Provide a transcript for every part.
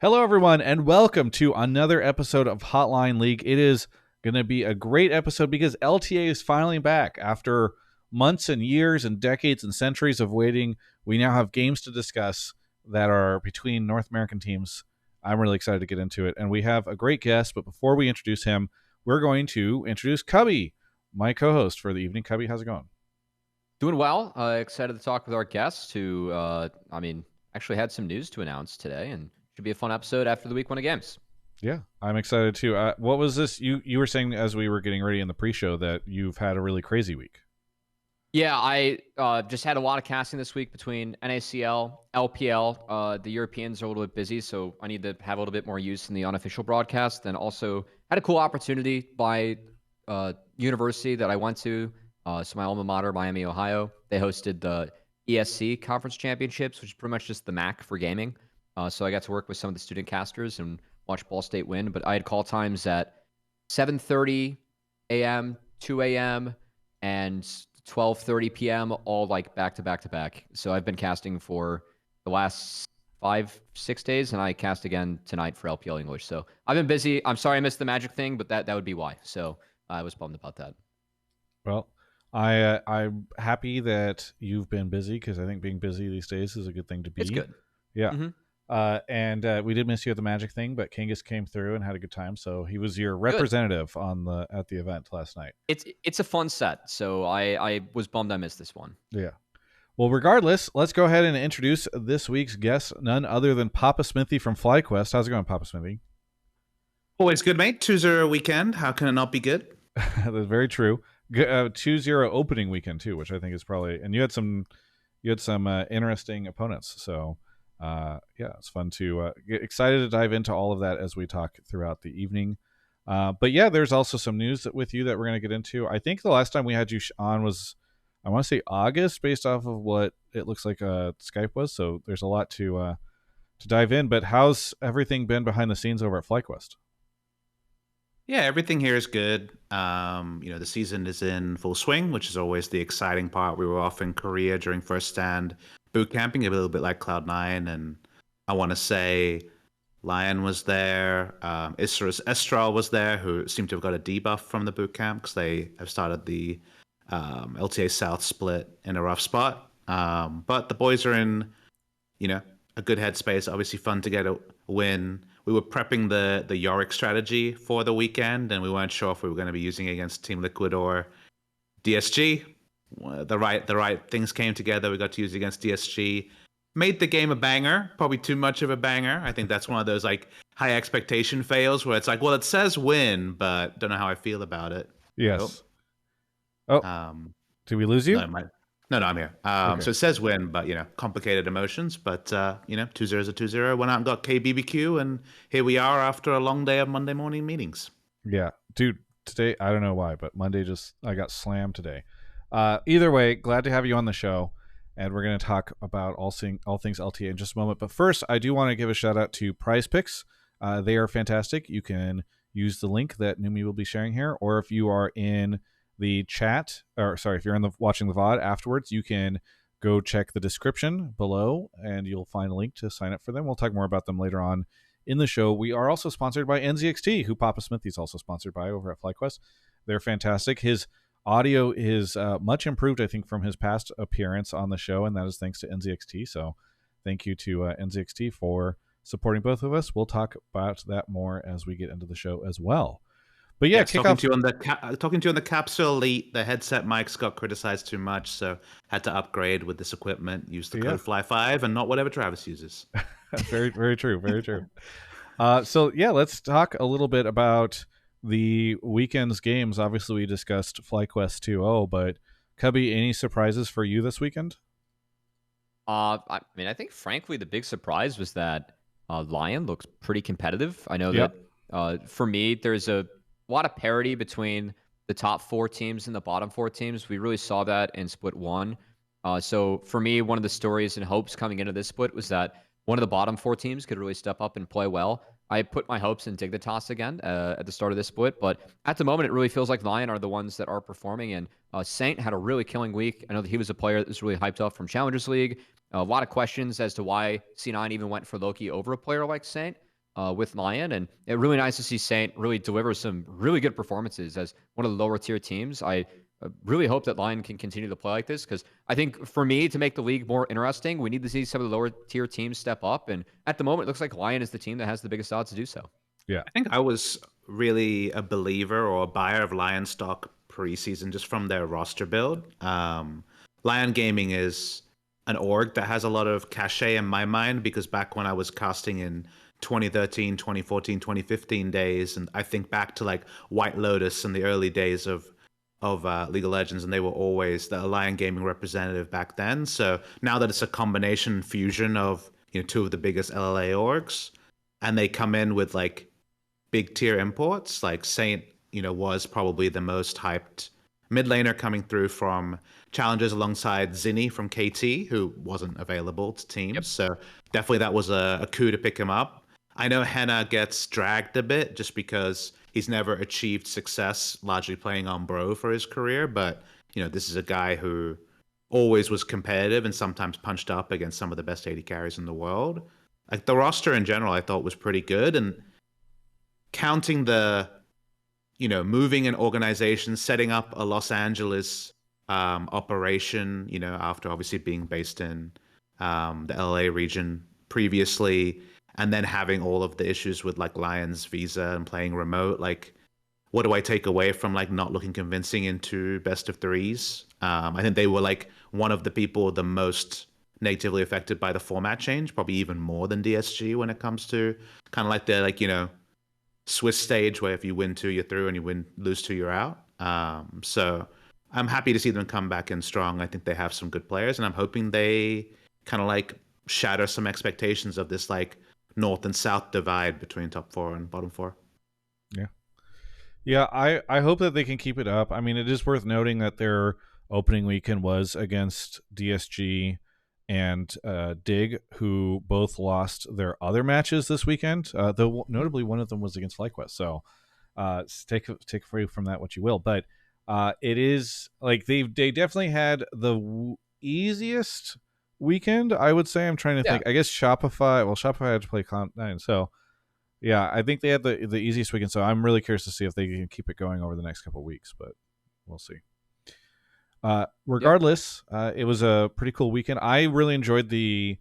Hello, everyone, and welcome to another episode of Hotline League. It is going to be a great episode because LTA is finally back. After months and years and decades and centuries of waiting, we now have games to discuss that are between North American teams. I'm really excited to get into it, and we have a great guest, but before we introduce him, we're going to introduce Cubby, my co-host for the evening. Cubby, how's it going? Doing well. Excited to talk with our guests who, actually had some news to announce today, and should be a fun episode after the week 1 of games. Yeah, I'm excited too. What was this? You were saying as we were getting ready in the pre-show that you've had a really crazy week. Yeah, I just had a lot of casting this week between NACL, LPL. The Europeans are a little bit busy, so I need to have a little bit more use in the unofficial broadcast. And also had a cool opportunity by university that I went to. So my alma mater, Miami, Ohio, they hosted the ESC Conference Championships, which is pretty much just the MAC for gaming. So I got to work with some of the student casters and watch Ball State win. But I had call times at 7:30 a.m., 2 a.m., and 12:30 p.m., all like back to back to back. So I've been casting for the last 5-6 days, and I cast again tonight for LPL English. So I've been busy. I'm sorry I missed the Magic thing, but that would be why. So I was bummed about that. Well, I'm happy that you've been busy because I think being busy these days is a good thing to be. It's good. Yeah. Mm-hmm. And we did miss you at the Magic thing, but Kangas came through and had a good time. So he was your representative at the event last night. It's a fun set. So I was bummed I missed this one. Yeah. Well, regardless, let's go ahead and introduce this week's guest, none other than PapaSmithy from FlyQuest. How's it going, PapaSmithy? Always good, mate. 2-0 weekend. How can it not be good? That's very true. 2-0 opening weekend too, which I think is probably, and you had some interesting opponents. So yeah, it's fun to get excited to dive into all of that as we talk throughout the evening. But yeah, there's also some news with you that we're going to get into. I think the last time we had you on was, I want to say August, based off of what it looks like Skype was. So there's a lot to dive in. But how's everything been behind the scenes over at FlyQuest? Yeah, everything here is good. The season is in full swing, which is always the exciting part. We were off in Korea during first stand boot camping, a little bit like Cloud9, and I want to say Lion was there, Estral was there, who seemed to have got a debuff from the boot camp because they have started the LTA South split in a rough spot. But the boys are in, a good headspace. Obviously fun to get a win. We were prepping the Yorick strategy for the weekend, and we weren't sure if we were going to be using it against Team Liquid or DSG. The right things came together. We got to use it against DSG. Made the game a banger, probably too much of a banger. I think that's one of those like high expectation fails where it's like, well, it says win, but don't know how I feel about it. Yes. Did we lose you? No, I'm here. Okay. So it says win, but complicated emotions. But 2-0 is a 2-0. Went out and got KBBQ, and here we are after a long day of Monday morning meetings. Yeah, dude. Today, I don't know why, but Monday I got slammed today. Either way, glad to have you on the show, and we're going to talk about all things LTA in just a moment. But first, I do want to give a shout out to PrizePicks. They are fantastic. You can use the link that Numi will be sharing here, or if you are in the chat, if you're watching the VOD afterwards, you can go check the description below, and you'll find a link to sign up for them. We'll talk more about them later on in the show. We are also sponsored by NZXT, who PapaSmithy is also sponsored by over at FlyQuest. They're fantastic. His audio is much improved, I think, from his past appearance on the show, and that is thanks to NZXT. So thank you to NZXT for supporting both of us. We'll talk about that more as we get into the show as well. But yeah, talking to you on the Capsule Elite, the headset mics got criticized too much, so had to upgrade with this equipment. Use the code Fly5 and not whatever Travis uses. Very, very true. Very true. So yeah, let's talk a little bit about the weekend's games. Obviously, we discussed FlyQuest 2.0, but Cubby, any surprises for you this weekend? I think frankly the big surprise was that Lion looks pretty competitive. I know that for me, there's a lot of parity between the top 4 teams and the bottom 4 teams. We really saw that in split 1. So for me, one of the stories and hopes coming into this split was that one of the bottom 4 teams could really step up and play well. I put my hopes in Dignitas again at the start of this split, but at the moment, it really feels like Lion are the ones that are performing, and Saint had a really killing week. I know that he was a player that was really hyped up from Challengers League. A lot of questions as to why C9 even went for lowkey over a player like Saint. with Lion, and it's really nice to see Saint really deliver some really good performances as one of the lower tier teams. I really hope that Lion can continue to play like this, because I think for me to make the league more interesting, we need to see some of the lower tier teams step up. And at the moment, it looks like Lion is the team that has the biggest odds to do so. Yeah. I think I was really a believer or a buyer of Lion stock preseason just from their roster build. Lion Gaming is an org that has a lot of cachet in my mind, because back when I was casting in 2013, 2014, 2015 days, and I think back to like White Lotus and the early days of League of Legends, and they were always the Lion Gaming representative back then. So now that it's a combination fusion of two of the biggest LLA orgs, and they come in with like big tier imports, like Saint, was probably the most hyped mid laner coming through from challenges alongside Zinni from KT, who wasn't available to teams. Yep. So definitely that was a coup to pick him up. I know Henna gets dragged a bit just because he's never achieved success largely playing on Bro for his career, but this is a guy who always was competitive and sometimes punched up against some of the best AD carries in the world. Like the roster in general, I thought was pretty good, and counting the moving an organization, setting up a Los Angeles operation, after obviously being based in the LA region previously, and then having all of the issues with like Lion's visa and playing remote, like what do I take away from like not looking convincing into best of threes? I think they were like one of the people the most negatively affected by the format change, probably even more than DSG when it comes to kind of like the Swiss stage where if you win two, you're through, and you lose two, you're out. So I'm happy to see them come back in strong. I think they have some good players, and I'm hoping they kind of like shatter some expectations of this like north and south divide between top four and bottom four. Yeah, I hope that they can keep it up. I mean, it is worth noting that their opening weekend was against DSG and Dig, who both lost their other matches this weekend. Though notably, one of them was against FlyQuest. So take away from that what you will. But it is like they definitely had the easiest weekend, I would say. I'm trying to think. I guess Shopify. Well, Shopify had to play Cloud9, so. Yeah, I think they had the easiest weekend, so I'm really curious to see if they can keep it going over the next couple of weeks, but we'll see. Regardless, it was a pretty cool weekend. I really enjoyed the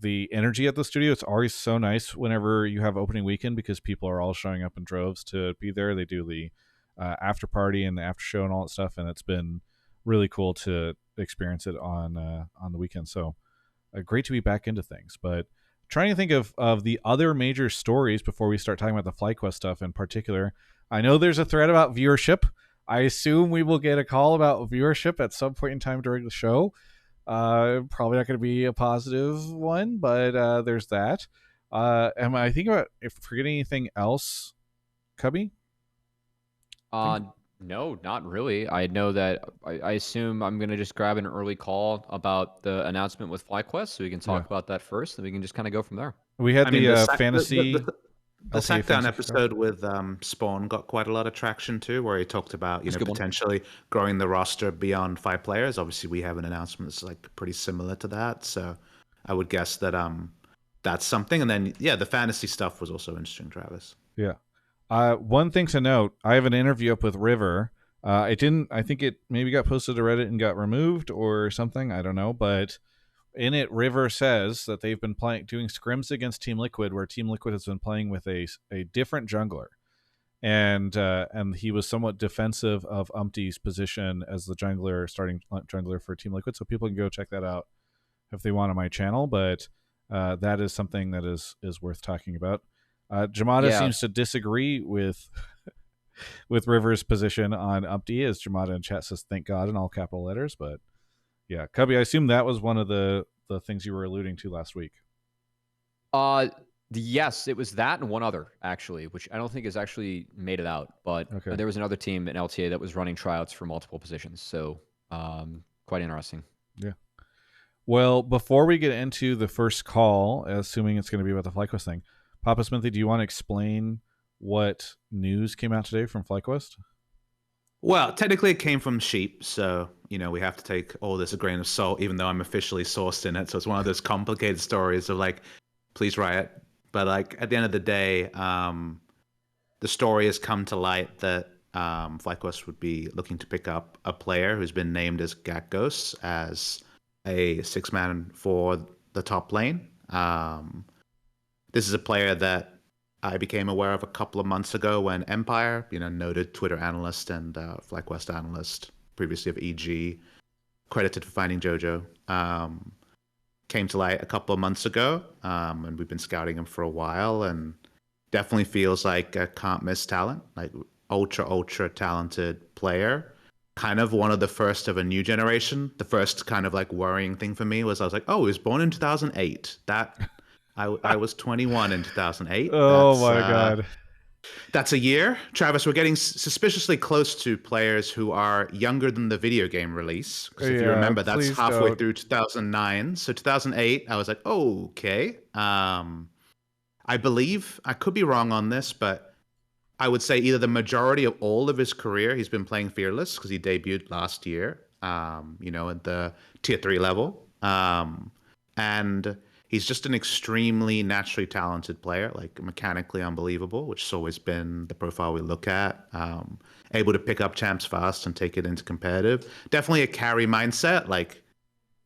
energy at the studio. It's always so nice whenever you have opening weekend because people are all showing up in droves to be there. They do the after party and the after show and all that stuff, and it's been really cool to experience it on the weekend. So great to be back into things, but. Trying to think of the other major stories before we start talking about the FlyQuest stuff in particular. I know there's a thread about viewership. I assume we will get a call about viewership at some point in time during the show. Probably not going to be a positive one, but there's that. Am I thinking about if forgetting anything else, Cubby? No, not really. I know that I assume I'm going to just grab an early call about the announcement with FlyQuest so we can talk about that first, and we can just kind of go from there. We had the fantasy... The Sackdown episode with Spawn got quite a lot of traction too, where he talked about potentially growing the roster beyond 5 players. Obviously, we have an announcement that's like pretty similar to that, so I would guess that that's something. And then the fantasy stuff was also interesting, Travis. Yeah. One thing to note, I have an interview up with River. I think it maybe got posted to Reddit and got removed or something. I don't know. But in it, River says that they've been doing scrims against Team Liquid, where Team Liquid has been playing with a different jungler. And he was somewhat defensive of Umpty's position as the starting jungler for Team Liquid. So people can go check that out if they want on my channel. But that is something that is worth talking about. Jamada seems to disagree with River's position on Umpty, as Jamada in chat says, thank God, in all capital letters. But yeah, Cubby, I assume that was one of the things you were alluding to last week. Yes, it was that and one other, actually, which I don't think has actually made it out. But there was another team in LTA that was running tryouts for multiple positions. So quite interesting. Yeah. Well, before we get into the first call, assuming it's going to be about the FlyQuest thing, PapaSmithy, do you want to explain what news came out today from FlyQuest? Well, technically it came from Sheep, so, we have to take all this a grain of salt, even though I'm officially sourced in it. So it's one of those complicated stories of like, please Riot, But like at the end of the day, the story has come to light that FlyQuest would be looking to pick up a player who's been named as Gakgos as a 6-man for the top lane. This is a player that I became aware of a couple of months ago when Empire, noted Twitter analyst and FlyQuest analyst, previously of EG, credited for finding JoJo, came to light a couple of months ago, and we've been scouting him for a while, and definitely feels like a can't miss talent, like ultra talented player. Kind of one of the first of a new generation. The first kind of like worrying thing for me was I was like, oh, he was born in 2008. I was 21 in 2008. Oh my God. That's a year. Travis, we're getting suspiciously close to players who are younger than the video game release. Because if you remember, that's halfway through 2009. So 2008, I was like, oh, okay. I believe, I could be wrong on this, but I would say either the majority of all of his career, he's been playing Fearless because he debuted last year, at the tier 3 level. And he's just an extremely naturally talented player, like mechanically unbelievable, which has always been the profile we look at. Able to pick up champs fast and take it into competitive. Definitely a carry mindset, like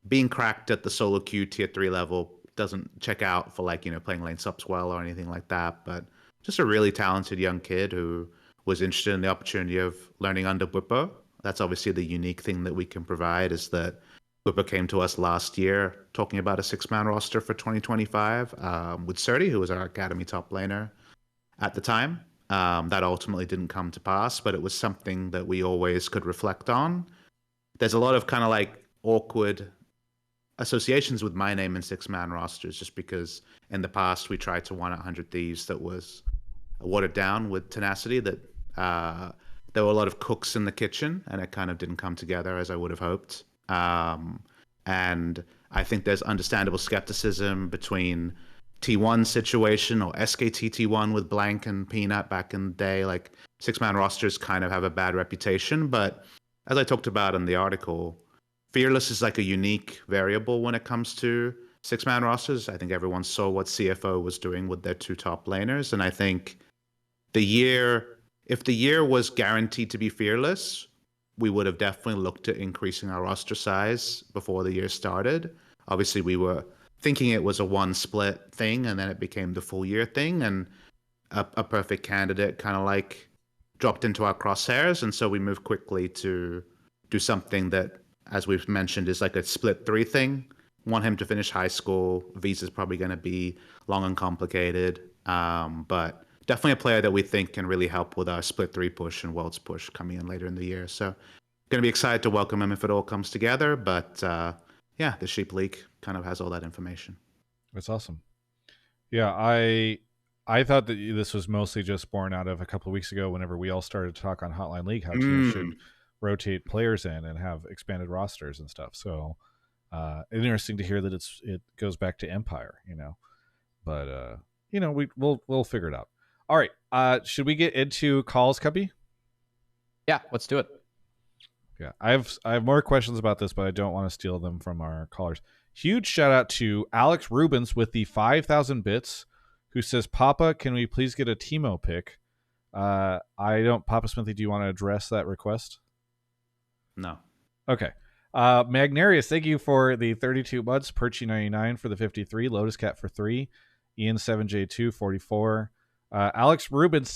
being cracked at the solo queue tier 3 level doesn't check out for like, playing lane subs well or anything like that. But just a really talented young kid who was interested in the opportunity of learning under Bwipo. That's obviously the unique thing that we can provide is that Bwipo came to us last year talking about a 6-man roster for 2025 with Surdy, who was our academy top laner at the time. That ultimately didn't come to pass, but it was something that we always could reflect on. There's a lot of kind of like awkward associations with my name in 6-man rosters just because in the past we tried to win 100 Thieves that was watered down with tenacity, that there were a lot of cooks in the kitchen and it kind of didn't come together as I would have hoped. And I think there's understandable skepticism between T1 situation or SKT T1 with Blank and Peanut back in the day. Like 6-man rosters kind of have a bad reputation, but as I talked about in the article, Fearless is like a unique variable when it comes to 6-man rosters. I think everyone saw what CFO was doing with their 2 top laners. And I think if the year was guaranteed to be Fearless, we would have definitely looked at increasing our roster size before the year started. Obviously, we were thinking it was a 1 split thing, and then it became the full year thing. And a perfect candidate kind of like dropped into our crosshairs. And so we moved quickly to do something that, as we've mentioned, is like a split 3 thing. Want him to finish high school. Visa's probably going to be long and complicated. But definitely a player that we think can really help with our split 3 push and Worlds push coming in later in the year. So going to be excited to welcome him if it all comes together. But the Sheep League kind of has all that information. That's awesome. Yeah, I thought that this was mostly just born out of a couple of weeks ago whenever we all started to talk on Hotline League how teams should rotate players in and have expanded rosters and stuff. So interesting to hear that it goes back to Empire, but we'll figure it out. All right, should we get into calls, Cubby? Yeah, let's do it. Yeah, I have more questions about this, but I don't want to steal them from our callers. Huge shout out to Alex Rubens with the 5,000 bits, who says, "Papa, can we please get a Teemo pick?" PapaSmithy, do you want to address that request? No. Okay. Magnarius, thank you for the 32 months. Perchy 99 for the 53. Lotus Cat for 3. Ian 7J2 44. Alex Rubens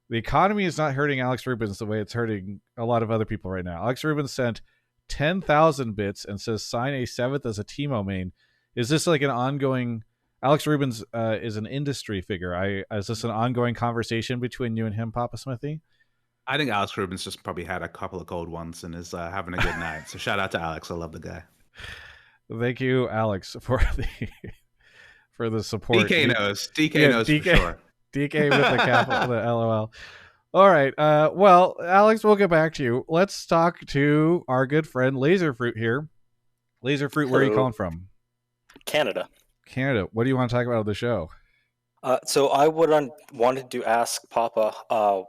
the economy is not hurting Alex Rubens the way it's hurting a lot of other people right now. Alex Rubens sent 10,000 bits and says sign a 7th as a Teemo main. Is this like an ongoing... Alex Rubens is an industry figure. Is this an ongoing conversation between you and him, PapaSmithy? I think Alex Rubens just probably had a couple of cold ones and is having a good night. So shout out to Alex. I love the guy. Thank you, Alex, for the support. DK knows. DK knows for sure. DK with the capital, the LOL. All right. Well, Alex, we'll get back to you. Let's talk to our good friend Lazerfruit here. Lazerfruit, where are you calling from? Canada. What do you want to talk about on the show? So I wanted to ask Papa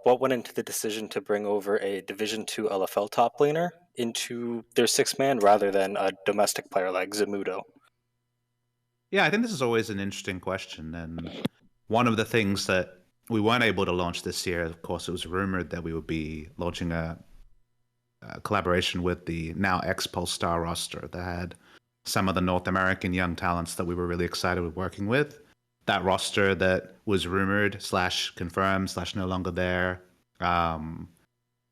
what went into the decision to bring over a Division 2 LFL top laner into their 6-man rather than a domestic player like Zamudo. Yeah, I think this is always an interesting question. And one of the things that we weren't able to launch this year, of course, it was rumored that we would be launching a collaboration with the now ex-Pulse Star roster that had some of the North American young talents that we were really excited with working with. That roster that was rumored slash confirmed slash no longer there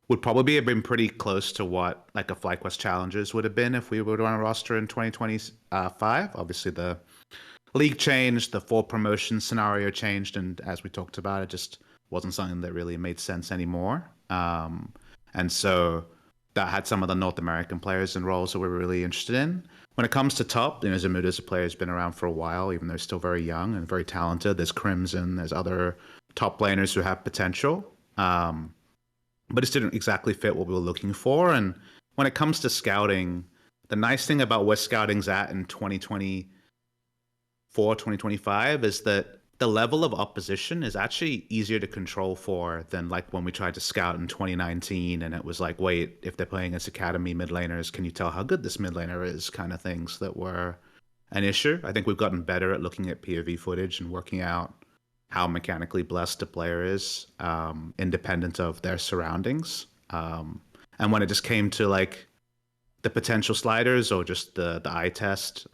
would probably have been pretty close to what like a FlyQuest Challengers would have been if we were on a roster in 2025. Obviously, the league changed, the full promotion scenario changed, and as we talked about, it just wasn't something that really made sense anymore. And so that had some of the North American players and roles that we were really interested in. When it comes to top, Zamuda's a player who's been around for a while, even though he's still very young and very talented. There's Crimson, there's other top laners who have potential. But it didn't exactly fit what we were looking for. And when it comes to scouting, the nice thing about where scouting's at in 2024, 2025 is that the level of opposition is actually easier to control for than like when we tried to scout in 2019 and it was like, wait, if they're playing as academy mid laners, can you tell how good this mid laner is, kind of things that were an issue. I think we've gotten better at looking at POV footage and working out how mechanically blessed a player is, independent of their surroundings. And when it just came to like the potential sliders or just the eye test,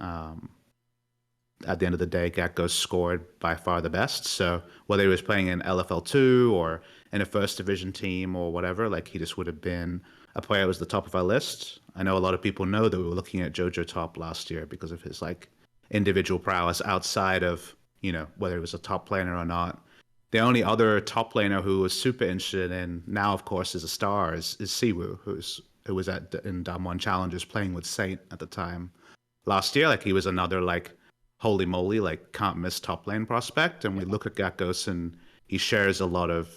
at the end of the day, Gakgos scored by far the best. So whether he was playing in LFL2 or in a first division team or whatever, like he just would have been a player that was the top of our list. I know a lot of people know that we were looking at Jojo top last year because of his like individual prowess outside of, whether he was a top laner or not. The only other top laner who was super interested in now, of course, is a star is Siwu, who was in Dam 1 Challengers playing with Saint at the time last year. Like he was another like holy moly, like can't miss top lane prospect. And we look at Gakgos and he shares a lot of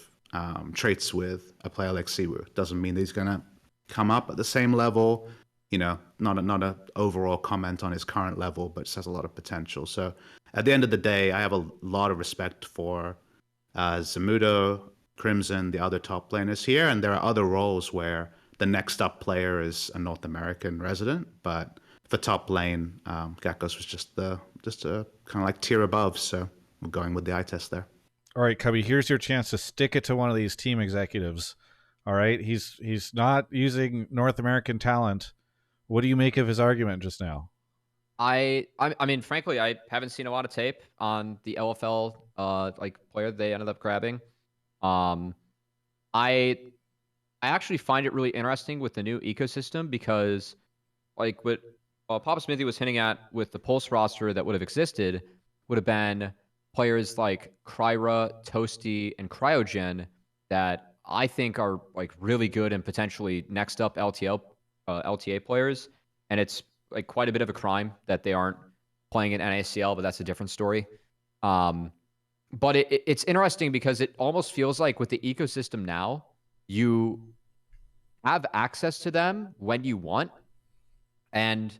traits with a player like Siwu. Doesn't mean that he's gonna come up at the same level. Not a overall comment on his current level, but just has a lot of potential. So at the end of the day, I have a lot of respect for Zamudo, Crimson, the other top laners here, and there are other roles where the next up player is a North American resident, but for top lane, Gakgos was just a kind of like tier above, so we're going with the eye test there. All right, Cubby, here's your chance to stick it to one of these team executives. All right, he's not using North American talent. What do you make of his argument just now? I mean, frankly, I haven't seen a lot of tape on the LFL like player they ended up grabbing. I actually find it really interesting with the new ecosystem because, like, what PapaSmithy was hinting at with the Pulse roster that would have existed would have been players like Kryra, Toasty, and Cryogen that I think are like really good and potentially next up LTA players. And it's like quite a bit of a crime that they aren't playing in NACL, but that's a different story. But it's interesting because it almost feels like with the ecosystem now, you have access to them when you want. And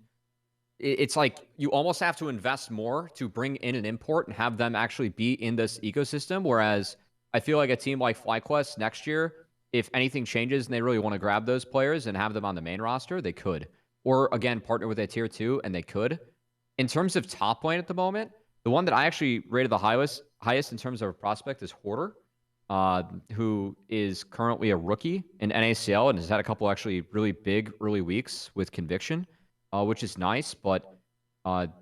it's like you almost have to invest more to bring in an import and have them actually be in this ecosystem. Whereas I feel like a team like FlyQuest next year, if anything changes and they really want to grab those players and have them on the main roster, they could. Or again, partner with a tier 2 and they could. In terms of top lane at the moment, the one that I actually rated the highest in terms of a prospect is Hoarder, who is currently a rookie in NACL and has had a couple actually really big early weeks with conviction, which is nice. But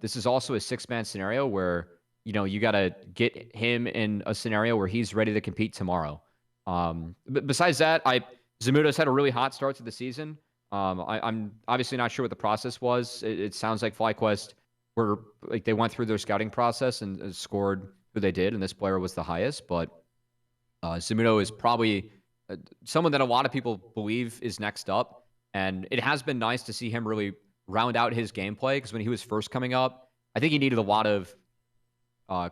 this is also a 6-man scenario where, you got to get him in a scenario where he's ready to compete tomorrow. But besides that, Zamuda's had a really hot start to the season. I'm obviously not sure what the process was. It sounds like FlyQuest they went through their scouting process and scored who they did, and this player was the highest. But Zamudo is probably someone that a lot of people believe is next up, and it has been nice to see him really round out his gameplay because when he was first coming up, I think he needed a lot of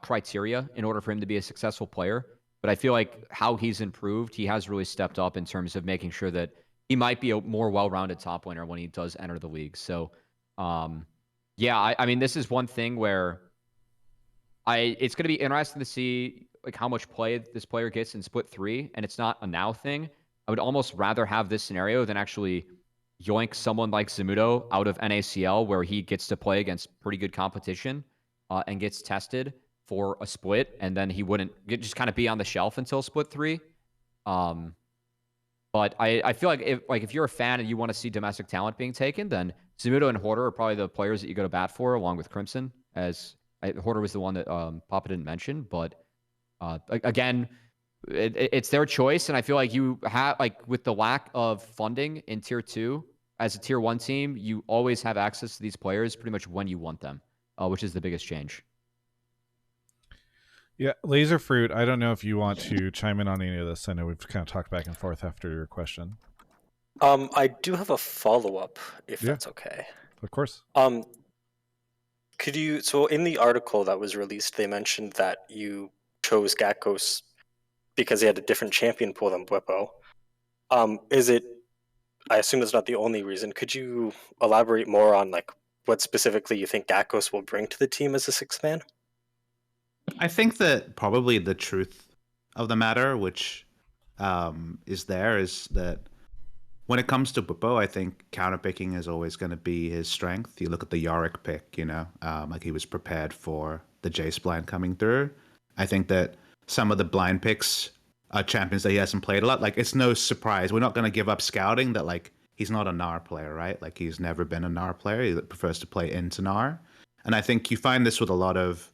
criteria in order for him to be a successful player. But I feel like how he's improved, he has really stepped up in terms of making sure that he might be a more well-rounded top laner when he does enter the league. So, yeah, I mean, this is one thing where it's going to be interesting to see like how much play this player gets in split 3, and it's not a now thing. I would almost rather have this scenario than actually yoink someone like Zamudo out of NACL where he gets to play against pretty good competition. and gets tested for a split, and then he wouldn't just kind of be on the shelf until split 3. But I feel like if you're a fan and you want to see domestic talent being taken, then Zamudo and Hoarder are probably the players that you go to bat for, along with Crimson. As Hoarder was the one that Papa didn't mention, but again, it's their choice, and I feel like you have with the lack of funding in tier 2 as a tier 1 team, you always have access to these players pretty much when you want them, which is the biggest change. Yeah, Laserfruit, I don't know if you want to chime in on any of this. I know we've kind of talked back and forth after your question. I do have a follow-up, if that's okay. Of course. Could you, so in the article that was released, they mentioned that you chose Gakgos because he had a different champion pool than Bwipo. I assume it's not the only reason. Could you elaborate more on what specifically you think Gakgos will bring to the team as a 6th man? I think that probably the truth of the matter, which is that when it comes to Bwipo, I think counterpicking is always going to be his strength. You look at the Yorick pick, like he was prepared for the Jace blind coming through. I think that some of the blind picks are champions that he hasn't played a lot. Like, it's no surprise. We're not going to give up scouting that, like, he's not a Gnar player, right? Like, he's never been a Gnar player. He prefers to play into Gnar. And I think you find this with a lot of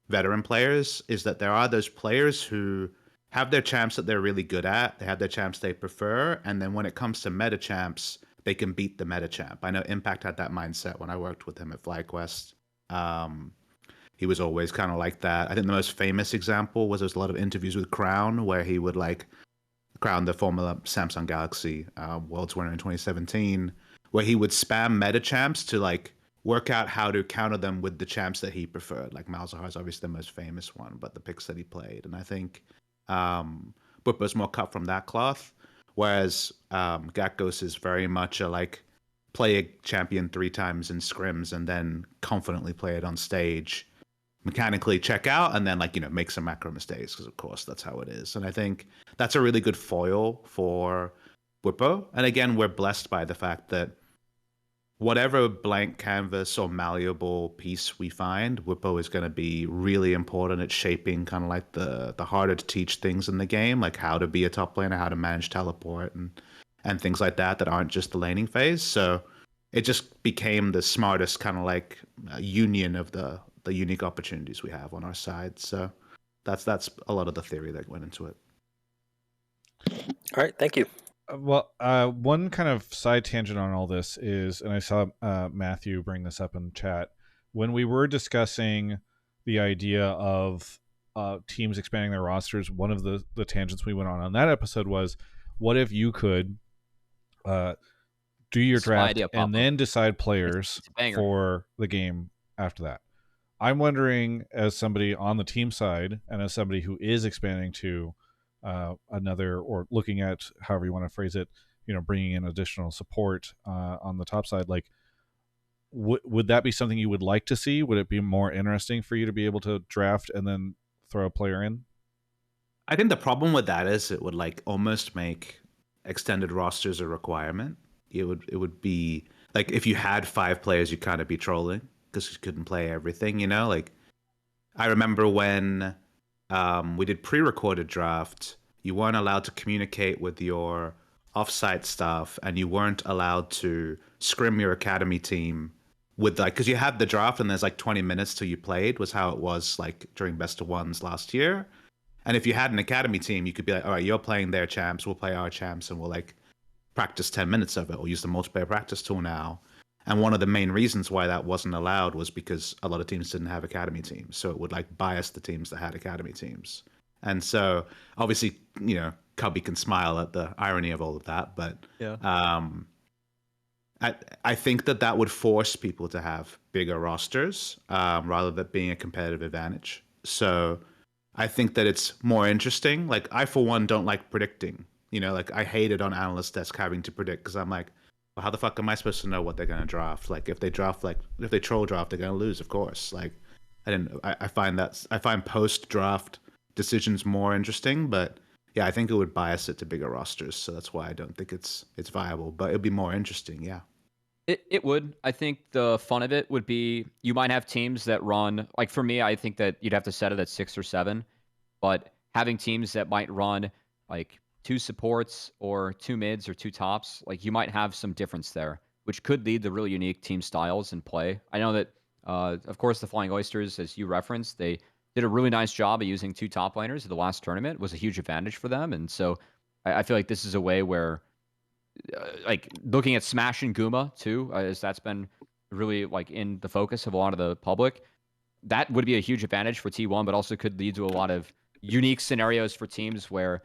veteran players, is that there are those players who have their champs that they're really good at. They have their champs they prefer. And then when it comes to meta champs, they can beat the meta champ. I know Impact had that mindset when I worked with him at FlyQuest. He was always kind of like that. I think the most famous example was there's a lot of interviews with Crown where he would Crown, the former Samsung Galaxy World's winner in 2017, where he would spam meta champs to work out how to counter them with the champs that he preferred. Like Malzahar is obviously the most famous one, but the picks that he played. And I think Bwipo's more cut from that cloth, whereas Gakgos is very much a play a champion 3 times in scrims and then confidently play it on stage, mechanically check out, and then make some macro mistakes, because of course that's how it is. And I think that's a really good foil for Bwipo. And again, we're blessed by the fact that whatever blank canvas or malleable piece we find, Bwipo is going to be really important at shaping kind of the harder to teach things in the game, like how to be a top laner, how to manage teleport and things like that aren't just the laning phase. So it just became the smartest kind of union of the unique opportunities we have on our side. So that's a lot of the theory that went into it. All right, thank you. Well, one kind of side tangent on all this is, and I saw Matthew bring this up in chat, when we were discussing the idea of teams expanding their rosters, one of the tangents we went on that episode was, what if you could do your draft and then decide players for the game after that? I'm wondering, as somebody on the team side and as somebody who is expanding to another, or looking at however you want to phrase it, bringing in additional support on the top side, would that be something you would like to see? Would it be more interesting for you to be able to draft and then throw a player in? I think the problem with that is it would almost make extended rosters a requirement. It would be if you had 5 players, you'd kind of be trolling because you couldn't play everything. I remember when we did pre-recorded draft, you weren't allowed to communicate with your offsite staff, and you weren't allowed to scrim your academy team with because you had the draft and there's 20 minutes till you played, was how it was during best of ones last year. And if you had an academy team, you could be all right, you're playing their champs, we'll play our champs, and we'll practice 10 minutes of it, or use the multiplayer practice tool now. And one of the main reasons why that wasn't allowed was because a lot of teams didn't have academy teams. So it would bias the teams that had academy teams. And so obviously, Cubby can smile at the irony of all of that. But yeah. I think that would force people to have bigger rosters rather than being a competitive advantage. So I think that it's more interesting. I, for one, don't like predicting. I hate it on analyst desk having to predict, because I'm well, how the fuck am I supposed to know what they're going to draft? If they draft, if they troll draft, they're going to lose, of course. I find post-draft decisions more interesting, but yeah, I think it would bias it to bigger rosters. So that's why I don't think it's viable, but it'd be more interesting, yeah. It would. I think the fun of it would be you might have teams that run, like for me, I think that you'd have to set it at 6 or 7, but having teams that might run like 2 supports or 2 mids or 2 tops, like you might have some difference there, which could lead to really unique team styles in play. I know that, of course, the Flying Oysters, as you referenced, they did a really nice job of using 2 top laners at the last tournament. It was a huge advantage for them, and so I feel like this is a way where like looking at Smash and Guma too, as that's been really like in the focus of a lot of the public. That would be a huge advantage for T1, but also could lead to a lot of unique scenarios for teams where,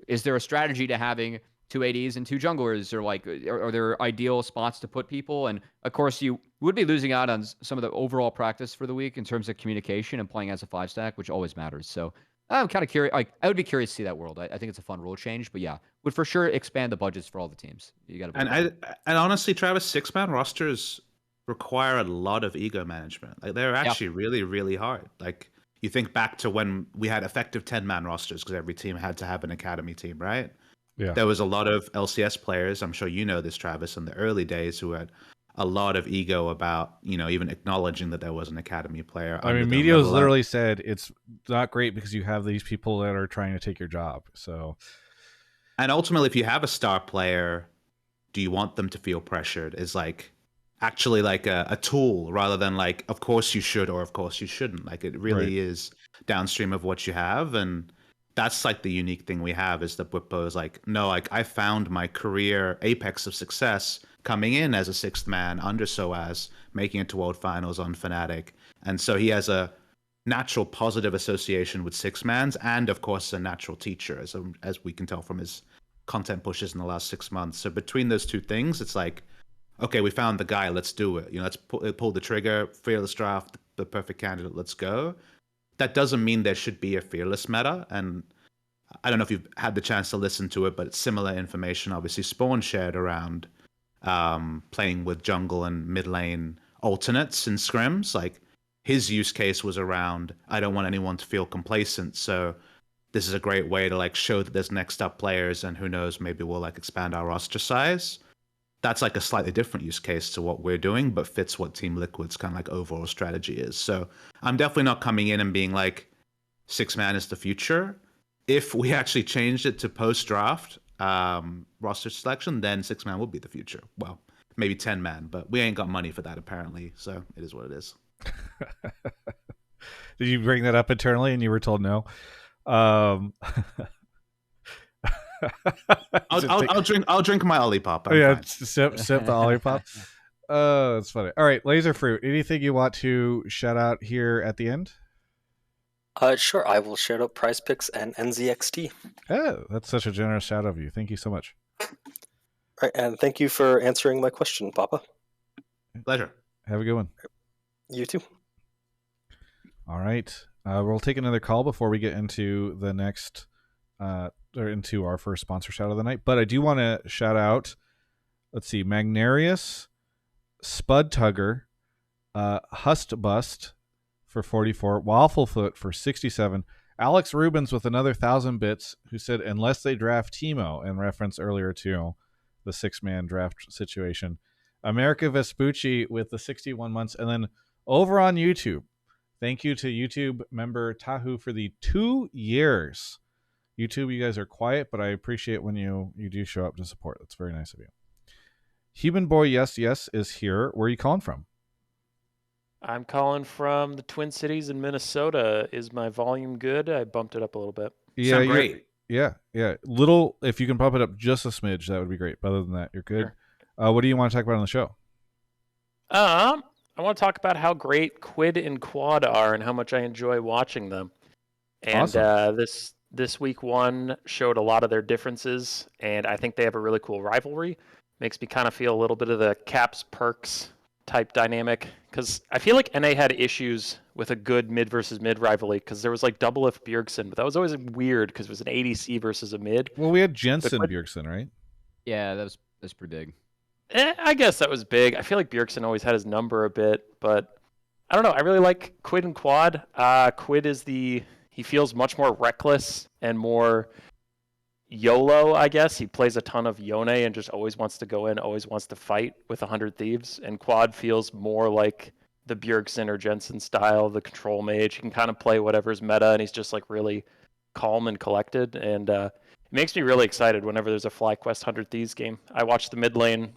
is there a strategy to having 2 ADs and 2 junglers, or like, are there ideal spots to put people? And of course, you would be losing out on some of the overall practice for the week in terms of communication and playing as a 5-stack, which always matters. So I'm kind of curious. Like, I would be curious to see that world. I think it's a fun rule change, but yeah, would for sure expand the budgets for all the teams. You got to. And honestly, Travis, 6-man rosters require a lot of ego management. Like they're actually really, really hard. Like you think back to when we had effective 10-man rosters because every team had to have an academy team, right? Yeah. There was a lot of LCS players, I'm sure you know this, Travis, in the early days who had a lot of ego about, even acknowledging that there was an academy player. I mean, Meteo's literally said it's not great because you have these people that are trying to take your job. So, and ultimately, if you have a star player, do you want them to feel pressured? Is like actually like a tool rather than like, of course you should or of course you shouldn't. Like it really is downstream of what you have, and that's like the unique thing we have is that Bwipo is like, no, like I found my career apex of success coming in as a 6th man under SOAS, making it to World Finals on Fnatic. And so he has a natural positive association with 6-mans and of course a natural teacher, as we can tell from his content pushes in the last 6 months. So between those two things, it's like, okay, we found the guy, let's do it. Let's pull the trigger, fearless draft, the perfect candidate, let's go. That doesn't mean there should be a fearless meta, and I don't know if you've had the chance to listen to it, but it's similar information obviously Spawn shared around playing with jungle and mid lane alternates in scrims. Like his use case was around, I don't want anyone to feel complacent, so this is a great way to like show that there's next up players, and who knows, maybe we'll like expand our roster size. That's like a slightly different use case to what we're doing, but fits what Team Liquid's kind of like overall strategy is. So I'm definitely not coming in and being like 6-man is the future. If we actually changed it to post-draft roster selection, then 6-man would be the future. Well, maybe 10-man, but we ain't got money for that apparently, so it is what it is. Did you bring that up internally and you were told no? I'll drink my Olipop. Sip the Olipop. That's funny. All right, Lazerfruit, anything you want to shout out here at the end? Sure, I will shout out PrizePicks and NZXT. Oh, that's such a generous shout out of you. Thank you so much. Right, and thank you for answering my question, Papa. Pleasure. Have a good one. You too. All right. We'll take another call before we get into the next or into our first sponsor shout of the night. But I do want to shout out, let's see, Magnarius, Spud Tugger, Hust Bust for 44, Wafflefoot for 67, Alex Rubens with another 1,000 bits, who said, unless they draft Timo, in reference earlier to the 6-man draft situation. America Vespucci with the 61 months. And then over on YouTube, thank you to YouTube member Tahu for the 2 years. YouTube, you guys are quiet, but I appreciate when you do show up to support. That's very nice of you. Human Boy Yes is here. Where are you calling from? I'm calling from the Twin Cities in Minnesota. Is my volume good? I bumped it up a little bit. Yeah, Sound great. Yeah. Little, if you can pump it up just a smidge, that would be great. But other than that, you're good. Sure. What do you want to talk about on the show? I want to talk about how great Quid and Quad are and how much I enjoy watching them. And awesome. This week one showed a lot of their differences, and I think they have a really cool rivalry. Makes me kind of feel a little bit of the Caps Perks type dynamic, because I feel like NA had issues with a good mid versus mid rivalry, because there was like double F Bjergsen, but that was always weird because it was an ADC versus a mid. Well, we had Jensen Bjergsen, right? Yeah, that's pretty big. I guess that was big. I feel like Bjergsen always had his number a bit, but I don't know. I really like Quid and Quad. Quid is he feels much more reckless and more, YOLO, I guess. He plays a ton of Yone and just always wants to go in, always wants to fight with 100 Thieves. And Quad feels more like the Bjergsen or Jensen style, the control mage. He can kind of play whatever's meta, and he's just like really calm and collected. And it makes me really excited whenever there's a FlyQuest 100 Thieves game. I watch the mid lane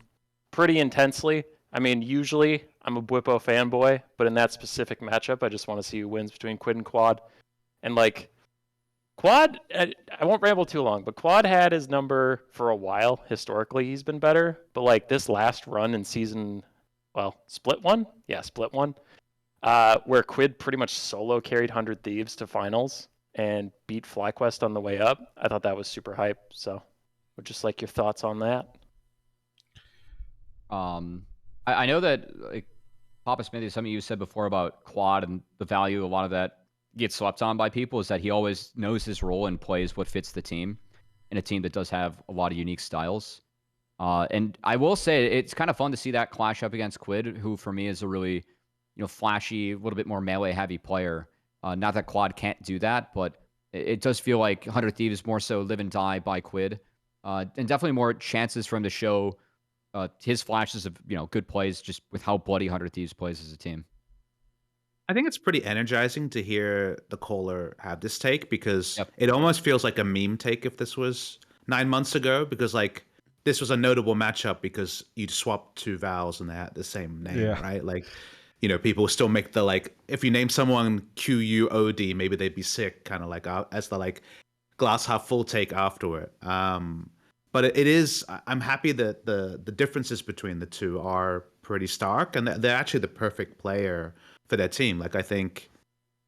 pretty intensely. I mean, usually I'm a Bwipo fanboy, but in that specific matchup, I just want to see who wins between Quid and Quad. And like, Quad, I won't ramble too long, but Quad had his number for a while. Historically, he's been better. But like this last run in season, split one? Yeah, split one. Where Quid pretty much solo carried 100 Thieves to finals and beat FlyQuest on the way up. I thought that was super hype. So, would just like your thoughts on that. I know that like PapaSmithy, something you said before about Quad and the value, a lot of that gets slept on by people, is that he always knows his role and plays what fits the team, in a team that does have a lot of unique styles. And I will say it's kind of fun to see that clash up against Quid, who for me is a really, flashy, a little bit more melee heavy player. Not that Quad can't do that, but it does feel like 100 Thieves more so live and die by Quid. And definitely more chances for him to show his flashes of good plays, just with how bloody 100 Thieves plays as a team. I think it's pretty energizing to hear the caller have this take, because it almost feels like a meme take if this was 9 months ago, because like this was a notable matchup because you'd swapped two vowels and they had the same name, right? Like, people still make the like, if you name someone QUOD, maybe they'd be sick, kind of like as the like glass half full take afterward. But it is, I'm happy that the differences between the two are pretty stark, and they're actually the perfect player for their team. Like, I think,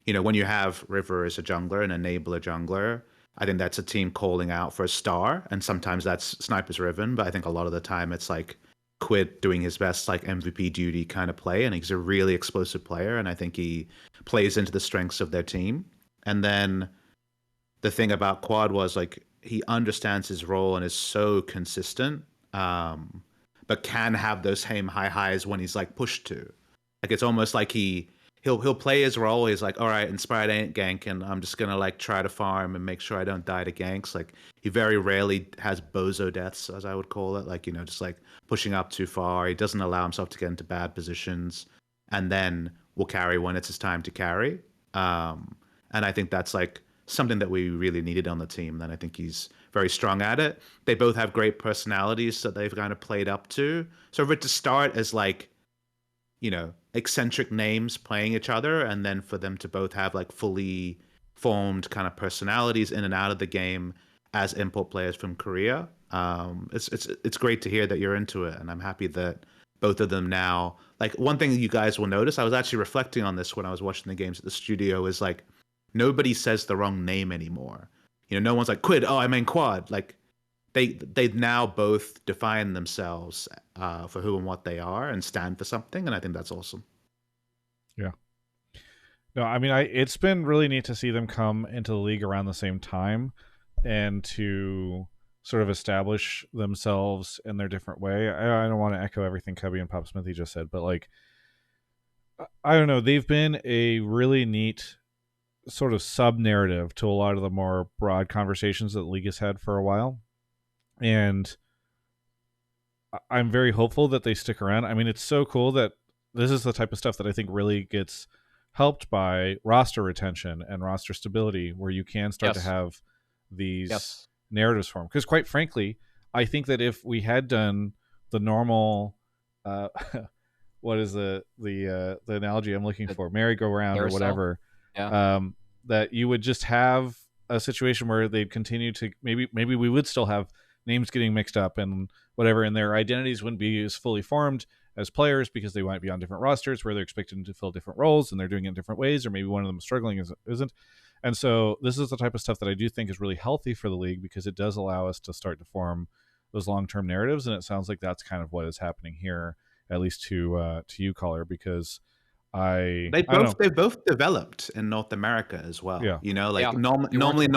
when you have River as a jungler, an enabler jungler, I think that's a team calling out for a star, and sometimes that's Sniper's Riven, but I think a lot of the time it's like Quid doing his best like MVP duty kind of play, and he's a really explosive player, and I think he plays into the strengths of their team. And then the thing about Quad was like, he understands his role and is so consistent, but can have those same high highs when he's like pushed to. Like, it's almost like he'll play his role. He's like, all right, Inspired ain't ganking. I'm just gonna like try to farm and make sure I don't die to ganks. Like, he very rarely has bozo deaths, as I would call it. Like, just like pushing up too far. He doesn't allow himself to get into bad positions, and then will carry when it's his time to carry. And I think that's like something that we really needed on the team. And I think he's very strong at it. They both have great personalities that they've kind of played up to. So for it to start as like, eccentric names playing each other, and then for them to both have like fully formed kind of personalities in and out of the game as import players from Korea, it's great to hear that you're into it, and I'm happy that both of them now. Like, one thing you guys will notice, I was actually reflecting on this when I was watching the games at the studio, is like, nobody says the wrong name anymore. No one's like, Quid, oh, I mean Quad. Like, they now both define themselves for who and what they are and stand for something, and I think that's awesome. Yeah. No, I mean, it's been really neat to see them come into the league around the same time and to sort of establish themselves in their different way. I don't want to echo everything Cubby and PapaSmithy just said, but like, I don't know, they've been a really neat sort of sub-narrative to a lot of the more broad conversations that the league has had for a while. And I'm very hopeful that they stick around. I mean, it's so cool that this is the type of stuff that I think really gets helped by roster retention and roster stability, where you can start to have these narratives form. Because quite frankly, I think that if we had done the normal, what is the analogy I'm looking for? Merry-go-round or whatever. That you would just have a situation where they'd continue to maybe we would still have names getting mixed up and whatever, and their identities wouldn't be as fully formed as players because they might be on different rosters where they're expected to fill different roles and they're doing it in different ways, or maybe one of them is struggling isn't. And so this is the type of stuff that I do think is really healthy for the league, because it does allow us to start to form those long-term narratives, and it sounds like that's kind of what is happening here, at least to you, caller, because they both developed in North America as well. Normally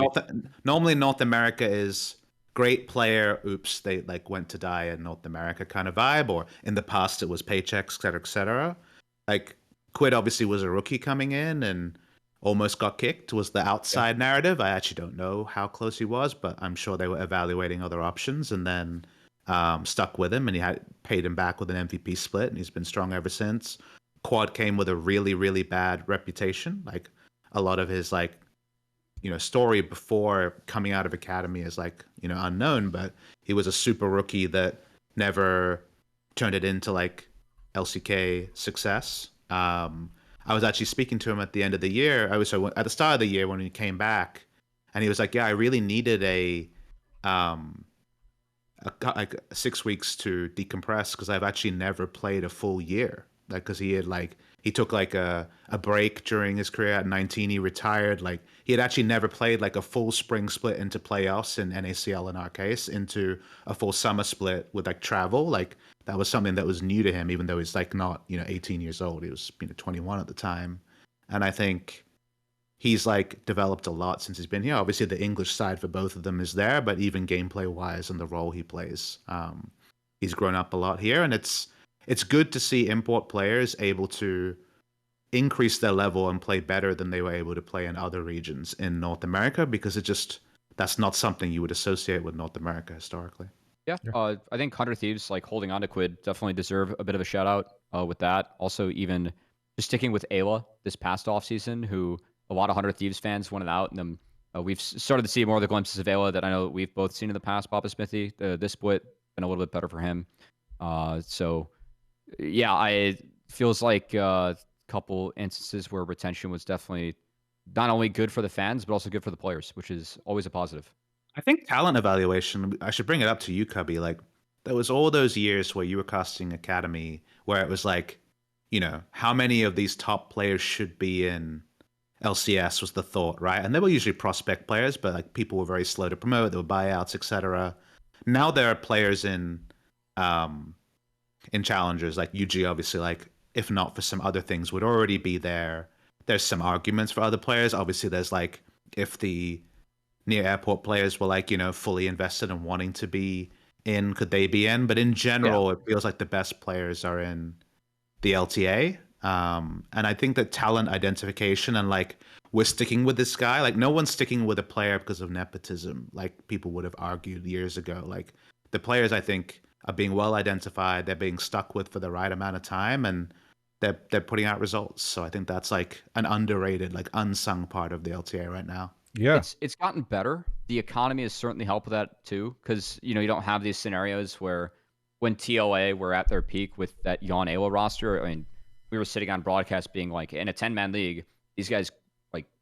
North America is great player, oops, they like went to die in North America kind of vibe, or in the past it was paychecks, etc., etc. Like, Quid obviously was a rookie coming in, and almost got kicked was the outside narrative. I actually don't know how close he was, but I'm sure they were evaluating other options and then stuck with him, and he had paid him back with an MVP split, and he's been strong ever since. Quad came with a really, really bad reputation. Like a lot of his story before coming out of academy is unknown, but he was a super rookie that never turned it into LCK success. I was actually speaking to him at the end of the year. At the start of the year when he came back, and he was like, "Yeah, I really needed like 6 weeks to decompress because I've actually never played a full year. Because he had he took a break during his career at 19. He retired. He had actually never played a full spring split into playoffs in NACL in our case into a full summer split with travel. That was something that was new to him, even though he's not 18 years old. He was 21 at the time, and I think he's developed a lot since he's been here. Obviously, the English side for both of them is there, but even gameplay wise and the role he plays, he's grown up a lot here, and it's good to see import players able to increase their level and play better than they were able to play in other regions in North America, because that's not something you would associate with North America historically. Yeah, I think 100 Thieves holding on to Quid definitely deserve a bit of a shout out with that. Also, even just sticking with Ayla this past offseason, who a lot of 100 Thieves fans wanted out, and then we've started to see more of the glimpses of Ayla that I know we've both seen in the past. PapaSmithy, this split been a little bit better for him. So yeah, it feels like a couple instances where retention was definitely not only good for the fans, but also good for the players, which is always a positive. I think talent evaluation, I should bring it up to you, Cubby. There was all those years where you were casting Academy where it was how many of these top players should be in LCS was the thought, right? And they were usually prospect players, but people were very slow to promote. There were buyouts, etc. Now there are players in challengers UG, obviously, if not for some other things, would already be there. There's some arguments for other players. Obviously, there's if the near airport players were fully invested and wanting to be in, could they be in? But in general, it feels like the best players are in the LTA. And I think that talent identification and we're sticking with this guy. No one's sticking with a player because of nepotism, people would have argued years ago. The players, I think, are being well identified. They're being stuck with for the right amount of time, and they're putting out results. So I think that's an underrated, unsung part of the LTA right now. Yeah, it's gotten better. The economy has certainly helped with that too, because you don't have these scenarios where when TLA were at their peak with that Yon Ayla roster. I mean, we were sitting on broadcast being in a 10-man league, these guys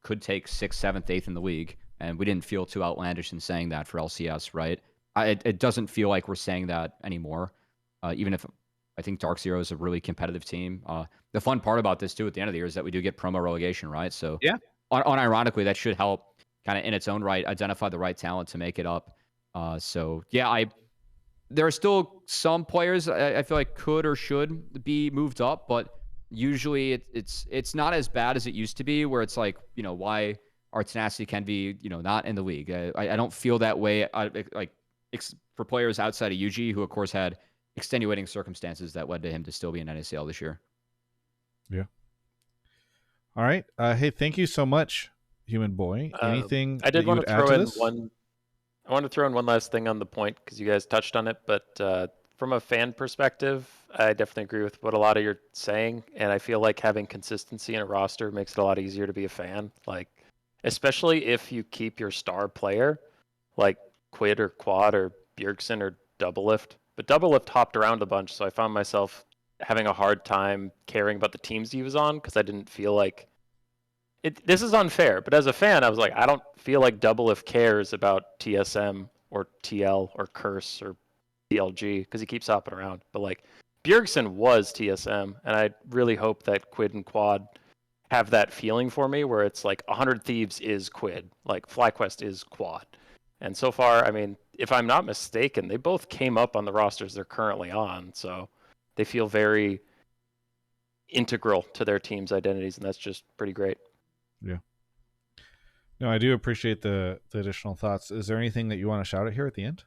could take 6th, 7th, 8th in the league, and we didn't feel too outlandish in saying that for LCS, right? It doesn't feel like we're saying that anymore, even if I think Dark Zero is a really competitive team. The fun part about this too at the end of the year is that we do get promo relegation, right? So yeah, unironically, that should help kind of in its own right identify the right talent to make it up. So yeah, there are still some players I feel like could or should be moved up, but usually it's not as bad as it used to be, where it's why our tenacity can be not in the league. I don't feel that way for players outside of UG, who of course had extenuating circumstances that led to him to still be in NACL this year. Yeah. All right. Hey, thank you so much, Human Boy. Anything I did want to throw add to in this? I want to throw in one last thing on the point, because you guys touched on it, but from a fan perspective, I definitely agree with what a lot of you're saying, and I feel like having consistency in a roster makes it a lot easier to be a fan. Especially if you keep your star player, like Quid or Quad or Bjergsen or Doublelift. But Doublelift hopped around a bunch, so I found myself having a hard time caring about the teams he was on, because I didn't feel like this is unfair, but as a fan, I was I don't feel like Doublelift cares about TSM or TL or Curse or DLG, because he keeps hopping around. But Bjergsen was TSM, and I really hope that Quid and Quad have that feeling for me, where it's 100 Thieves is Quid, FlyQuest is Quad. And so far, I mean, if I'm not mistaken, they both came up on the rosters they're currently on, so they feel very integral to their team's identities, and that's just pretty great. Yeah. No, I do appreciate the additional thoughts. Is there anything that you want to shout at here at the end?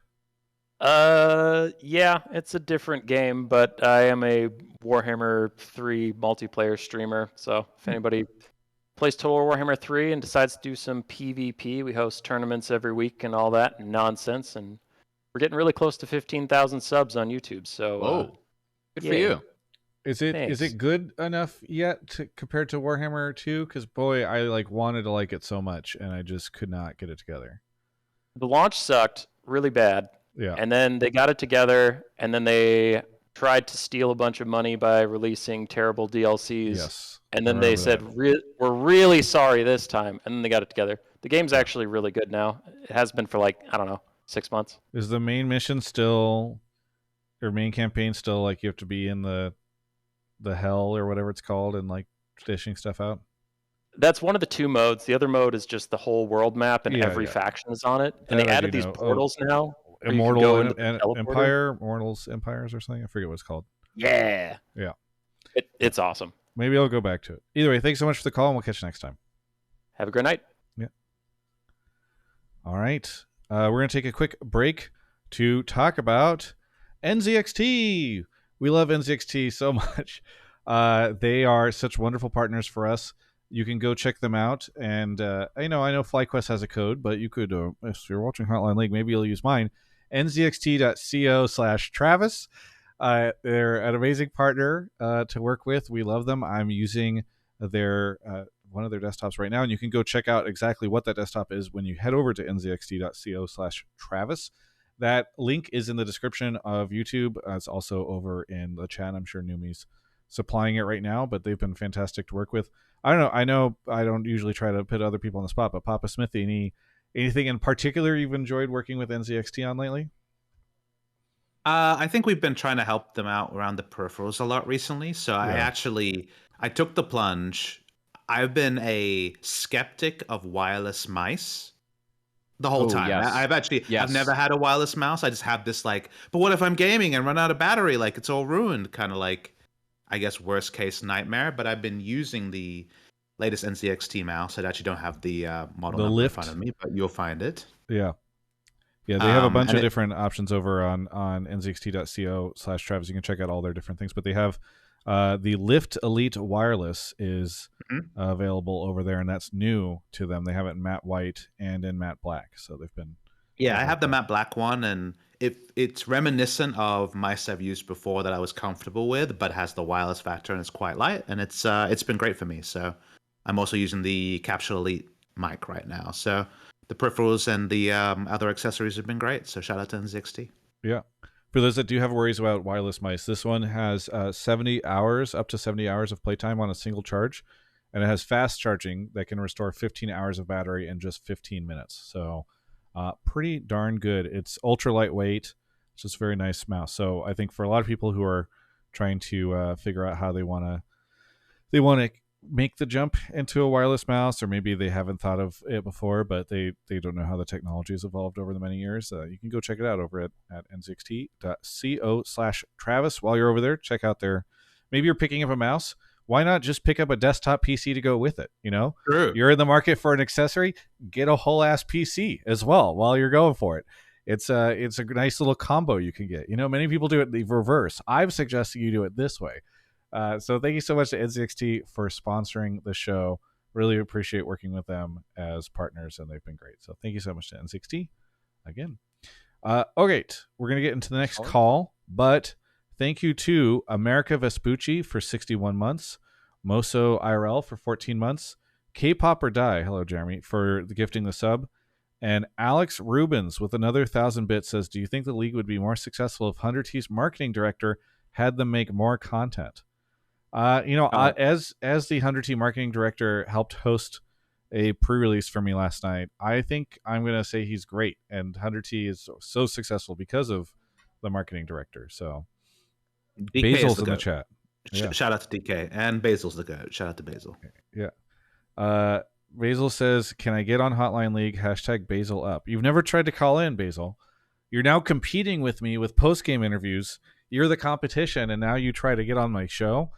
Yeah, it's a different game, but I am a Warhammer 3 multiplayer streamer, so if anybody plays Total War Warhammer 3 and decides to do some PvP. We host tournaments every week and all that nonsense, and we're getting really close to 15,000 subs on YouTube. So, Whoa, good for yeah. you. Is it Thanks. good enough yet compared to Warhammer 2? Because boy, I wanted to like it so much, and I just could not get it together. The launch sucked really bad. Yeah. And then they got it together, and then they tried to steal a bunch of money by releasing terrible DLCs. Yes. And then they said, we're really sorry this time. And then they got it together. The game's actually really good now. It has been for 6 months. Is the main mission still, or main campaign still, like you have to be in the hell or whatever it's called and like dishing stuff out? That's one of the 2 modes. The other mode is just the whole world map, and every faction is on it. And they added these portals now. Immortal and Empire, Immortals Empires or something. I forget what it's called. Yeah. Yeah. It's awesome. Maybe I'll go back to it. Either way, thanks so much for the call, and we'll catch you next time. Have a great night. Yeah. All right. We're going to take a quick break to talk about NZXT. We love NZXT so much. They are such wonderful partners for us. You can go check them out. And I know FlyQuest has a code, but you could, if you're watching Hotline League, maybe you'll use mine. nzxt.co/Travis. They're an amazing partner to work with. We love them. I'm using their one of their desktops right now, and you can go check out exactly what that desktop is when you head over to nzxt.co/Travis. That link is in the description of YouTube. It's also over in the chat. I'm sure Numi's supplying it right now, but they've been fantastic to work with. I know I don't usually try to put other people on the spot, but PapaSmithy, anything in particular you've enjoyed working with NZXT on lately? I think we've been trying to help them out around the peripherals a lot recently. So I took the plunge. I've been a skeptic of wireless mice the whole time. Yes. I've never had a wireless mouse. I just have this but what if I'm gaming and run out of battery? Like it's all ruined, kind of I guess worst case nightmare. But I've been using the latest NZXT mouse. I actually don't have the model number in front of me, but you'll find it. Yeah. Yeah, they have a bunch of different options over on nzxt.co/Travis. You can check out all their different things, but they have the Lift Elite Wireless is available over there, and that's new to them. They have it in matte white and in matte black, so they've been... Yeah, I have the matte black one, and it's reminiscent of mice I've used before that I was comfortable with, but has the wireless factor, and it's quite light, and it's been great for me. So I'm also using the Capsule Elite mic right now, so... The peripherals and the other accessories have been great, so shout out to NZXT. Yeah. For those that do have worries about wireless mice, this one has up to 70 hours of playtime on a single charge, and it has fast charging that can restore 15 hours of battery in just 15 minutes. So pretty darn good. It's ultra lightweight. It's just a very nice mouse. So I think for a lot of people who are trying to figure out how they want to make the jump into a wireless mouse, or maybe they haven't thought of it before, but they don't know how the technology has evolved over the many years, you can go check it out over at nzxt.co/Travis. While you're over there, check out maybe you're picking up a mouse. Why not just pick up a desktop PC to go with it? True. You're in the market for an accessory, get a whole ass PC as well while you're going for it. It's a nice little combo you can get. Many people do it the reverse. I've suggested you do it this way. So thank you so much to NZXT for sponsoring the show. Really appreciate working with them as partners, and they've been great. So thank you so much to NZXT again. Okay, we're going to get into the next call, but thank you to America Vespucci for 61 months, Moso IRL for 14 months, K-Pop or Die, hello Jeremy, for gifting the sub, and Alex Rubens with another 1,000 bits says, do you think the league would be more successful if Hunter T's marketing director had them make more content? As the 100T marketing director helped host a pre-release for me last night, I think I'm going to say he's great. And 100T is so successful because of the marketing director. So DK Basil's in the chat. Yeah. Shout out to DK. And Basil's the goat. Shout out to Basil. Yeah. Basil says, can I get on Hotline League? #Basil up. You've never tried to call in, Basil. You're now competing with me with post-game interviews. You're the competition, and now you try to get on my show?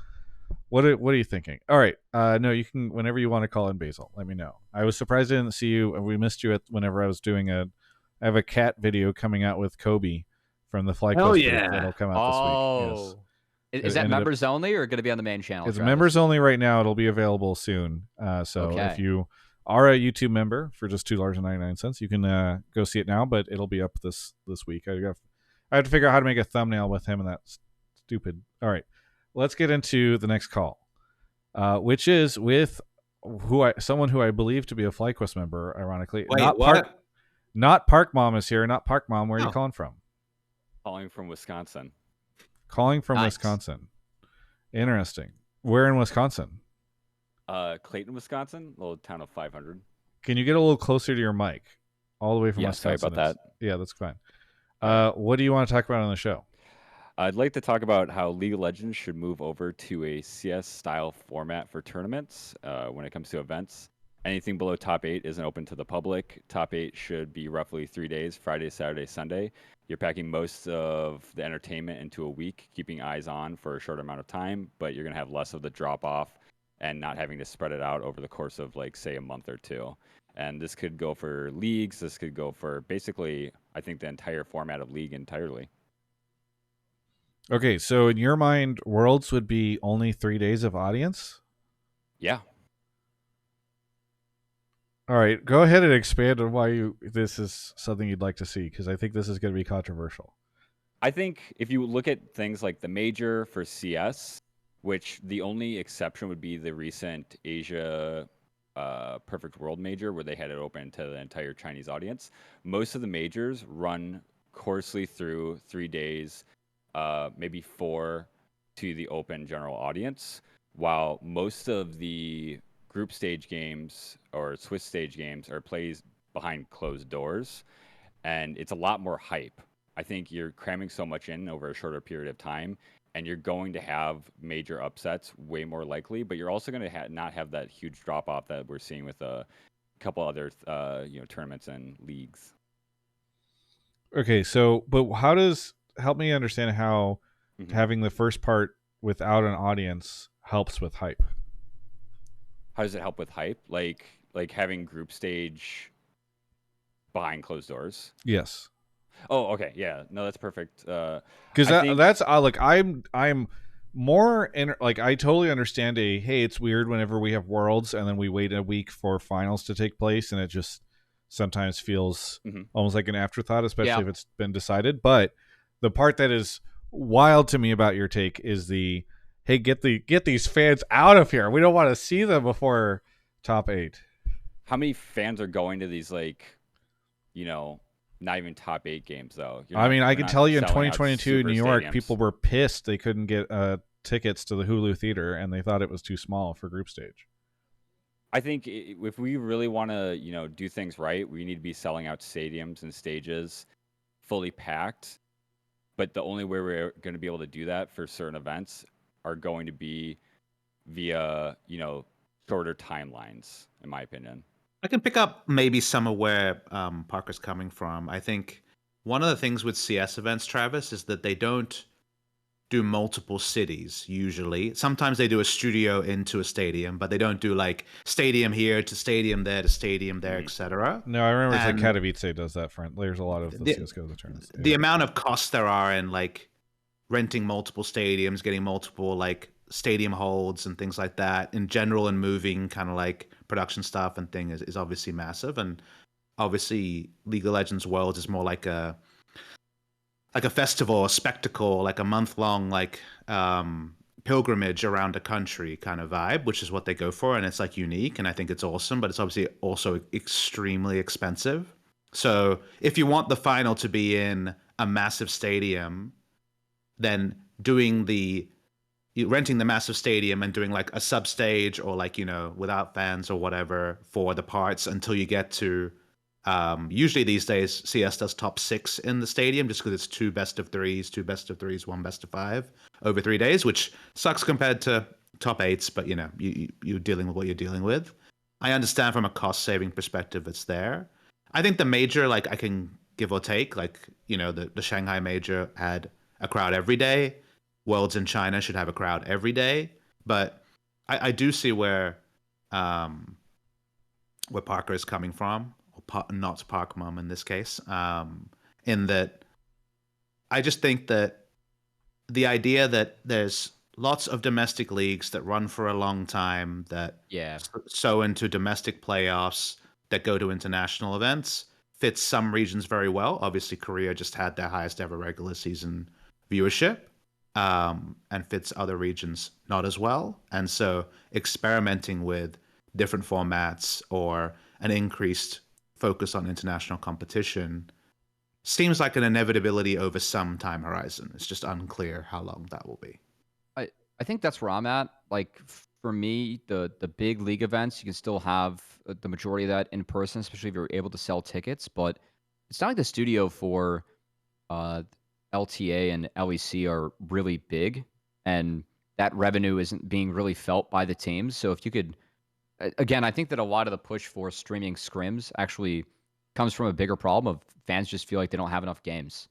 What are you thinking? All right. No, you can, whenever you want to call in, Basil, let me know. I was surprised I didn't see you. We missed you whenever I was doing I have a cat video coming out with Kobe from the FlyQuest. Oh, yeah. That'll come out this week. Yes. Is that members only or going to be on the main channel? It's Travis? members only right now. It'll be available soon. So if you are a YouTube member for just $2.99, you can go see it now. But it'll be up this week. I have to figure out how to make a thumbnail with him and that stupid. All right, let's get into the next call, which is with someone who I believe to be a FlyQuest member. Ironically, Wait, not ParkMom is here. Not ParkMom. Where are you calling from? Calling from Wisconsin. Calling from Nice. Wisconsin. Interesting. Where in Wisconsin? Clayton, Wisconsin, little town of 500. Can you get a little closer to your mic? All the way from Wisconsin. Sorry about that. Yeah, that's fine. What do you want to talk about on the show? I'd like to talk about how League of Legends should move over to a CS-style format for tournaments when it comes to events. Anything below top 8 isn't open to the public. Top 8 should be roughly 3 days, Friday, Saturday, Sunday. You're packing most of the entertainment into a week, keeping eyes on for a short amount of time, but you're going to have less of the drop-off and not having to spread it out over the course of, like, say, a month or two. And this could go for leagues. This could go for basically, I think, the entire format of League entirely. Okay, so in your mind, Worlds would be only 3 days of audience? Yeah. All right, go ahead and expand on why this is something you'd like to see, because I think this is going to be controversial. I think if you look at things like the major for CS, which the only exception would be the recent Asia Perfect World major, where they had it open to the entire Chinese audience. Most of the majors run coarsely through 3 days, maybe 4 to the open general audience, while most of the group stage games or Swiss stage games are played behind closed doors, and it's a lot more hype. I think you're cramming so much in over a shorter period of time, and you're going to have major upsets way more likely, but you're also going to not have that huge drop off that we're seeing with a couple other tournaments and leagues. Okay, so but help me understand how having the first part without an audience helps with hype. How does it help with hype? Like having group stage behind closed doors? Yes. Oh, okay. Yeah. No, that's perfect. Because that's like I'm more in, like, I totally understand hey, it's weird whenever we have Worlds and then we wait a week for finals to take place, and it just sometimes feels almost like an afterthought, especially if it's been decided. But the part that is wild to me about your take is hey, get these fans out of here. We don't want to see them before top 8. How many fans are going to these, like, not even top 8 games, though? I can tell you in 2022 in New York, people were pissed they couldn't get tickets to the Hulu Theater, and they thought it was too small for group stage. I think if we really want to, do things right, we need to be selling out stadiums and stages fully packed. But the only way we're going to be able to do that for certain events are going to be via, shorter timelines, in my opinion. I can pick up maybe some of where Parker's coming from. I think one of the things with CS events, Travis, is that they don't do multiple cities usually. Sometimes they do a studio into a stadium, but they don't do like stadium here to stadium there to stadium there, etc. No, I remember it's like Katowice does that for. There's a lot of the CS:GO tournaments. The amount of costs there are in like renting multiple stadiums, getting multiple like stadium holds and things like that in general, and moving kind of like production stuff and thing is obviously massive. And obviously League of Legends Worlds is more like a festival, a spectacle, like a month-long like pilgrimage around a country kind of vibe, which is what they go for, and it's like unique, and I think it's awesome, but it's obviously also extremely expensive. So if you want the final to be in a massive stadium, then renting the massive stadium and doing like a sub stage or like, without fans or whatever for the parts until you get to usually these days CS does top 6 in the stadium just because it's 2 best of 3s, 1 best of 5 over 3 days, which sucks compared to top 8s, but you're dealing with what you're dealing with. I understand from a cost saving perspective it's there. I think the major, like, I can give or take, like, the Shanghai major had a crowd every day. Worlds in China should have a crowd every day, but I do see where Parker is coming from. Not ParkMom in this case, in that I just think that the idea that there's lots of domestic leagues that run for a long time that Yeah. sow into domestic playoffs that go to international events fits some regions very well. Obviously, Korea just had their highest ever regular season viewership, and fits other regions not as well. And so experimenting with different formats or an increased focus on international competition seems like an inevitability over some time horizon. It's just unclear how long that will be. I think that's where I'm at. Like for me, the big league events, you can still have the majority of that in person, especially if you're able to sell tickets. But it's not like the studio for uh, LTA and LEC are really big, and that revenue isn't being really felt by the teams. So if you could, again, I think that a lot of the push for streaming scrims actually comes from a bigger problem of fans just feel like they don't have enough games,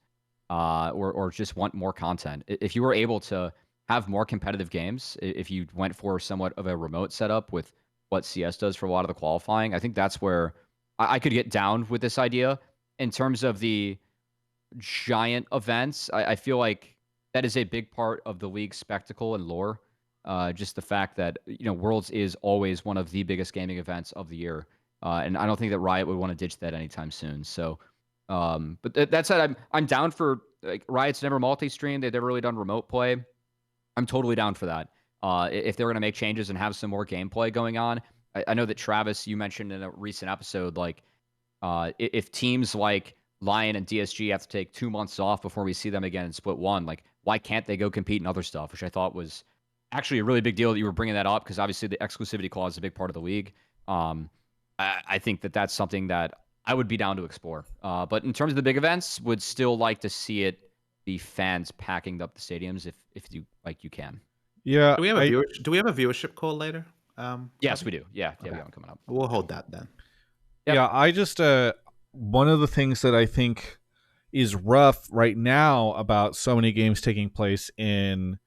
or just want more content. If you were able to have more competitive games, if you went for somewhat of a remote setup with what CS does for a lot of the qualifying, I think that's where I could get down with this idea. In terms of the giant events, I feel like that is a big part of the league's spectacle and lore. Just the fact that Worlds is always one of the biggest gaming events of the year, and I don't think that Riot would want to ditch that anytime soon. So, but that said, I'm down for like Riot's never multi-stream. They've never really done remote play. I'm totally down for that. If they're going to make changes and have some more gameplay going on, I know that Travis, you mentioned in a recent episode, like if teams like Lion and DSG have to take 2 months off before we see them again in Split 1, like why can't they go compete in other stuff? Which I thought was actually a really big deal that you were bringing that up, because obviously the exclusivity clause is a big part of the league. I think that that's something that I would be down to explore. But in terms of the big events, would still like to see it be fans packing up the stadiums if you can. Yeah. Do we have a viewership call later? Yes, we do. Yeah, we have one coming up. We'll hold that then. Yep. Yeah, I just one of the things that I think is rough right now about so many games taking place in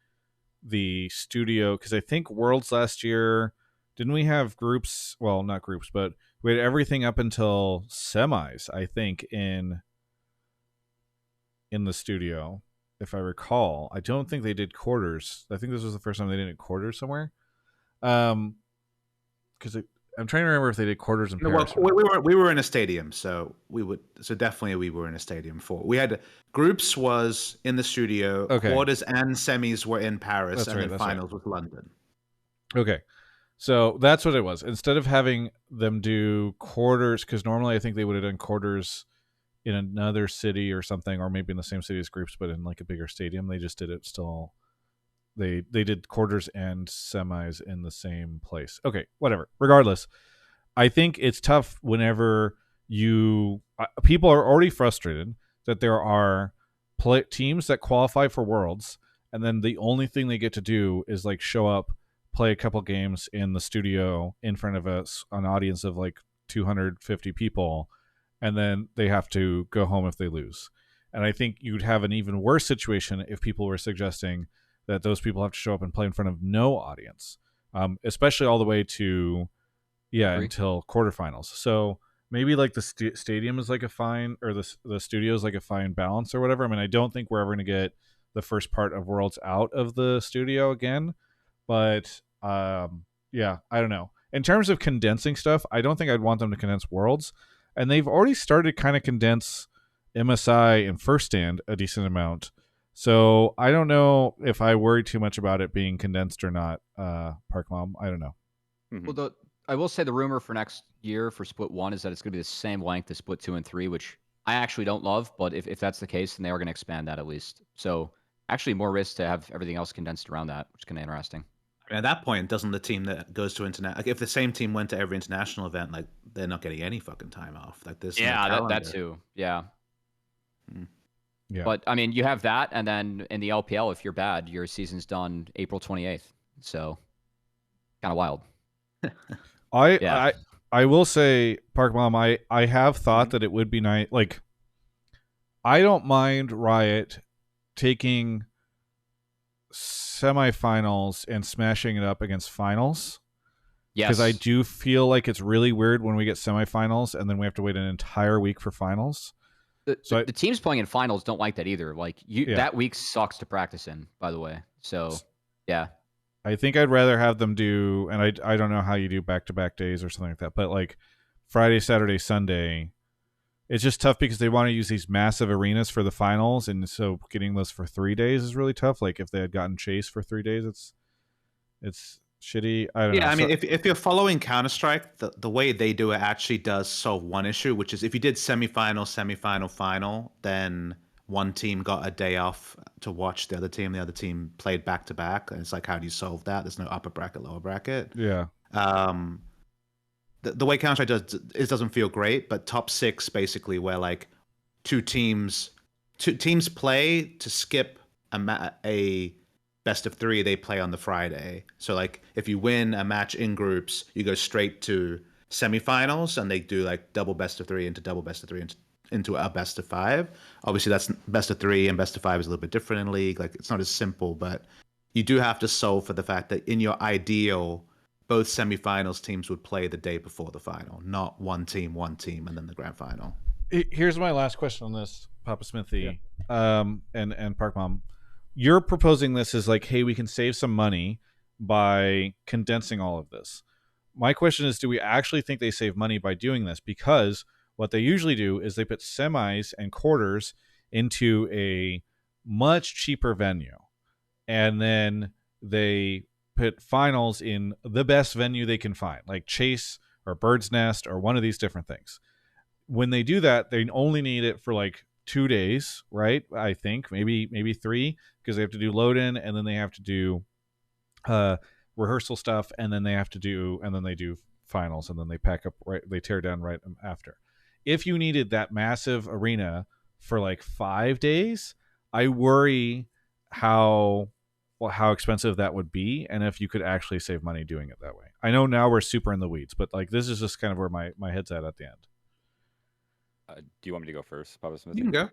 the studio, because I think Worlds last year, didn't we have groups? Well, not groups, but we had everything up until semis, I think, in the studio, if I recall. I don't think they did quarters. I think this was the first time they did quarters somewhere. Because I'm trying to remember if they did quarters in Paris. Well, we were in a stadium, so definitely we were in a stadium for. We had groups was in the studio, okay. Quarters and semis were in Paris, That's and right, then finals was London. Okay. So that's what it was. Instead of having them do quarters, because normally I think they would have done quarters in another city or something, or maybe in the same city as groups, but in like a bigger stadium. They just did it still. They did quarters and semis in the same place. Okay, whatever. Regardless, I think it's tough whenever people are already frustrated that there are teams that qualify for Worlds, and then the only thing they get to do is like show up, play a couple games in the studio in front of an audience of like 250 people, and then they have to go home if they lose. And I think you'd have an even worse situation if people were suggesting that those people have to show up and play in front of no audience, especially all the way to until quarterfinals. So maybe like the stadium is like a fine, or the studio is like a fine balance or whatever. I mean, I don't think we're ever going to get the first part of Worlds out of the studio again, but I don't know. In terms of condensing stuff, I don't think I'd want them to condense Worlds, and they've already started kind of condense MSI and First Stand a decent amount. So I don't know if I worry too much about it being condensed or not. ParkMom, I don't know. Mm-hmm. Well, I will say the rumor for next year for Split 1 is that it's going to be the same length as Split 2 and 3, which I actually don't love. But if that's the case, then they are going to expand that at least. So actually more risk to have everything else condensed around that, which is kind of interesting. I mean, at that point, doesn't the team that goes to like if the same team went to every international event, like they're not getting any fucking time off. Like this. Yeah, that too. Yeah. Yeah. But I mean, you have that, and then in the LPL, if you're bad, your season's done April 28th. So kind of wild. I will say, ParkMom, I have thought that it would be nice. Like, I don't mind Riot taking semifinals and smashing it up against finals. Yes. Because I do feel like it's really weird when we get semifinals and then we have to wait an entire week for finals. The teams playing in finals don't like that either. Like that week sucks to practice in, by the way. So yeah. I think I'd rather have them do, and I don't know how you do back-to-back days or something like that, but like Friday, Saturday, Sunday, it's just tough because they want to use these massive arenas for the finals, and so getting those for 3 days is really tough. Like if they had gotten Chase for 3 days, it's shitty. I don't know. Yeah, I mean, if you're following Counter-Strike, the way they do it actually does solve one issue, which is if you did semifinal, final, then one team got a day off to watch the other team played back-to-back, and it's like, how do you solve that? There's no upper bracket, lower bracket. Yeah. The way Counter-Strike does it doesn't feel great, but top 6 basically where like two teams play to skip a best of 3, they play on the Friday. So like if you win a match in groups, you go straight to semifinals, and they do like double best of 3 into double best of 3 into a best of 5. Obviously that's best of 3 and best of 5 is a little bit different in League. Like it's not as simple, but you do have to solve for the fact that in your ideal, both semifinals teams would play the day before the final, not one team, and then the grand final. Here's my last question on this, PapaSmithy, and ParkMom. You're proposing this as like, hey, we can save some money by condensing all of this. My question is, do we actually think they save money by doing this? Because what they usually do is they put semis and quarters into a much cheaper venue, and then they put finals in the best venue they can find, like Chase or Bird's Nest or one of these different things. When they do that, they only need it for like 2 days, right? I think maybe 3, because they have to do load in, and then they have to do rehearsal stuff, and then they do finals, and then they pack up they tear down right after. If you needed that massive arena for like 5 days, I worry how expensive that would be, and if you could actually save money doing it that way. I know now we're super in the weeds, but like this is just kind of where my head's at the end. Do you want me to go first, PapaSmithy? You can go.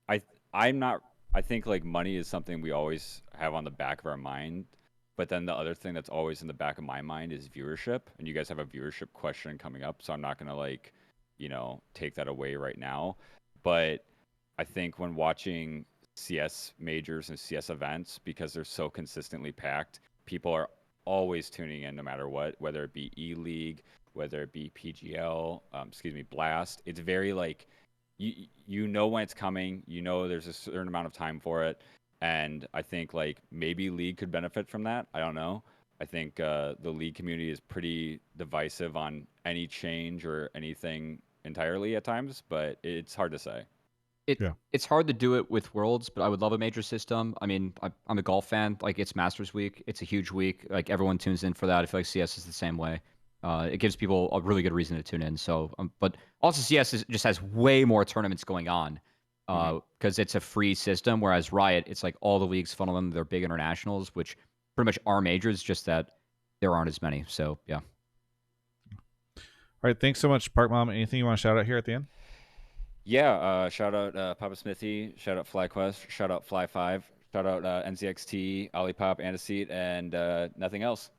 I think like money is something we always have on the back of our mind, but then the other thing that's always in the back of my mind is viewership, and you guys have a viewership question coming up, so I'm not gonna like, take that away right now. But I think when watching CS majors and CS events, because they're so consistently packed, people are always tuning in no matter what, whether it be E-League, whether it be PGL, Blast. It's very like, you know when it's coming, there's a certain amount of time for it, and I think like maybe League could benefit from that. I don't know. I think the League community is pretty divisive on any change or anything entirely at times, but it's hard to say. It's hard to do it with Worlds, but I would love a major system. I mean, I'm a golf fan. Like, it's Masters Week. It's a huge week. Like, everyone tunes in for that. I feel like CS is the same way. It gives people a really good reason to tune in. So, but also CS just has way more tournaments going on because it's a free system. Whereas Riot, it's like all the leagues funnel in their big internationals, which pretty much are majors, just that there aren't as many. So, yeah. All right. Thanks so much, ParkMom. Anything you want to shout out here at the end? Yeah, shout out PapaSmithy, shout out FlyQuest, shout out Fly5, shout out NZXT, Olipop, Antiseat, and nothing else.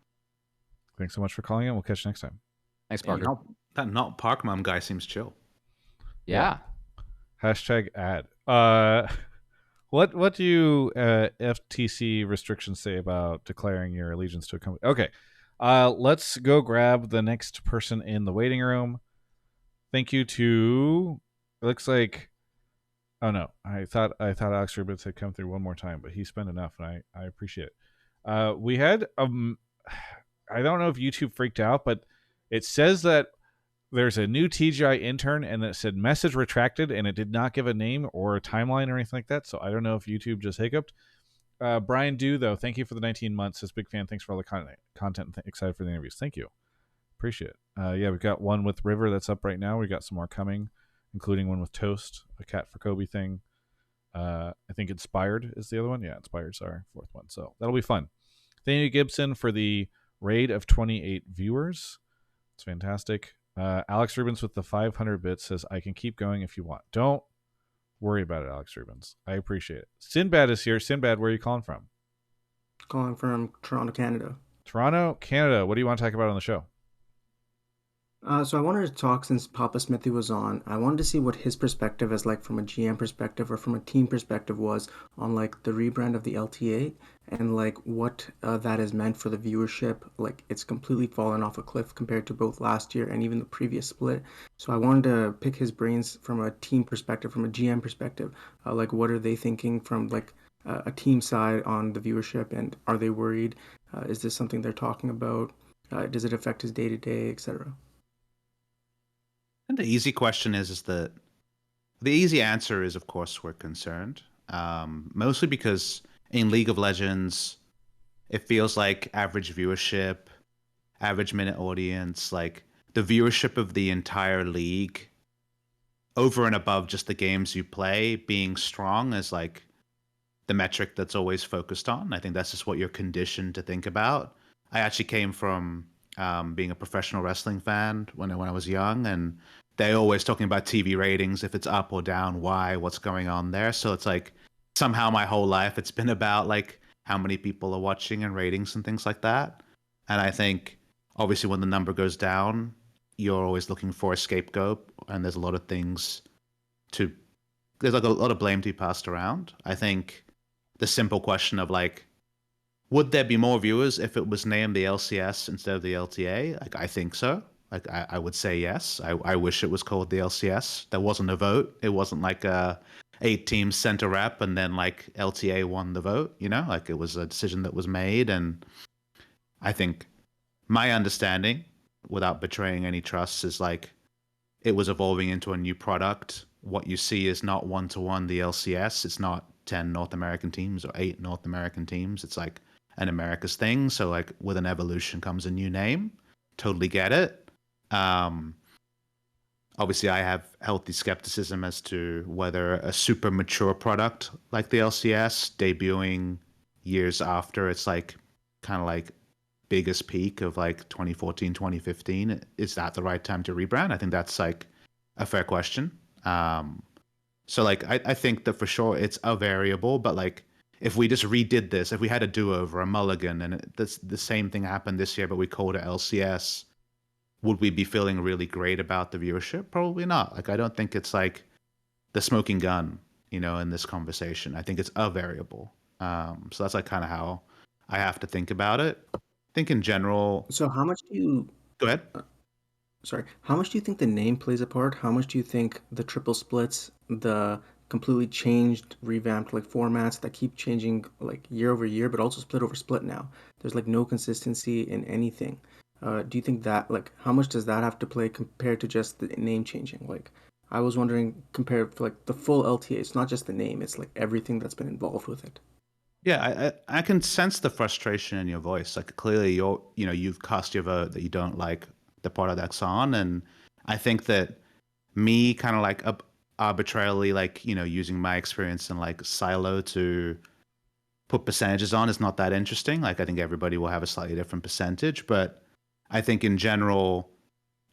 Thanks so much for calling in. We'll catch you next time. Thanks, Parker. That not ParkMom guy seems chill. Yeah. #ad. What do FTC restrictions say about declaring your allegiance to a company? Okay, let's go grab the next person in the waiting room. Thank you to... It looks like... Oh, no. I thought Alex Rubitz had come through one more time, but he spent enough, and I appreciate it. We had... I don't know if YouTube freaked out, but it says that there's a new TGI intern, and it said message retracted, and it did not give a name or a timeline or anything like that, so I don't know if YouTube just hiccuped. Brian Dew, though, thank you for the 19 months. Says, big fan. Thanks for all the content. Excited for the interviews. Thank you. Appreciate it. Yeah, we've got one with River that's up right now. We got some more coming, including one with Toast, a Cat for Kobe thing. I think Inspired is the other one. Yeah, Inspired's our fourth one. So that'll be fun. Thank you, Gibson, for the raid of 28 viewers. It's fantastic. Alex Rubens with the 500 bits says, I can keep going if you want. Don't worry about it, Alex Rubens. I appreciate it. Sinbad is here. Sinbad, where are you calling from? Calling from Toronto, Canada. Toronto, Canada. What do you want to talk about on the show? So I wanted to talk since PapaSmithy was on. I wanted to see what his perspective as like from a GM perspective or from a team perspective was on like the rebrand of the LTA and like what that has meant for the viewership. Like it's completely fallen off a cliff compared to both last year and even the previous split. So I wanted to pick his brains from a team perspective, from a GM perspective. Like what are they thinking from like a team side on the viewership, and are they worried? Is this something they're talking about? Does it affect his day to day, etc.? And the easy question is that the easy answer is, of course, we're concerned. Mostly because in League of Legends, it feels like average viewership, average minute audience, like the viewership of the entire league over and above just the games you play being strong is like the metric that's always focused on. I think that's just what you're conditioned to think about. I actually came from being a professional wrestling fan when I was young, and they're always talking about TV ratings, if it's up or down, why, what's going on there. So it's like somehow my whole life it's been about like how many people are watching and ratings and things like that. And I think obviously when the number goes down, you're always looking for a scapegoat, and there's a lot of things to there's like a lot of blame to be passed around. I think the simple question of like, would there be more viewers if it was named the LCS instead of the LTA? Like, I think so. Like, I would say yes. I wish it was called the LCS. There wasn't a vote. It wasn't like 8 teams sent a rep and then like LTA won the vote. You know, like it was a decision that was made. And I think my understanding, without betraying any trust, is like it was evolving into a new product. What you see is not one to one the LCS. It's not 10 North American teams or 8 North American teams. It's like an America's thing. So like with an evolution comes a new name. Totally get it. Obviously, I have healthy skepticism as to whether a super mature product like the LCS debuting years after it's like kind of like biggest peak of like 2014, 2015, is that the right time to rebrand? I think that's like a fair question. So like I think that for sure it's a variable, but like if we just redid this, if we had a do-over, a mulligan, and the same thing happened this year, but we called it LCS, would we be feeling really great about the viewership? Probably not. Like I don't think it's like the smoking gun, in this conversation. I think it's a variable. So that's like kind of how I have to think about it. I think in general. So how much do you Go ahead. sorry, how much do you think the name plays a part? How much do you think the triple splits, the completely changed, revamped like formats that keep changing like year over year, but also split over split now? There's like no consistency in anything. Do you think that like how much does that have to play compared to just the name changing? Like I was wondering compared to like the full LTA, it's not just the name, it's like everything that's been involved with it. Yeah, I can sense the frustration in your voice. Like clearly you've cast your vote that you don't like the product that's on, and I think that me kind of like arbitrarily like using my experience in like silo to put percentages on is not that interesting. Like I think everybody will have a slightly different percentage, but I think in general,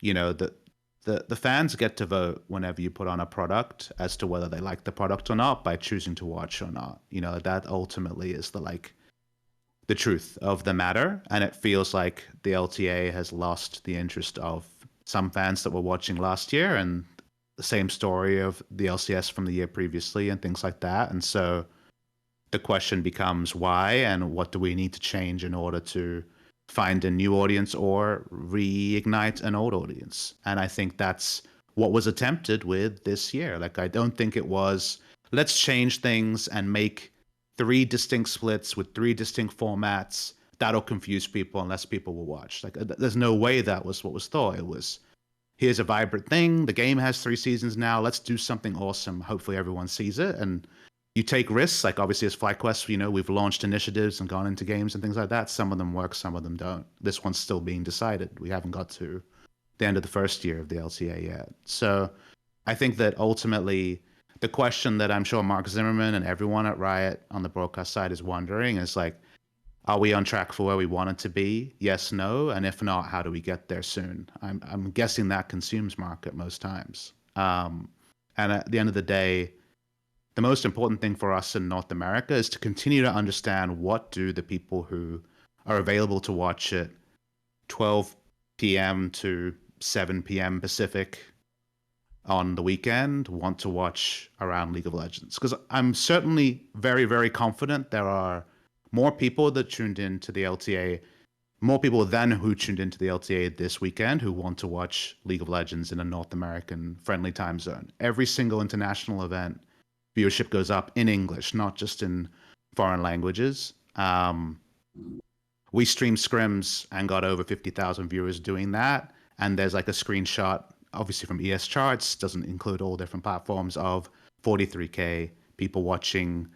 the fans get to vote whenever you put on a product as to whether they like the product or not by choosing to watch or not. That ultimately is the truth of the matter. And it feels like the LTA has lost the interest of some fans that were watching last year, and the same story of the LCS from the year previously and things like that. And so the question becomes why, and what do we need to change in order to find a new audience or reignite an old audience? And I think that's what was attempted with this year. Like, I don't think it was, let's change things and make 3 distinct splits with 3 distinct formats. That'll confuse people unless people will watch. Like, there's no way that was what was thought. It was, here's a vibrant thing. The game has 3 seasons now. Let's do something awesome. Hopefully everyone sees it. And you take risks. Like obviously as FlyQuest, we've launched initiatives and gone into games and things like that. Some of them work, some of them don't. This one's still being decided. We haven't got to the end of the first year of the LTA yet. So I think that ultimately the question that I'm sure Mark Zimmerman and everyone at Riot on the broadcast side is wondering is like, are we on track for where we wanted to be? Yes, no. And if not, how do we get there soon? I'm guessing that consumes market most times. And at the end of the day, the most important thing for us in North America is to continue to understand what do the people who are available to watch it 12 p.m. to 7 p.m. Pacific on the weekend want to watch around League of Legends. Because I'm certainly very, very confident there are more people that tuned in to the LTA, more people than who tuned into the LTA this weekend who want to watch League of Legends in a North American friendly time zone. Every single international event, viewership goes up in English, not just in foreign languages. We streamed scrims and got over 50,000 viewers doing that. And there's like a screenshot, obviously from ES Charts, doesn't include all different platforms, of 43K people watching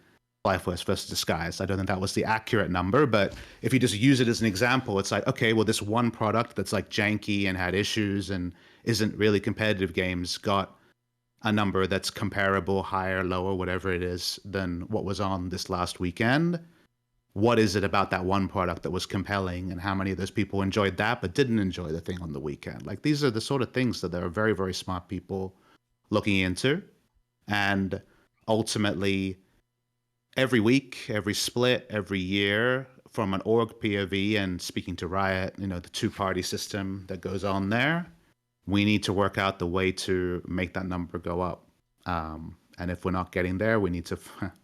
Lifeless versus Disguise. I don't think that was the accurate number, but if you just use it as an example, it's like, okay, well, this one product that's like janky and had issues and isn't really competitive games got a number that's comparable, higher, lower, whatever it is, than what was on this last weekend. What is it about that one product that was compelling, and how many of those people enjoyed that but didn't enjoy the thing on the weekend? Like, these are the sort of things that there are very, very smart people looking into. And ultimately, every week, every split, every year, from an org POV and speaking to Riot, the two-party system that goes on there, we need to work out the way to make that number go up. And if we're not getting there, we need to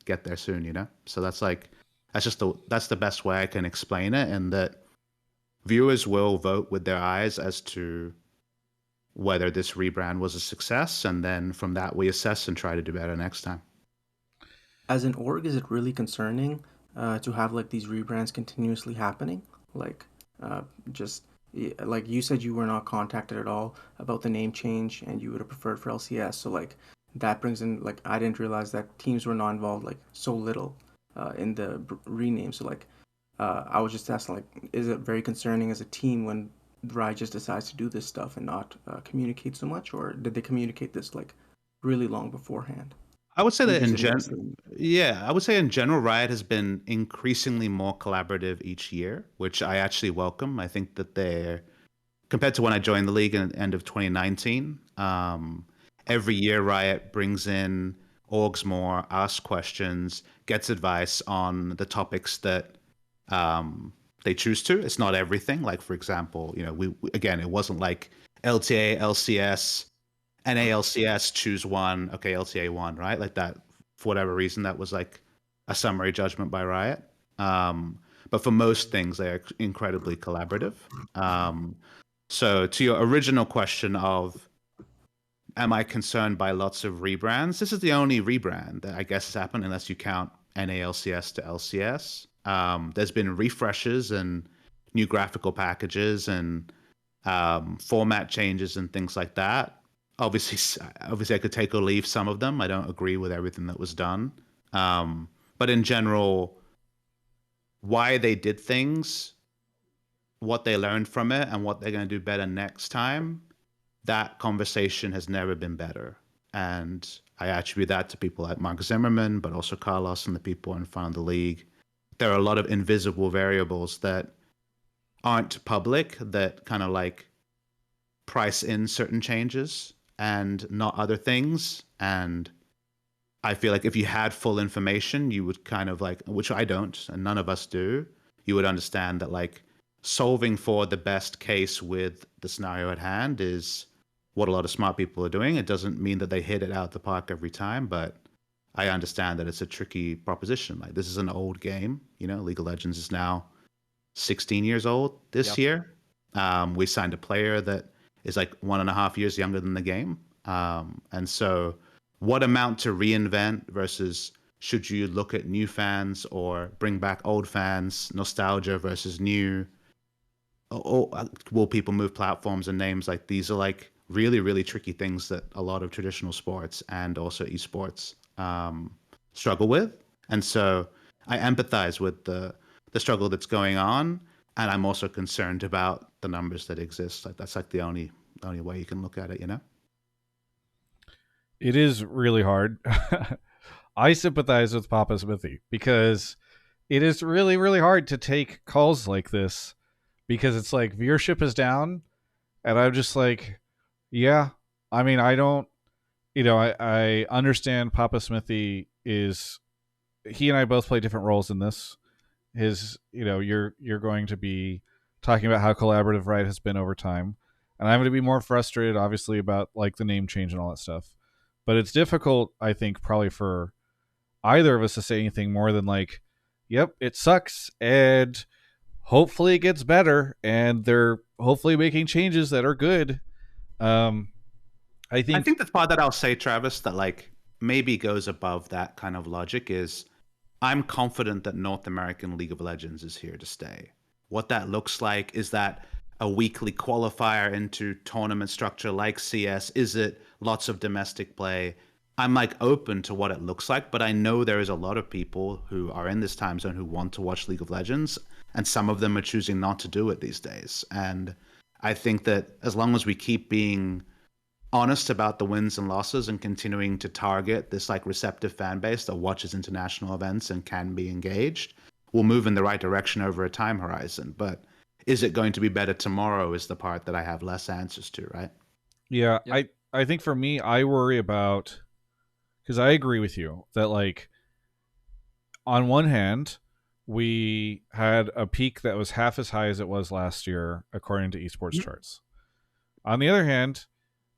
get there soon, So that's the best way I can explain it, and that viewers will vote with their eyes as to whether this rebrand was a success, and then from that we assess and try to do better next time. As an org, is it really concerning to have like these rebrands continuously happening? Like, just like you said, you were not contacted at all about the name change, and you would have preferred for LCS. So like that brings in, like, I didn't realize that teams were not involved like so little in the rename. So like, I was just asking, like, is it very concerning as a team when Riot just decides to do this stuff and not communicate so much, or did they communicate this like really long beforehand? I would say that in I would say in general, Riot has been increasingly more collaborative each year, which I actually welcome. I think that they're, compared to when I joined the league at the end of 2019, every year Riot brings in orgs more, asks questions, gets advice on the topics that they choose to. It's not everything. Like, for example, we again, it wasn't like LTA, LCS, NALCS, choose one. Okay, LTA won, right? Like that, for whatever reason, that was like a summary judgment by Riot. But for most things, they are incredibly collaborative. So to your original question of, am I concerned by lots of rebrands? This is the only rebrand that I guess has happened, unless you count NALCS to LCS. There's been refreshes and new graphical packages and format changes and things like that. Obviously, I could take or leave some of them. I don't agree with everything that was done. But in general, why they did things, what they learned from it, and what they're going to do better next time, that conversation has never been better. And I attribute that to people like Mark Zimmerman, but also Carlos and the people in front of the league. There are a lot of invisible variables that aren't public that kind of like price in certain changes and not other things. And I feel like if you had full information, you would kind of like, which I don't, and none of us do, you would understand that like solving for the best case with the scenario at hand is what a lot of smart people are doing. It doesn't mean that they hit it out of the park every time, but I understand that it's a tricky proposition. Like, this is an old game, League of Legends is now 16 years old this year. We signed a player that is like 1.5 years younger than the game. And so what amount to reinvent versus should you look at new fans or bring back old fans, nostalgia versus new, or will people move platforms and names? Like, these are like really, really tricky things that a lot of traditional sports and also esports struggle with. And so I empathize with the struggle that's going on. And I'm also concerned about the numbers that exist. Like, that's like the only way you can look at it, It is really hard. I sympathize with PapaSmithy because it is really, really hard to take calls like this, because it's like viewership is down, and I'm just like, yeah. I mean, I don't, I understand PapaSmithy is, he and I both play different roles in this. You're going to be talking about how collaborative Riot has been over time. and I'm going to be more frustrated, obviously, about like the name change and all that stuff. But it's difficult, I think, probably for either of us to say anything more than like, "Yep, it sucks," and hopefully it gets better, and they're hopefully making changes that are good. I think the part that I'll say, Travis, that like maybe goes above that kind of logic is I'm confident that North American League of Legends is here to stay. What that looks like, is that a weekly qualifier into tournament structure like CS? Is it lots of domestic play? I'm like open to what it looks like, but I know there is a lot of people who are in this time zone who want to watch League of Legends, and some of them are choosing not to do it these days. And I think that as long as we keep being honest about the wins and losses and continuing to target this like receptive fan base that watches international events and can be engaged, we'll move in the right direction over a time horizon. But is it going to be better tomorrow is the part that I have less answers to, right? Yeah, Yep. I think for me, I worry about, because I agree with you that like on one hand, we had a peak that was half as high as it was last year according to esports charts. On the other hand,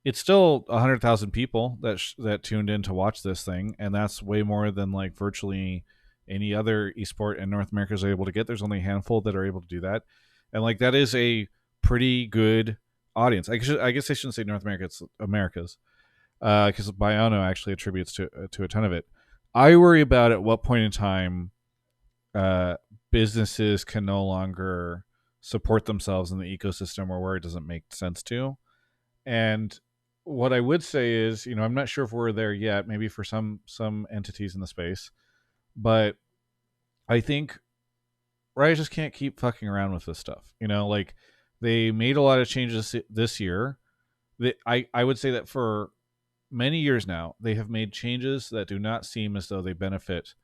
it's still 100,000 people that tuned in to watch this thing, and that's way more than like virtually any other esport in North America is able to get. There's only a handful that are able to do that, and like that is a pretty good audience. I guess I shouldn't say North America; it's America's, because Biono actually attributes to a ton of it. I worry about at what point in time businesses can no longer support themselves in the ecosystem or where it doesn't make sense to. And what I would say is, I'm not sure if we're there yet, maybe for some entities in the space, but I think Riot just can't keep fucking around with this stuff. Like they made a lot of changes this year. I would say that for many years now, they have made changes that do not seem as though they benefit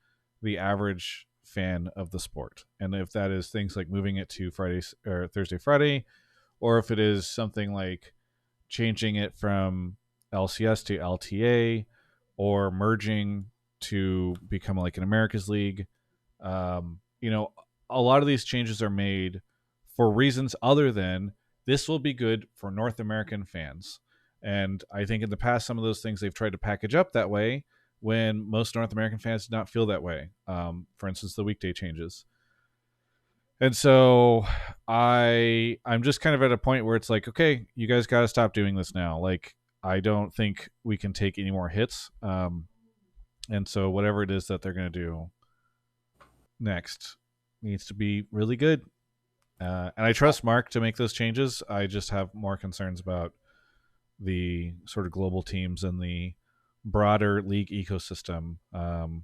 the average fan of the sport. And if that is things like moving it to Thursday, Friday, or if it is something like changing it from LCS to LTA, or merging to become like an America's League, a lot of these changes are made for reasons other than this will be good for North American fans. And I think in the past, some of those things they've tried to package up that way when most North American fans did not feel that way. For instance, the weekday changes. And so I'm just kind of at a point where it's like, okay, you guys got to stop doing this now. Like, I don't think we can take any more hits. And so whatever it is that they're going to do next needs to be really good. And I trust Mark to make those changes. I just have more concerns about the sort of global teams and the broader league ecosystem, and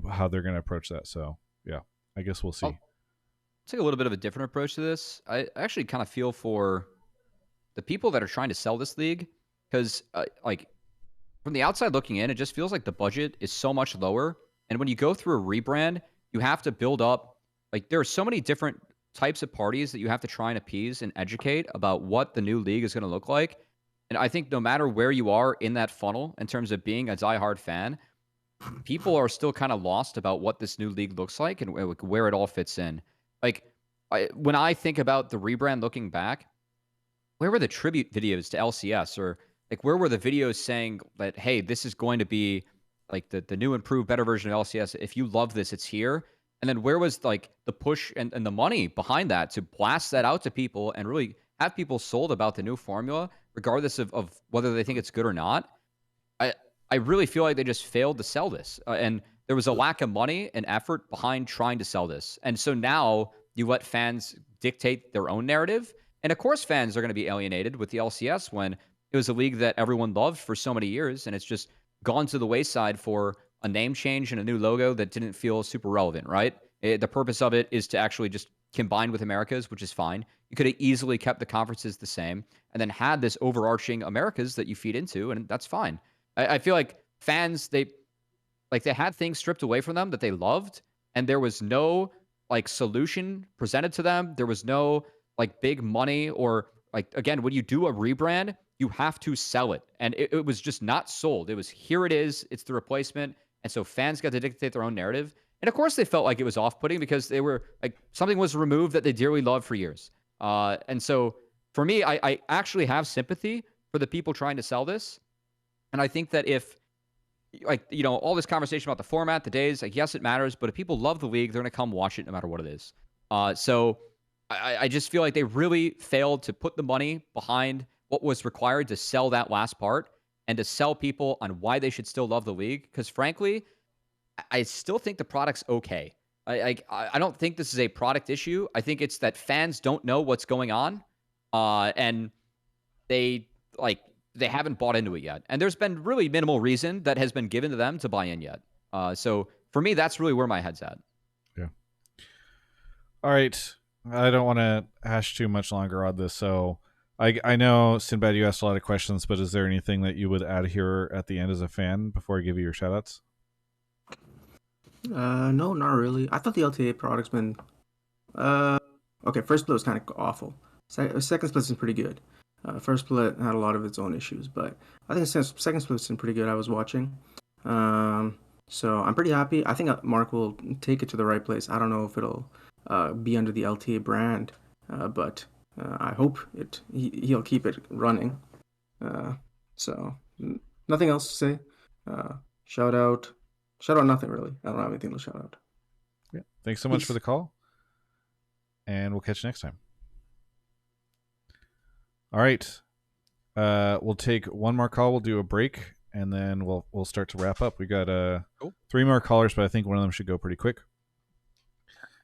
how they're going to approach that. So, yeah, I guess we'll see. I'll take a little bit of a different approach to this. I actually kind of feel for the people that are trying to sell this league, because like from the outside looking in, it just feels like the budget is so much lower. And when you go through a rebrand, you have to build up, like there are so many different types of parties that you have to try and appease and educate about what the new league is going to look like. And I think no matter where you are in that funnel in terms of being a diehard fan, people are still kind of lost about what this new league looks like and where it all fits in. Like when I think about the rebrand looking back, where were the tribute videos to LCS, or like where were the videos saying that, hey, this is going to be like the new improved better version of LCS. If you love this, it's here. And then where was like the push and the money behind that to blast that out to people and really have people sold about the new formula, regardless of whether they think it's good or not? I really feel like they just failed to sell this. And there was a lack of money and effort behind trying to sell this. And so now you let fans dictate their own narrative. And of course, fans are going to be alienated with the LCS when it was a league that everyone loved for so many years. And it's just gone to the wayside for a name change and a new logo that didn't feel super relevant, right? The purpose of it is to actually just combine with Americas, which is fine. You could have easily kept the conferences the same and then had this overarching Americas that you feed into, and that's fine. I feel like fans, they had things stripped away from them that they loved, and there was no like solution presented to them. There was no like big money, or like, again, when you do a rebrand, you have to sell it. And it was just not sold. It was, here it is, it's the replacement. And so fans got to dictate their own narrative. And of course they felt like it was off-putting because they were like, something was removed that they dearly loved for years. And so for me, I actually have sympathy for the people trying to sell this. And I think that if, like, you know, all this conversation about the format, the days, like, yes, it matters, but if people love the league, they're going to come watch it no matter what it is. So I just feel like they really failed to put the money behind what was required to sell that last part and to sell people on why they should still love the league. Because frankly, I still think the product's okay. I don't think this is a product issue. I think it's that fans don't know what's going on, and they haven't bought into it yet. And there's been really minimal reason that has been given to them to buy in yet. So for me, that's really where my head's at. Yeah. All right. I don't want to hash too much longer on this. So I know, Sinbad, you asked a lot of questions, but is there anything that you would add here at the end as a fan before I give you your shoutouts? No, not really. I thought the LTA product's been okay. First split was kind of awful. Second split's been pretty good. First split had a lot of its own issues, but I think second split's been pretty good. I was watching, so I'm pretty happy. I think Mark will take it to the right place. I don't know if it'll be under the LTA brand, but I hope he'll keep it running. So nothing else to say. Shout out, nothing really. I don't have anything to shout out. Yeah. Thanks so much Peace. for the call, and we'll catch you next time. All right. We'll take one more call. We'll do a break, and then we'll start to wrap up. We got Cool. 3 more callers, but I think one of them should go pretty quick.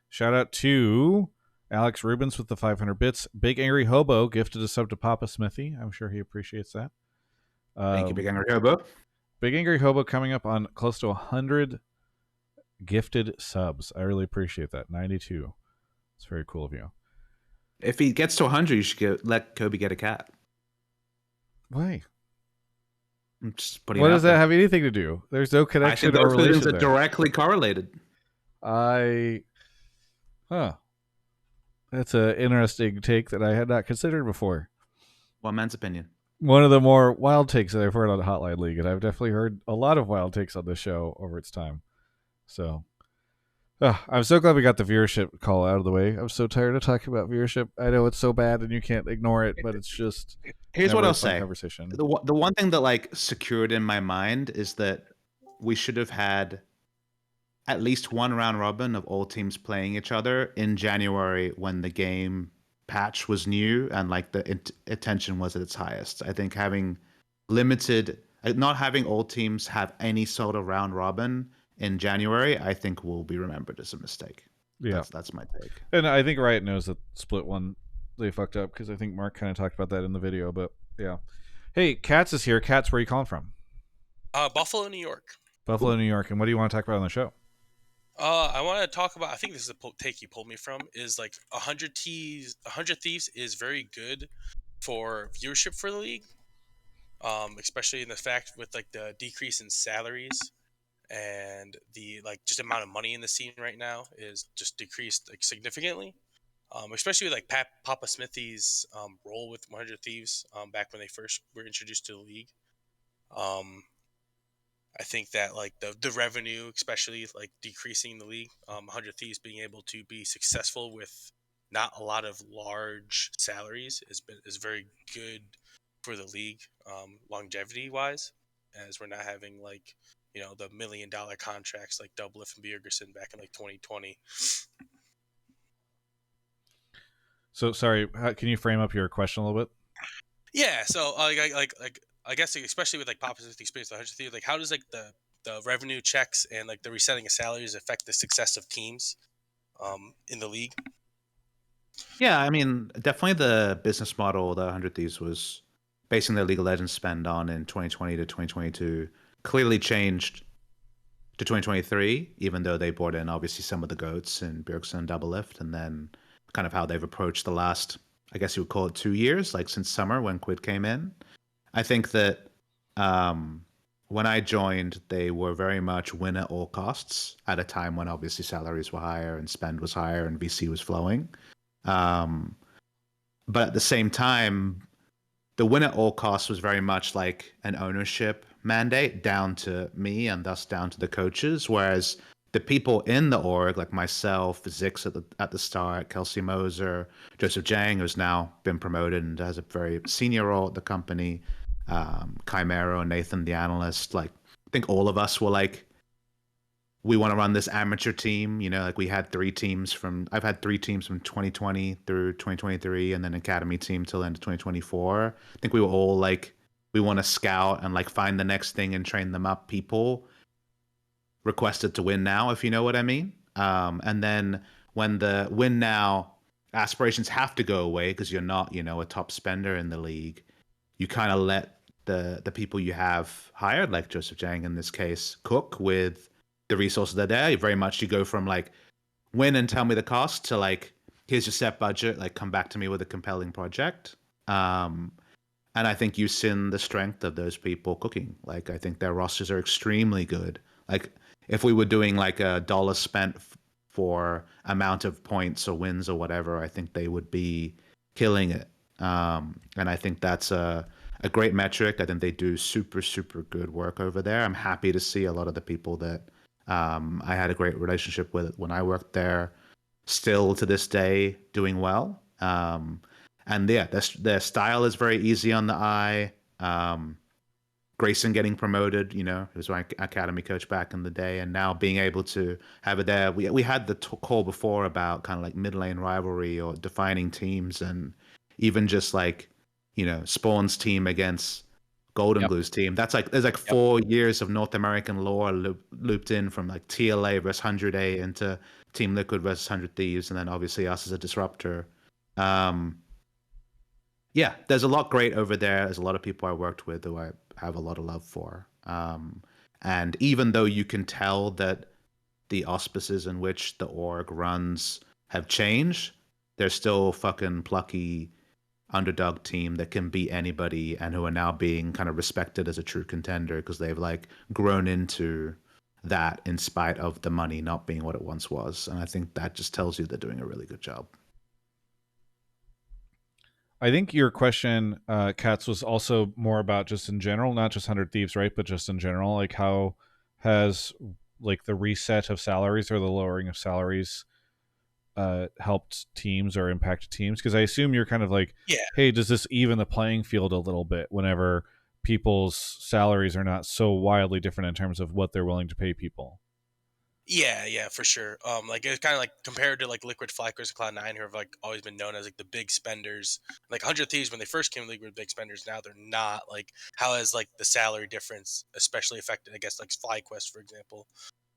Shout out to Alex Rubens with the 500 bits. Big Angry Hobo gifted a sub to PapaSmithy. I'm sure he appreciates that. Thank you, Big Angry Hobo. Big Angry Hobo coming up on close to 100 gifted subs. I really appreciate that. 92. It's very cool of you. If he gets to 100, you should let Kobe get a cat. Why? I'm just putting What it does out that there. have anything to do? There's no I connection think or those things relation are there. directly correlated. That's an interesting take that I had not considered before. One man's opinion. One of the more wild takes that I've heard on Hotline League, and I've definitely heard a lot of wild takes on this show over its time. So, I'm so glad we got the viewership call out of the way. I'm so tired of talking about viewership. I know it's so bad and you can't ignore it, but it's just Here's what never a I'll fun say. Conversation. The one thing that like secured in my mind is that we should have had at least one round robin of all teams playing each other in January when the game patch was new and like the attention was at its highest. I think having not having all teams have any sort of round robin in January, I think will be remembered as a mistake. Yeah, that's my take. And I think Riot knows that split one they fucked up because I think Mark kind of talked about that in the video. But yeah, hey, CatZ is here. CatZ, where are you calling from? Buffalo, New York. Buffalo, New York. And what do you want to talk about on the show? I want to talk about. I think this is a take you pulled me from. Is like 100 Thieves is very good for viewership for the league, especially in the fact with like the decrease in salaries and the like just amount of money in the scene right now is just decreased like significantly. Especially with like PapaSmithy's role with 100 Thieves back when they first were introduced to the league. I think that like the revenue, especially like decreasing the league, 100 Thieves being able to be successful with not a lot of large salaries is very good for the league, longevity wise, as we're not having like the $1 million contracts like Doublelift and Bjergsen back in like 2020. So sorry, can you frame up your question a little bit? Yeah, so I guess especially with like PapaSmithy experience, 100 Thieves, like how does like the revenue checks and like the resetting of salaries affect the success of teams in the league? Yeah, I mean, definitely the business model that 100 Thieves was basing their League of Legends spend on in 2020 to 2022 clearly changed to 2023, even though they brought in obviously some of the GOATs in Bjergsen and Doublelift, and then kind of how they've approached the last, I guess you would call it 2 years, like since summer when Quid came in. I think that when I joined, they were very much win at all costs at a time when obviously salaries were higher and spend was higher and VC was flowing. But at the same time, the win at all costs was very much like an ownership mandate down to me and thus down to the coaches, whereas the people in the org, like myself, Zix at the start, Kelsey Moser, Joseph Jang, who's now been promoted and has a very senior role at the company, Chimero and Nathan, the analyst. Like, I think all of us were like, we want to run this amateur team. You know, like I've had 3 teams from 2020 through 2023, and then academy team till end of 2024. I think we were all like, we want to scout and like find the next thing and train them up. People requested to win now, if you know what I mean. And then when the win now aspirations have to go away because you're not, you know, a top spender in the league, you kind of let the people you have hired, like Joseph Jang in this case, cook with the resources that are there. Very much you go from like win and tell me the cost to like, here's your set budget, like come back to me with a compelling project. And I think you've seen the strength of those people cooking. Like, I think their rosters are extremely good. Like, if we were doing like a dollar spent for amount of points or wins or whatever, I think they would be killing it. And I think that's a great metric. I think they do super, super good work over there. I'm happy to see a lot of the people that I had a great relationship with when I worked there still to this day doing well. And yeah, their style is very easy on the eye. Grayson getting promoted, you know, he was my academy coach back in the day, and now being able to have it there. We had the call before about kind of like mid lane rivalry or defining teams, and even just like, you know, Spawn's team against Golden Glue's team. That's like, there's like 4 years of North American lore looped in from like TLA versus 100A into Team Liquid versus 100 Thieves, and then obviously us as a disruptor. Yeah, there's a lot great over there. There's a lot of people I worked with who I have a lot of love for. And even though you can tell that the auspices in which the org runs have changed, they're still fucking plucky underdog team that can beat anybody and who are now being kind of respected as a true contender because they've like grown into that in spite of the money not being what it once was. And I think that just tells you they're doing a really good job. I think your question, CatZ, was also more about just in general, not just 100 Thieves, right? But just in general, like how has like the reset of salaries or the lowering of salaries helped teams or impacted teams? Because I assume you're kind of like, hey, does this even the playing field a little bit whenever people's salaries are not so wildly different in terms of what they're willing to pay people? Yeah, for sure. Like it's kind of like compared to like Liquid Flackers and Cloud9, who have like always been known as like the big spenders. Like 100 Thieves, when they first came to the league, were big spenders. Now they're not. Like, how has like the salary difference especially affected, I guess, like FlyQuest, for example,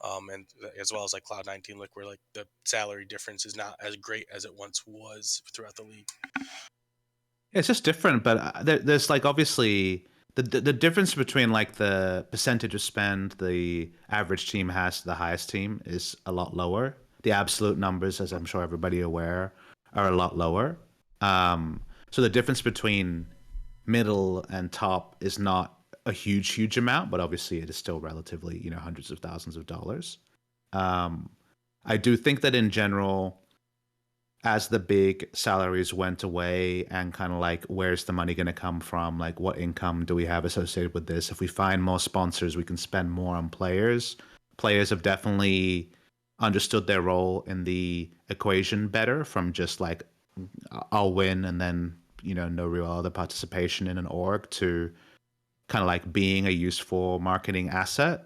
and as well as like Cloud9 Team Liquid, where like the salary difference is not as great as it once was throughout the league. It's just different, but there's like obviously the difference between like the percentage of spend the average team has to the highest team is a lot lower. The absolute numbers, as I'm sure everybody aware, are a lot lower. So the difference between middle and top is not a huge amount, but obviously it is still relatively, you know, hundreds of thousands of dollars. I do think that in general, as the big salaries went away and kind of like, where's the money going to come from? Like, what income do we have associated with this? If we find more sponsors, we can spend more on players. Players have definitely understood their role in the equation better from just like, I'll win and then, you know, no real other participation in an org to kind of like being a useful marketing asset.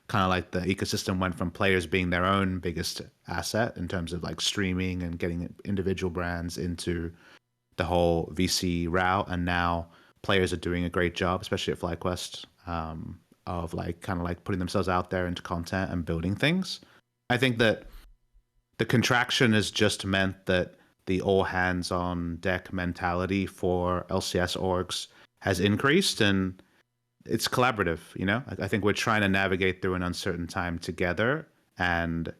Kind of like the ecosystem went from players being their own biggest asset in terms of like streaming and getting individual brands into the whole VC route, and now players are doing a great job, especially at FlyQuest, of like kind of like putting themselves out there into content and building things. I think that the contraction has just meant that the all hands on deck mentality for LCS orgs has increased, and it's collaborative, you know? I think we're trying to navigate through an uncertain time together. And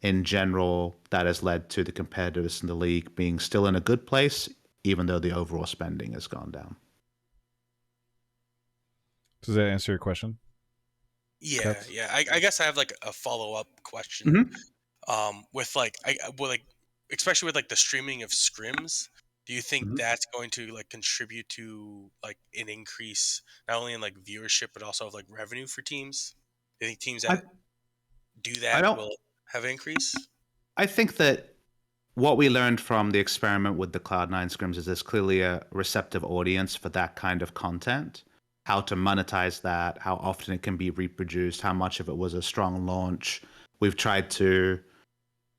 in general, that has led to the competitiveness in the league being still in a good place, even though the overall spending has gone down. Does that answer your question? Yeah. I guess I have like a follow-up question. With like, especially with like the streaming of scrims, do you think that's going to like contribute to like an increase not only in like viewership but also of like revenue for teams? Do you think teams that do I that don't. will have an increase? I think that what we learned from the experiment with the Cloud9 scrims is there's clearly a receptive audience for that kind of content. How to monetize that, how often it can be reproduced, how much of it was a strong launch. We've tried to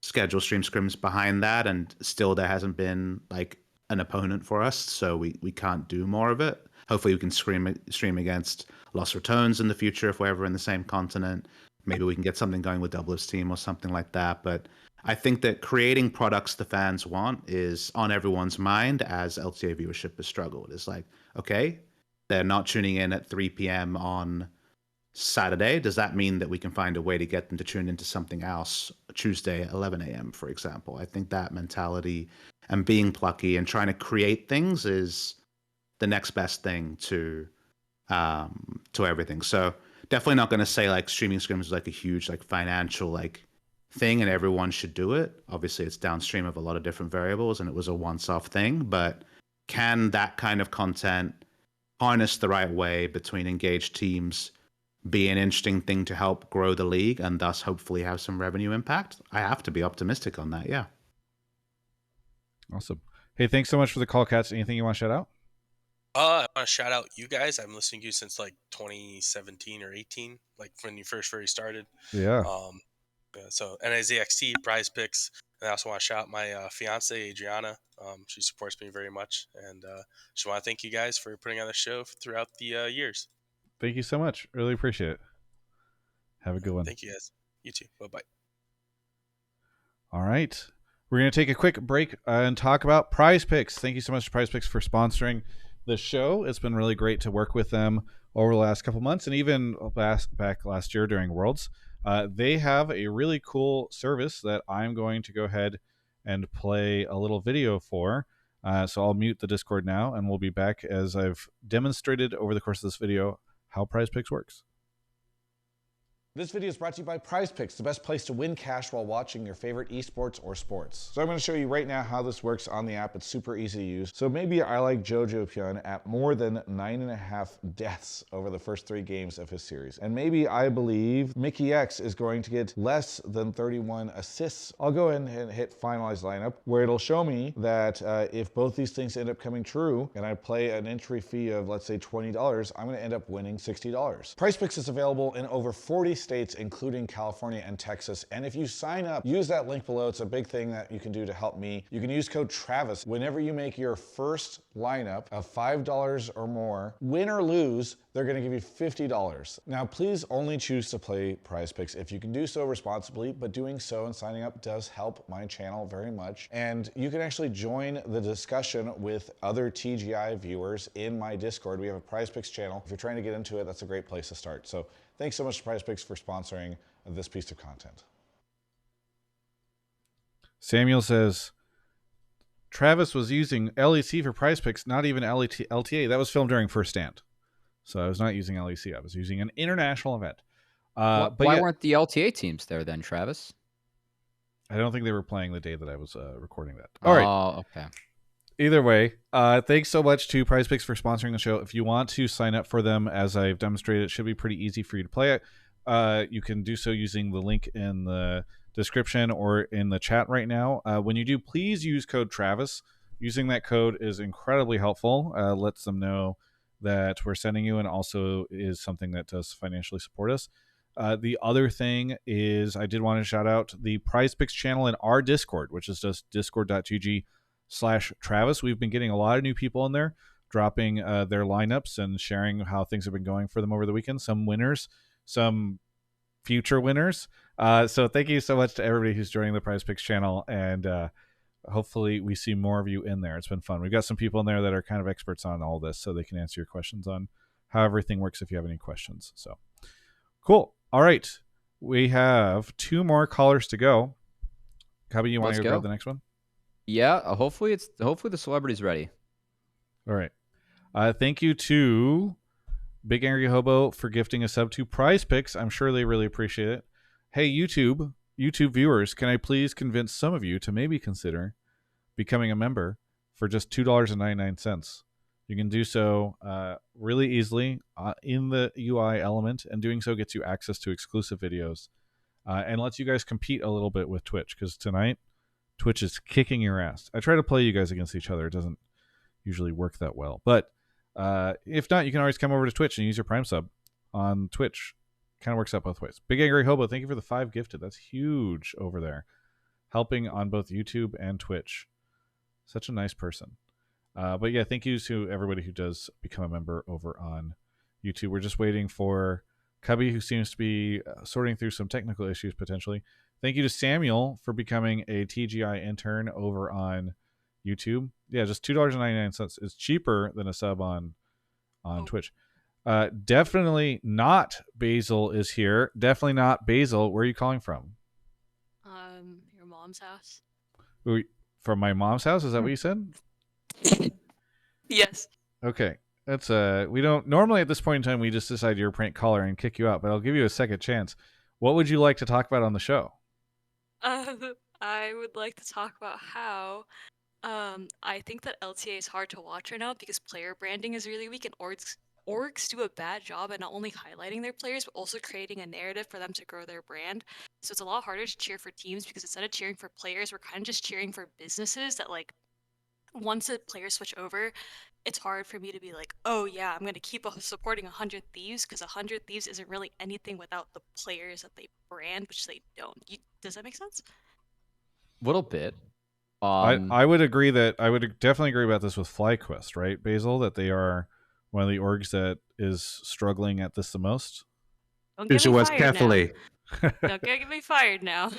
schedule stream scrims behind that, and still there hasn't been like an opponent for us, so we can't do more of it. Hopefully we can stream against Lost Returns in the future if we're ever in the same continent. Maybe we can get something going with Doubler's team or something like that. But I think that creating products the fans want is on everyone's mind as LTA viewership has struggled. It's like, okay, they're not tuning in at 3 p.m. on Saturday. Does that mean that we can find a way to get them to tune into something else Tuesday at 11 a.m., for example? I think that mentality and being plucky and trying to create things is the next best thing to everything. So definitely not going to say like streaming scrims is like a huge like financial like thing and everyone should do it. Obviously it's downstream of a lot of different variables and it was a once-off thing, but can that kind of content harnessed the right way between engaged teams be an interesting thing to help grow the league and thus hopefully have some revenue impact? I have to be optimistic on that. Yeah. Awesome. Hey, thanks so much for the call, CatZ. Anything you want to shout out? I want to shout out you guys. I'm listening to you since like 2017 or 18, like when you first started. Yeah. So NZXT, PrizePicks, and I also want to shout out my fiance Adriana. She supports me very much, and just want to thank you guys for putting on the show throughout the years. Thank you so much. Really appreciate it. Have a good one. Thank you guys. You too. Bye-bye. All right. We're going to take a quick break and talk about PrizePicks. Thank you so much to PrizePicks for sponsoring the show. It's been really great to work with them over the last couple months and even back last year during Worlds. They have a really cool service that I'm going to go ahead and play a little video for. So I'll mute the Discord now and we'll be back as I've demonstrated over the course of this video how PrizePicks works. This video is brought to you by PrizePicks, the best place to win cash while watching your favorite esports or sports. So I'm going to show you right now how this works on the app. It's super easy to use. So maybe I like Jojo Pyun at more than 9.5 deaths over the first 3 games of his series. And maybe I believe Mickey X is going to get less than 31 assists. I'll go ahead and hit finalize lineup where it'll show me that if both these things end up coming true and I play an entry fee of let's say $20, I'm going to end up winning $60. PrizePicks is available in over 40 states, including California and Texas. And if you sign up, use that link below. It's a big thing that you can do to help me. You can use code Travis whenever you make your first lineup of $5 or more. Win or lose, they're going to give you $50. Now, please only choose to play PrizePicks if you can do so responsibly, but doing so and signing up does help my channel very much. And you can actually join the discussion with other TGI viewers in my Discord. We have a PrizePicks channel. If you're trying to get into it, that's a great place to start. So thanks so much to PrizePicks for sponsoring this piece of content. Samuel says, Travis was using LEC for PrizePicks, not even LTA. That was filmed during First Stand. So I was not using LEC. I was using an international event. But why weren't the LTA teams there then, Travis? I don't think they were playing the day that I was recording that. All right. Oh, okay. Either way, thanks so much to PrizePicks for sponsoring the show. If you want to sign up for them, as I've demonstrated, it should be pretty easy for you to play it. You can do so using the link in the description or in the chat right now. When you do, please use code Travis. Using that code is incredibly helpful. Lets them know that we're sending you and also is something that does financially support us. The other thing is I did want to shout out the PrizePicks channel in our Discord, which is just discord.gg/Travis. We've been getting a lot of new people in there, dropping their lineups and sharing how things have been going for them over the weekend. Some winners, some future winners. So thank you so much to everybody who's joining the PrizePicks channel, and hopefully we see more of you in there. It's been fun. We've got some people in there that are kind of experts on all this, so they can answer your questions on how everything works if you have any questions. So cool. All right. We have 2 more callers to go. Cubby, you want to go grab the next one? Yeah, hopefully the celebrity's ready. All right. Thank you to Big Angry Hobo for gifting a sub to PrizePicks. I'm sure they really appreciate it. Hey, YouTube viewers, can I please convince some of you to maybe consider becoming a member for just $2.99? You can do so really easily in the UI element, and doing so gets you access to exclusive videos, and lets you guys compete a little bit with Twitch, because tonight Twitch is kicking your ass. I try to play you guys against each other. It doesn't usually work that well, but if not, you can always come over to Twitch and use your Prime sub on Twitch. Kind of works out both ways. Big Angry Hobo, thank you for the 5 gifted. That's huge over there, helping on both YouTube and Twitch. Such a nice person. But yeah, thank you to everybody who does become a member over on YouTube. We're just waiting for Cubby, who seems to be sorting through some technical issues potentially. Thank you to Samuel for becoming a TGI intern over on YouTube. Yeah, just $2.99 is cheaper than a sub on Twitch. Definitely not Basil is here. Definitely not Basil. Where are you calling from? Your mom's house. From my mom's house? Is that what you said? Yes. Okay. That's we don't normally at this point in time we just decide you're a prank caller and kick you out, but I'll give you a second chance. What would you like to talk about on the show? I would like to talk about how I think that LTA is hard to watch right now because player branding is really weak, and orgs do a bad job at not only highlighting their players but also creating a narrative for them to grow their brand. So it's a lot harder to cheer for teams because instead of cheering for players, we're kind of just cheering for businesses that, like, once a player switch over, it's hard for me to be like, oh yeah, I'm going to keep supporting 100 Thieves, because 100 Thieves isn't really anything without the players that they brand, which they don't. Does that make sense? Little bit. I would agree that I would definitely agree about this with FlyQuest, right, Basil? That they are one of the orgs that is struggling at this the most. Don't get Choose your me words fired carefully. now. Don't get me fired now.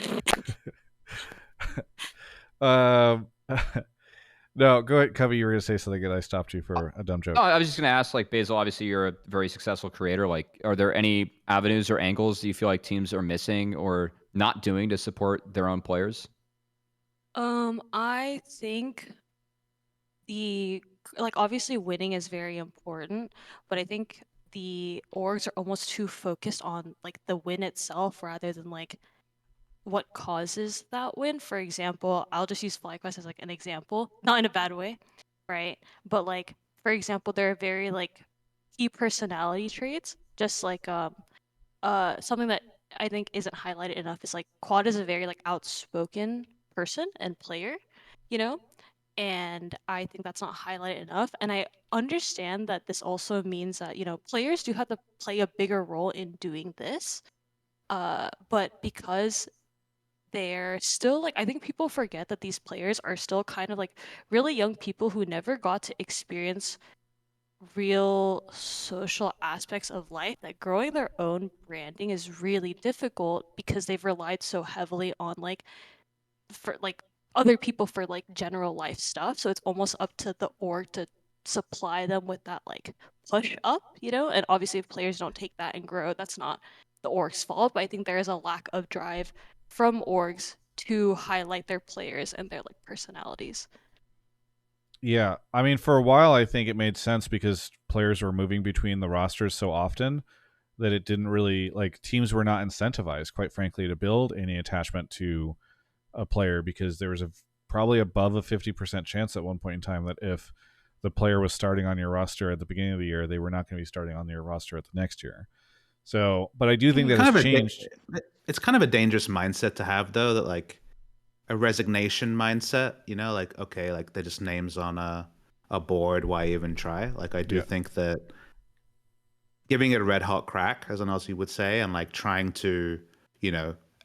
No, go ahead, Covey. You were going to say something and I stopped you for a dumb joke. No, I was just going to ask, like, Basil, obviously you're a very successful creator. Like, are there any avenues or angles do you feel like teams are missing or not doing to support their own players? I think obviously winning is very important, but I think the orgs are almost too focused on like the win itself rather than like what causes that win. For example, I'll just use FlyQuest as like an example, not in a bad way, right? But like, for example, there are very like key personality traits, just like something that I think isn't highlighted enough is like Quad is a very like outspoken person and player, you know? And I think that's not highlighted enough. And I understand that this also means that, players do have to play a bigger role in doing this. But because they're still like, I think people forget that these players are still kind of like really young people who never got to experience real social aspects of life, that growing their own branding is really difficult because they've relied so heavily on for other people for like general life stuff. So it's almost up to the org to supply them with that like push up, and obviously if players don't take that and grow, that's not the org's fault, but I think there is a lack of drive from orgs to highlight their players and their like personalities. Yeah, I mean, for a while, I think it made sense because players were moving between the rosters so often that it didn't really, like, teams were not incentivized, quite frankly, to build any attachment to a player, because there was probably above a 50% chance at one point in time that if the player was starting on your roster at the beginning of the year, they were not going to be starting on your roster at the next year. So, but I do think that has changed. It's kind of a dangerous mindset to have, though, that like a resignation mindset, like, okay, like they're just names on a board, why even try? Like, I do think that giving it a red hot crack, as an Aussie would say, and like trying to,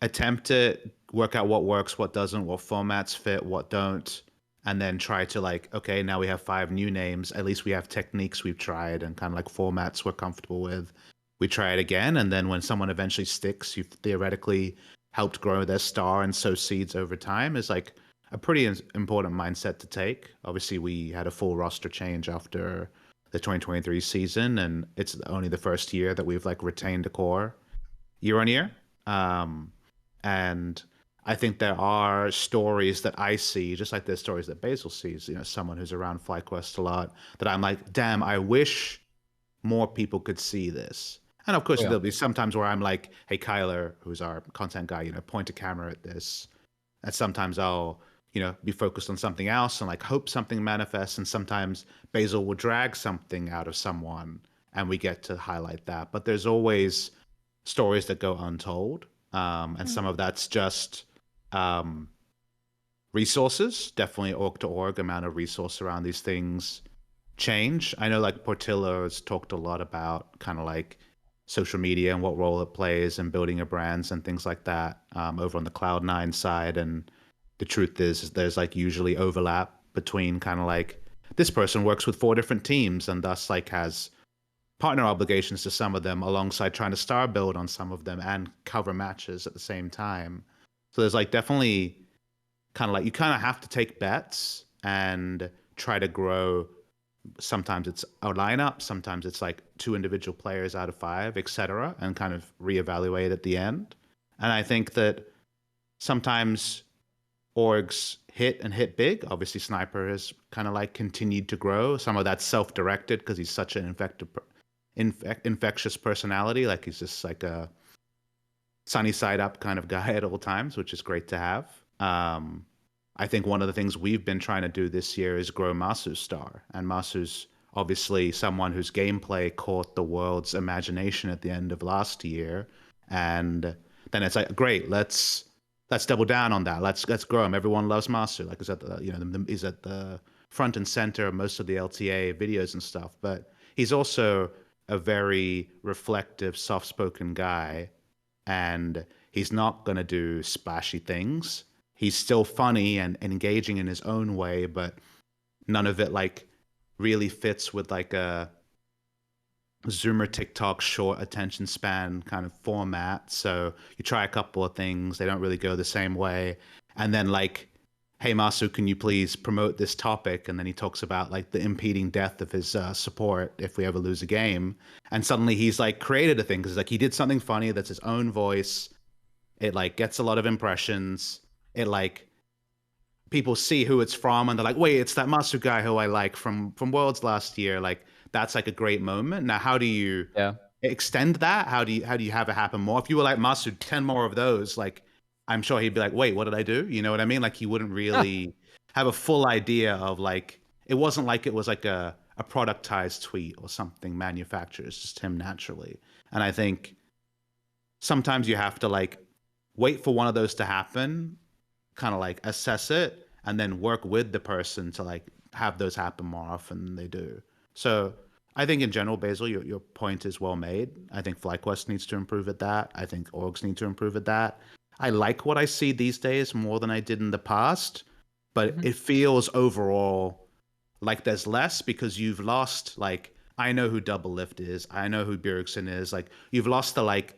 attempt it, work out what works, what doesn't, what formats fit, what don't, and then try to like, okay, now we have 5 new names, at least we have techniques we've tried and kind of like formats we're comfortable with. We try it again, and then when someone eventually sticks, you've theoretically helped grow their star and sow seeds over time, is like a pretty important mindset to take. Obviously, we had a full roster change after the 2023 season, and it's only the first year that we've like retained a core year on year. And I think there are stories that I see, just like there's stories that Basil sees, someone who's around FlyQuest a lot, that I'm like, damn, I wish more people could see this. And of course, there'll be sometimes where I'm like, hey, Kyler, who's our content guy, point a camera at this. And sometimes I'll, be focused on something else and like hope something manifests. And sometimes Basil will drag something out of someone and we get to highlight that. But there's always stories that go untold. And some of that's just resources. Definitely org to org amount of resource around these things change. I know like Portillo's talked a lot about kind of like social media and what role it plays in building your brands and things like that over on the Cloud9 side. And the truth is there's like usually overlap between kind of like this person works with 4 different teams and thus like has partner obligations to some of them alongside trying to star build on some of them and cover matches at the same time. So there's like definitely kind of like you kind of have to take bets and try to grow. Sometimes it's a lineup, sometimes it's like 2 individual players out of 5, etc., and kind of reevaluate at the end. And I think that sometimes orgs hit and hit big. Obviously, Sniper has kind of like continued to grow. Some of that's self-directed because he's such an infectious personality. Like he's just like a sunny side up kind of guy at all times, which is great to have. I think one of the things we've been trying to do this year is grow Masu's star. And Masu's obviously someone whose gameplay caught the world's imagination at the end of last year. And then it's like, great, let's double down on that. Let's grow him. Everyone loves Masu. Like he's at the front and center of most of the LTA videos and stuff. But he's also a very reflective, soft-spoken guy. And he's not going to do splashy things. He's still funny and engaging in his own way, but none of it like really fits with like a Zoomer TikTok short attention span kind of format. So you try a couple of things, they don't really go the same way. And then like, hey, Masu, can you please promote this topic? And then he talks about like the impeding death of his support if we ever lose a game. And suddenly he's like created a thing because like he did something funny that's his own voice. It like gets a lot of impressions. It like people see who it's from and they're like, wait, it's that Masu guy who I like from Worlds last year. Like that's like a great moment. Now, how do you extend that? How do you have it happen more? If you were like Masu, 10 more of those, like I'm sure he'd be like, wait, what did I do? You know what I mean? Like he wouldn't really have a full idea of like, it wasn't like it was like a productized tweet or something manufactured. It's just him naturally. And I think sometimes you have to like wait for one of those to happen, kind of like assess it, and then work with the person to like have those happen more often than they do. So I think in general, Basil, your point is well made. I think FlyQuest needs to improve at that. I think orgs need to improve at that. I like what I see these days more than I did in the past, but it feels overall like there's less because you've lost, like, I know who Double Lift is. I know who Bjergsen is. Like, you've lost the, like,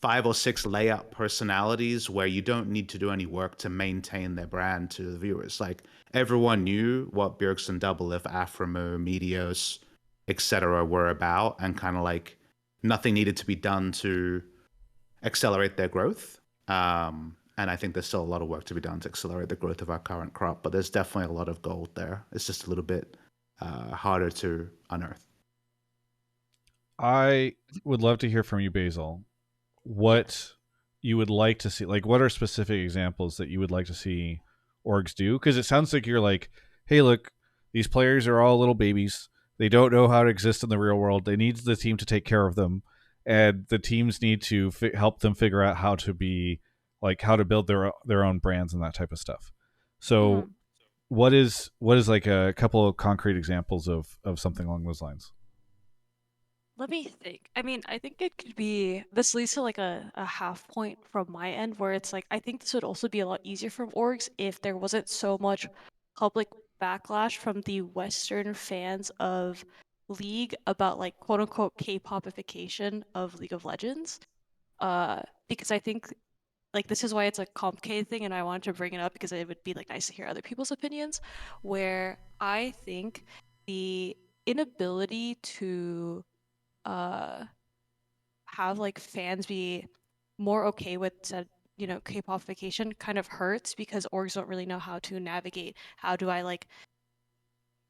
5 or 6 layout personalities where you don't need to do any work to maintain their brand to the viewers. Like, everyone knew what Bjergsen, Double Lift, Aframo, Medios, etc. were about, and kind of like nothing needed to be done to accelerate their growth. And I think there's still a lot of work to be done to accelerate the growth of our current crop, but there's definitely a lot of gold there. It's just a little bit harder to unearth. I would love to hear from you, Basil, what you would like to see. Like, what are specific examples that you would like to see orgs do? Because it sounds like you're like, hey, look, these players are all little babies. They don't know how to exist in the real world. They need the team to take care of them. And the teams need to help them figure out how to be, like, how to build their own brands and that type of stuff. So what is like a couple of concrete examples of something along those lines? Let me think. I mean, I think it could be, this leads to like a half point from my end where it's like, I think this would also be a lot easier for orgs if there wasn't so much public backlash from the Western fans of League about like quote unquote K-popification of League of Legends. Because I think like this is why it's a complicated thing and I wanted to bring it up because it would be like nice to hear other people's opinions, where I think the inability to have like fans be more okay with said, you know, K-popification kind of hurts because orgs don't really know how to navigate. How do I like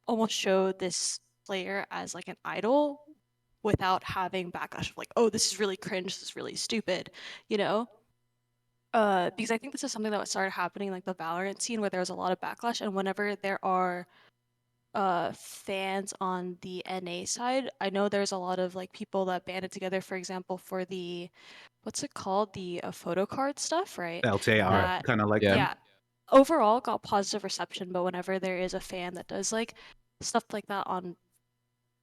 almost show this player as like an idol without having backlash of like, oh, this is really cringe, this is really stupid, you know? Because I think this is something that started happening like the Valorant scene where there was a lot of backlash, and whenever there are fans on the NA side. I know there's a lot of like people that banded together, for example, for the what's it called, the photo card stuff, right? LTA art, That kind of like Yeah. them. yeah, overall got positive reception, but whenever there is a fan that does like stuff like that on,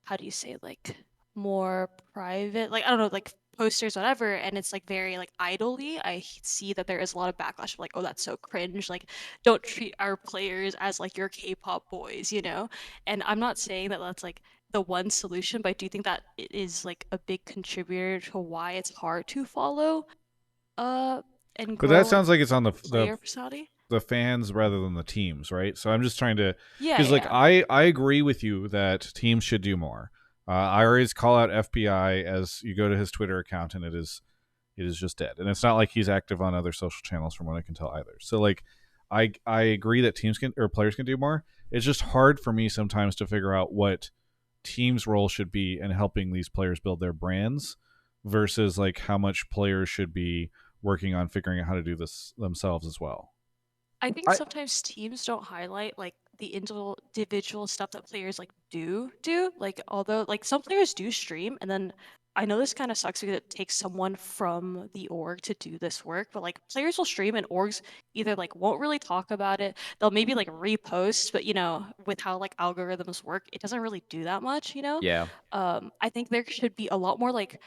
how do you say, like more private, like I don't know, like posters, whatever, and it's like very like idly, I see that there is a lot of backlash of like, oh, that's so cringe, like don't treat our players as like your K-pop boys, you know? And I'm not saying that that's like the one solution, but I do think that it is like a big contributor to why it's hard to follow and But grow that like sounds like it's on player personality. the fans rather than the teams, right? So I'm just trying to, Yeah, because like yeah. I agree with you that teams should do more. I always call out FBI as you go to his Twitter account, and it is just dead. And it's not like he's active on other social channels, from what I can tell either. So like, I agree that teams can, or players can do more. It's just hard for me sometimes to figure out what teams' role should be in helping these players build their brands versus like how much players should be working on figuring out how to do this themselves as well. I think I sometimes teams don't highlight like the individual stuff that players like do. Like although like some players do stream, and then I know this kind of sucks because it takes someone from the org to do this work, but like players will stream and orgs either like won't really talk about it. They'll maybe like repost, but you know, with how like algorithms work, it doesn't really do that much, you know? yeah. I think there should be a lot more like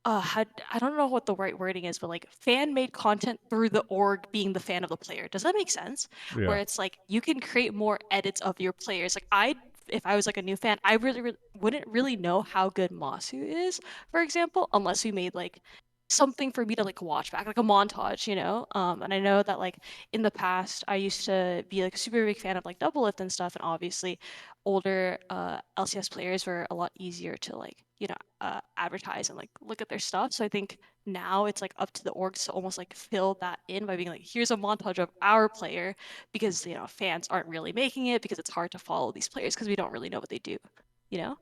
I don't know what the right wording is, but like fan made content through the org being the fan of the player. Does that make sense? Where Yeah. it's like you can create more edits of your players. Like if I was like a new fan, I really wouldn't really know how good Masu is, for example, unless we made like something for me to like watch back, like a montage, you know? And I know that like in the past, I used to be like a super big fan of like Double Lift and stuff, and obviously older LCS players were a lot easier to like, you know, advertise and like look at their stuff. So I think now it's like up to the orgs to almost like fill that in by being like, here's a montage of our player, because you know fans aren't really making it because it's hard to follow these players because we don't really know what they do, you know?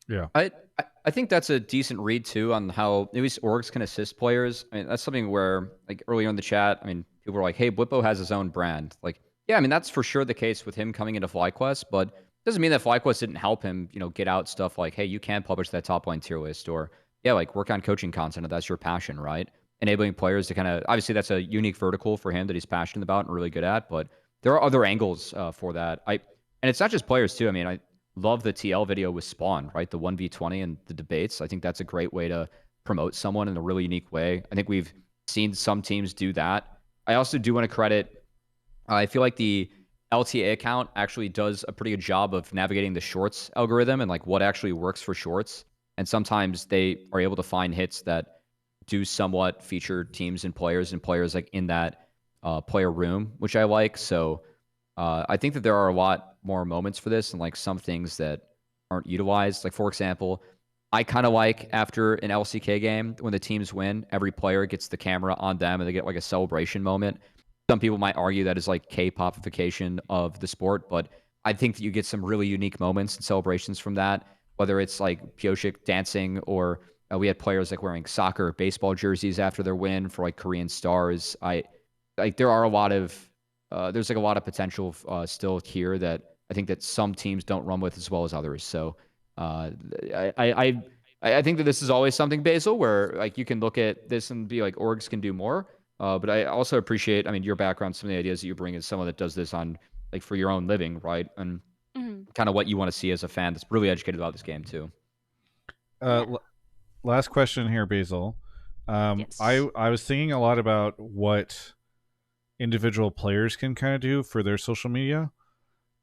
Yeah. I think that's a decent read too on how at least orgs can assist players. I mean, that's something where like earlier in the chat, I mean, people were like, "Hey, Blippo has his own brand." Like, yeah, I mean that's for sure the case with him coming into FlyQuest, but doesn't mean that FlyQuest didn't help him, you know, get out stuff like, "Hey, you can publish that top line tier list," or yeah, like work on coaching content if that's your passion, right? Enabling players to kind of obviously that's a unique vertical for him that he's passionate about and really good at, but there are other angles for that. And it's not just players too. I mean, I love the TL video with Spawn, right? The 1v20 and the debates. I think that's a great way to promote someone in a really unique way. I think we've seen some teams do that. I also do want to credit, I feel like the LTA account actually does a pretty good job of navigating the shorts algorithm and like what actually works for shorts. And sometimes they are able to find hits that do somewhat feature teams and players like in that player room, which I like. So I think that there are a lot more moments for this and like some things that aren't utilized. Like, for example, I kind of like after an LCK game, when the teams win, every player gets the camera on them and they get like a celebration moment. Some people might argue that is like K-popification of the sport, but I think that you get some really unique moments and celebrations from that, whether it's like Pioshik dancing or we had players like wearing soccer, baseball jerseys after their win for like Korean stars. I like there are a lot of there's like a lot of potential still here that I think that some teams don't run with as well as others. So uh, I think that this is always something, Basil, where like you can look at this and be like orgs can do more. But I also appreciate, I mean, your background, some of the ideas that you bring as someone that does this on like for your own living, right? And kind of what you want to see as a fan that's really educated about this game too. Last question here, Basil. Yes. I was thinking a lot about what individual players can kind of do for their social media.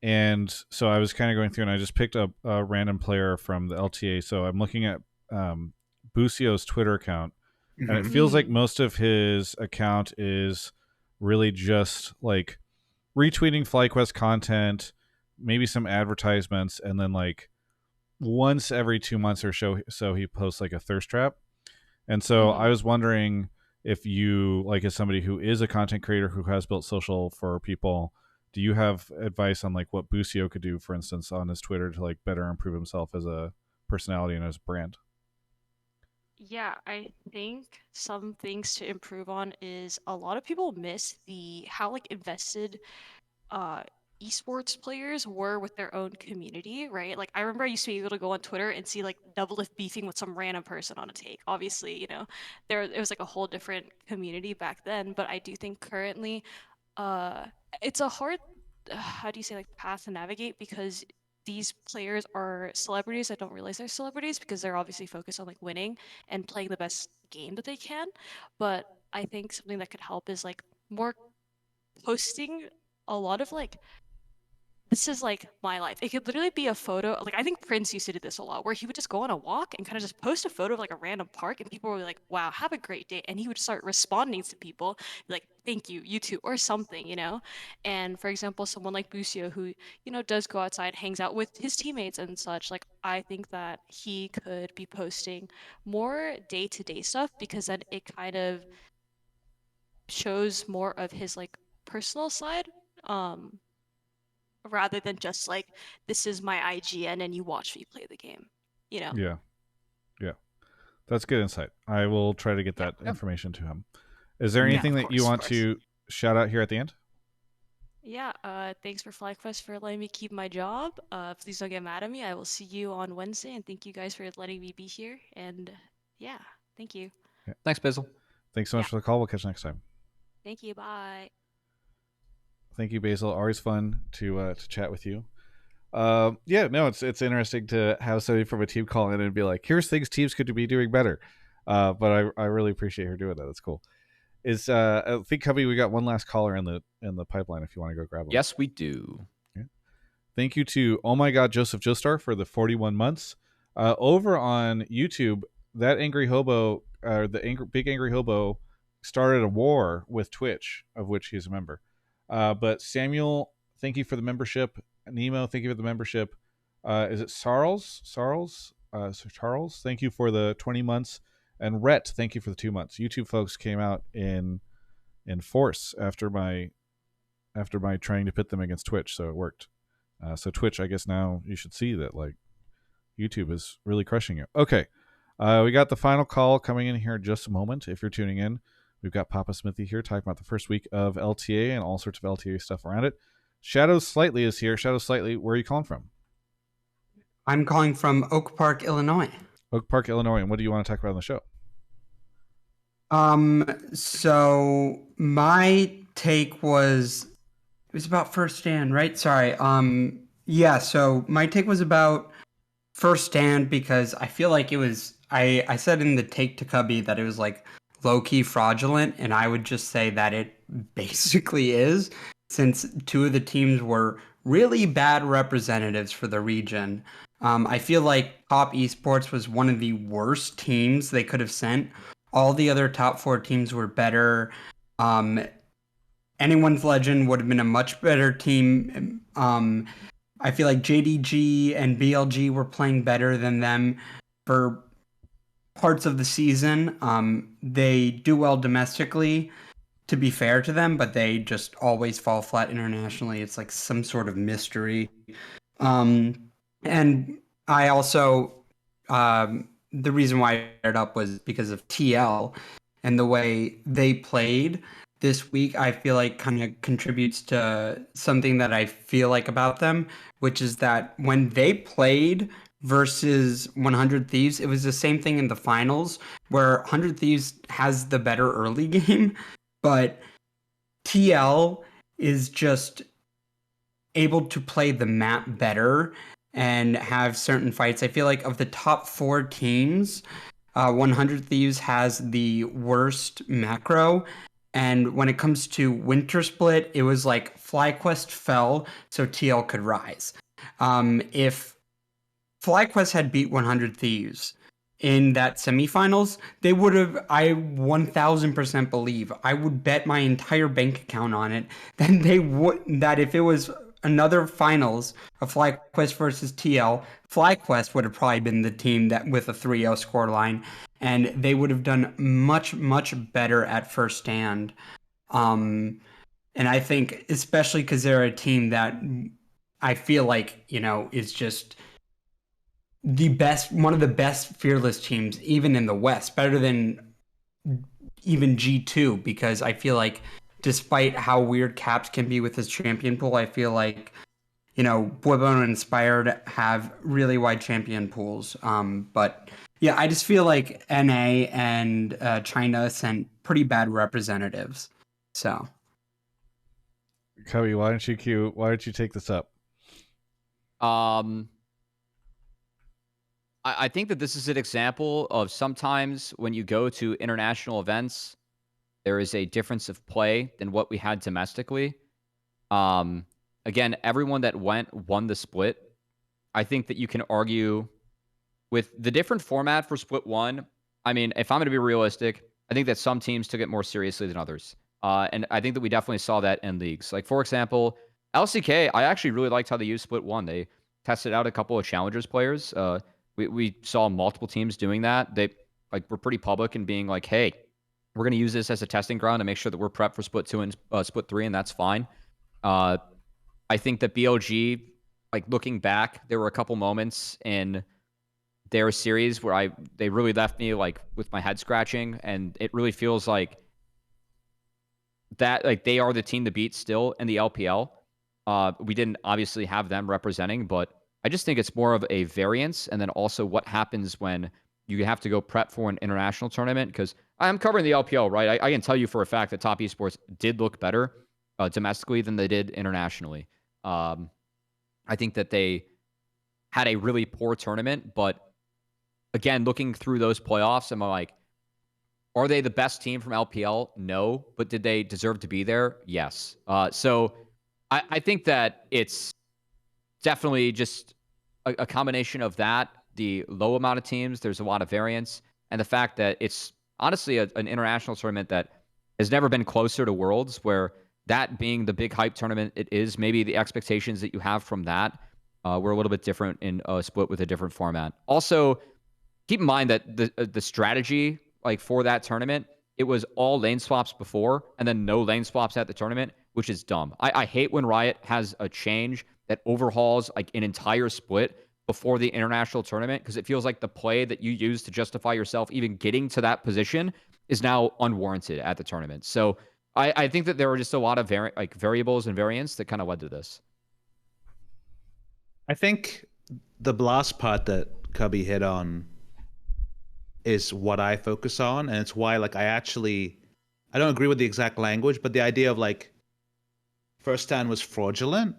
And so I was kind of going through and I just picked up a random player from the LTA. So I'm looking at Busio's Twitter account, and it feels like most of his account is really just like retweeting FlyQuest content, maybe some advertisements, and then like once every 2 months or so he posts like a thirst trap. And so I was wondering if you, like, as somebody who is a content creator who has built social for people, do you have advice on like what Busio could do, for instance, on his Twitter to like better improve himself as a personality and as a brand? Yeah, I think some things to improve on is a lot of people miss the how like invested esports players were with their own community, right? Like I remember I used to be able to go on Twitter and see like Doublelift beefing with some random person on a take. Obviously, it was like a whole different community back then, but I do think currently uh it's a hard how do you say like path to navigate because these players are celebrities that don't realize they're celebrities because they're obviously focused on like winning and playing the best game that they can. But I think something that could help is like more posting a lot of like this is like my life. It could literally be a photo. Like I think Prince used to do this a lot, where he would just go on a walk and kind of just post a photo of like a random park, and people were like, "Wow, have a great day," and he would start responding to people like, "Thank you, you too," or something. And for example, someone like Busio, who does go outside, hangs out with his teammates and such. Like I think that he could be posting more day-to-day stuff because then it kind of shows more of his like personal side. Rather than just like this is my IGN and you watch me play the game. Yeah. Yeah. That's good insight. I will try to get that Yeah. information to him. Is there Yeah, anything of that you course, of want course. to shout out here at the end? Yeah, thanks for FlyQuest for letting me keep my job. Please don't get mad at me. I will see you on Wednesday, and thank you guys for letting me be here. And yeah, thank you. Thanks, Basil. Thanks so much Yeah. for the call. We'll catch you next time. Thank you. Bye. Thank you, Basil. Always fun to chat with you. Yeah, no, it's interesting to have somebody from a team call in and be like, "Here's things teams could be doing better." But I really appreciate her doing that. That's cool. I think, Cubby, we got one last caller in the pipeline. If you want to go grab him. Yes, we do. Yeah. Thank you to Oh My God Joseph Joestar for the 41 months. Over on YouTube, that angry hobo, big angry hobo, started a war with Twitch, of which he's a member. But Samuel, thank you for the membership. Nemo, thank you for the membership. Is it Sarles? Charles, thank you for the 20 months. And Rhett, thank you for the 2 months. YouTube folks came out in force after my trying to pit them against Twitch, so it worked. So Twitch, I guess now you should see that like YouTube is really crushing you. Okay, we got the final call coming in here in just a moment. If you're tuning in, we've got PapaSmithy here talking about the first week of LTA and all sorts of LTA stuff around it. Shadowslightly is here. Shadowslightly, where are you calling from? I'm calling from Oak Park, Illinois. Oak Park, Illinois. And what do you want to talk about on the show? So my take was about first stand, right? Sorry. Yeah, so my take was about first stand because I feel like it was I said in the take to Cubby that it was like low-key fraudulent, and I would just say that it basically is, since two of the teams were really bad representatives for the region. I feel like Top Esports was one of the worst teams they could have sent. All the other top four teams were better. Anyone's Legend would have been a much better team. I feel like JDG and BLG were playing better than them for parts of the season. They do well domestically, to be fair to them, but they just always fall flat internationally. It's like some sort of mystery. And I also, the reason why I brought it up was because of TL and the way they played this week. I feel like kind of contributes to something that I feel like about them, which is that when they played versus 100 Thieves, it was the same thing in the finals, where 100 Thieves has the better early game, but TL is just able to play the map better and have certain fights. I feel like of the top four teams, 100 Thieves has the worst macro. And when it comes to Winter Split, it was like FlyQuest fell so TL could rise. If FlyQuest had beat 100 Thieves in that semifinals, they would have, I 1000% believe, I would bet my entire bank account on it, that if it was another finals of FlyQuest versus TL, FlyQuest would have probably been the team that with a 3-0 scoreline, and they would have done much, much better at first stand. And I think, especially because they're a team that I feel like, is just the best, one of the best fearless teams, even in the West, better than even G2, because I feel like despite how weird Caps can be with his champion pool, I feel like, Bwibo and Inspired have really wide champion pools. But yeah, I just feel like NA and China sent pretty bad representatives. So, Cubby, why don't you take this up? I think that this is an example of sometimes when you go to international events, there is a difference of play than what we had domestically. Again, everyone that won the split. I think that you can argue with the different format for split one. I mean, if I'm going to be realistic, I think that some teams took it more seriously than others. And I think that we definitely saw that in leagues. Like, for example, LCK, I actually really liked how they used split one. They tested out a couple of challengers players. We saw multiple teams doing that. They were pretty public and being like, hey, we're going to use this as a testing ground to make sure that we're prepped for split two and split three, and that's fine. I think that BLG, looking back, there were a couple moments in their series where they really left me with my head scratching, and it really feels like that they are the team to beat still in the LPL. We didn't obviously have them representing, but I just think it's more of a variance, and then also what happens when you have to go prep for an international tournament, because I'm covering the LPL, right? I can tell you for a fact that Top Esports did look better domestically than they did internationally. I think that they had a really poor tournament, but again, looking through those playoffs, I'm like, are they the best team from LPL? No. But did they deserve to be there? Yes. So I think that it's definitely just a combination of that, the low amount of teams, there's a lot of variance, and the fact that it's honestly an international tournament that has never been closer to Worlds, where that being the big hype tournament it is, maybe the expectations that you have from that were a little bit different in a split with a different format. Also, keep in mind that the strategy for that tournament, it was all lane swaps before and then no lane swaps at the tournament, which is dumb. I hate when Riot has a change that overhauls an entire split before the international tournament, because it feels like the play that you use to justify yourself even getting to that position is now unwarranted at the tournament. So I think that there were just a lot of variables and variants that kind of led to this. I think the last part that Cubby hit on is what I focus on, and it's why I don't agree with the exact language, but the idea of first stand was fraudulent,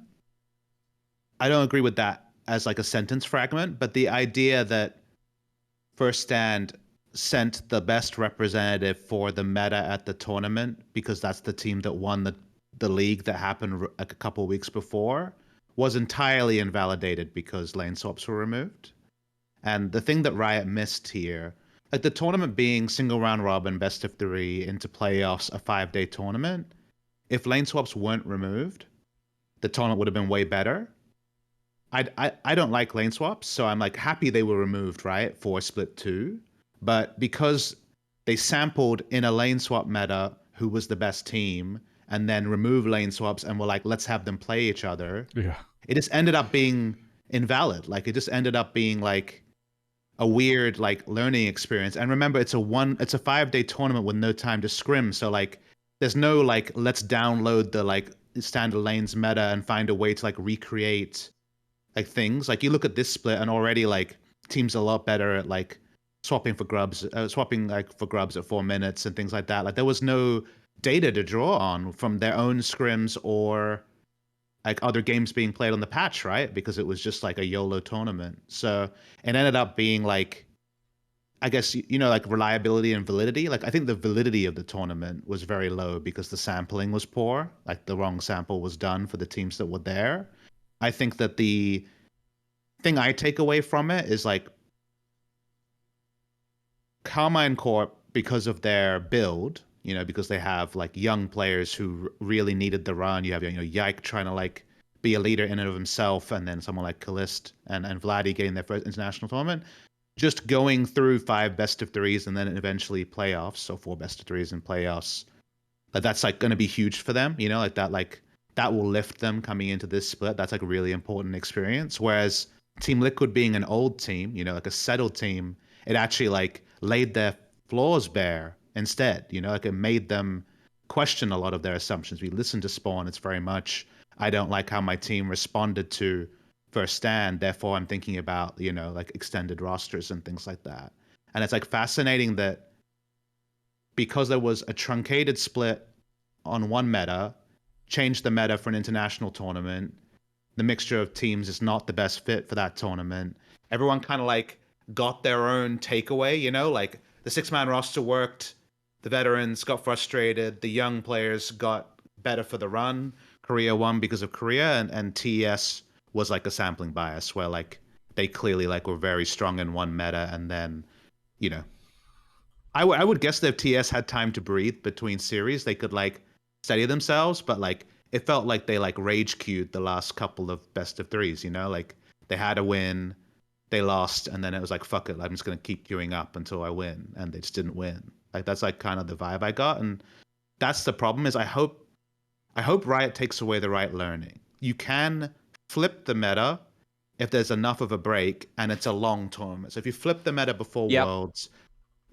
I don't agree with that as a sentence fragment, but the idea that first stand sent the best representative for the meta at the tournament because that's the team that won the league that happened a couple of weeks before was entirely invalidated because lane swaps were removed. And the thing that Riot missed here, the tournament being single round robin, best of 3 into playoffs, a 5-day tournament, if lane swaps weren't removed, the tournament would have been way better. I don't like lane swaps, so I'm happy they were removed, right, for split 2. But because they sampled in a lane swap meta who was the best team, and then removed lane swaps and were let's have them play each other. Yeah. It just ended up being invalid. It just ended up being a weird learning experience. And remember, it's a 5-day tournament with no time to scrim. So there's no let's download the standard lanes meta and find a way to recreate things. You look at this split and already teams a lot better at swapping for grubs at 4 minutes and things like that. There was no data to draw on from their own scrims or other games being played on the patch, right? Because it was just a YOLO tournament. So it ended up being I guess, reliability and validity. I think the validity of the tournament was very low because the sampling was poor. The wrong sample was done for the teams that were there. I think that the thing I take away from it is Carmine Corp, because of their build, because they have young players who really needed the run. You have Yike trying to be a leader in and of himself, and then someone like Kalist and Vladdy getting their first international tournament. Just going through 5 best of 3s and then eventually playoffs, so 4 best of 3s and playoffs. That's going to be huge for them, that will lift them coming into this split. That's a really important experience. Whereas Team Liquid being an old team, a settled team, it actually laid their flaws bare instead. It made them question a lot of their assumptions. We listen to Spawn. It's very much, I don't like how my team responded to first stand. Therefore, I'm thinking about, like extended rosters and things like that. And it's like fascinating that because there was a truncated split on one meta, changed the meta for an international tournament, the mixture of teams is not the best fit for that tournament. Everyone kind of like got their own takeaway, like the 6-man roster worked, the veterans got frustrated, the young players got better for the run. Korea won because of Korea, and TES was like a sampling bias where like they clearly like were very strong in one meta, and then, I would guess that if TES had time to breathe between series, they could like steady themselves, but like it felt like they like rage queued the last couple of best of threes, like they had a win, they lost, and then it was like, fuck it, I'm just gonna keep queuing up until I win, and they just didn't win. Like that's like kind of the vibe I got, and that's the problem. Is I hope Riot takes away the right learning. You can flip the meta if there's enough of a break and it's a long tournament. So if you flip the meta before Worlds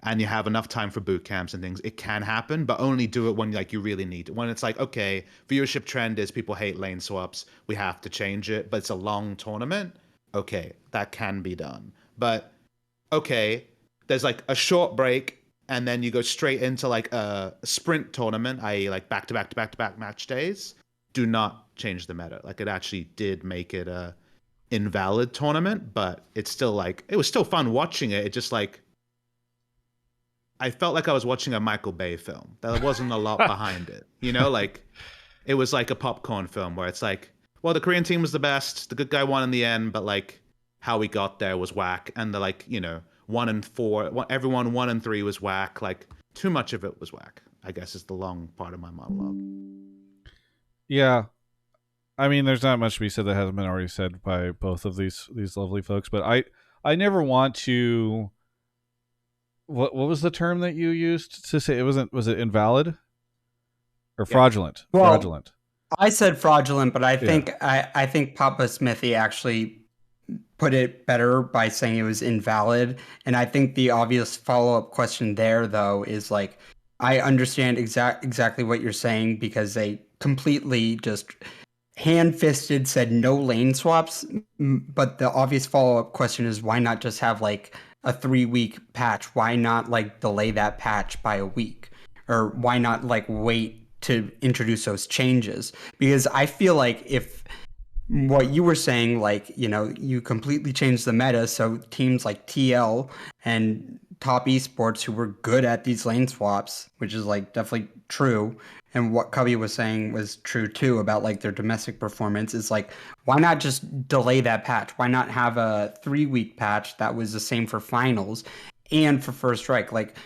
and you have enough time for boot camps and things, it can happen, but only do it when like you really need it. When it's like, okay, viewership trend is people hate lane swaps, we have to change it, but it's a long tournament. Okay, that can be done. But okay, there's like a short break and then you go straight into like a sprint tournament, i.e. like back-to-back match days. Do not change the meta. Like it actually did make it a invalid tournament, but it's still like, it was still fun watching it. It just like, I felt like I was watching a Michael Bay film. There wasn't a lot behind it. Like it was like a popcorn film where it's like, well, the Korean team was the best. The good guy won in the end, but like how we got there was whack. And the like, 1 and 4, everyone 1 and 3 was whack. Like too much of it was whack, I guess is the long part of my monologue. Yeah. I mean, there's not much to be said that hasn't been already said by both of these lovely folks, but I never want to. What was the term that you used to say it wasn't? Was it invalid or fraudulent? Well, fraudulent. I said fraudulent, but I think I think PapaSmithy actually put it better by saying it was invalid. And I think the obvious follow-up question there, though, is like, I understand exactly what you're saying because they completely just hand-fisted said no lane swaps. But the obvious follow-up question is, why not just have like a 3-week patch? Why not like delay that patch by a week? Or why not like wait to introduce those changes? Because I feel like if what you were saying, like, you completely changed the meta, so teams like TL and top esports who were good at these lane swaps, which is like definitely true, and what Cubby was saying was true too about like their domestic performance, is like, why not just delay that patch? Why not have a 3-week patch that was the same for finals and for first strike? Like,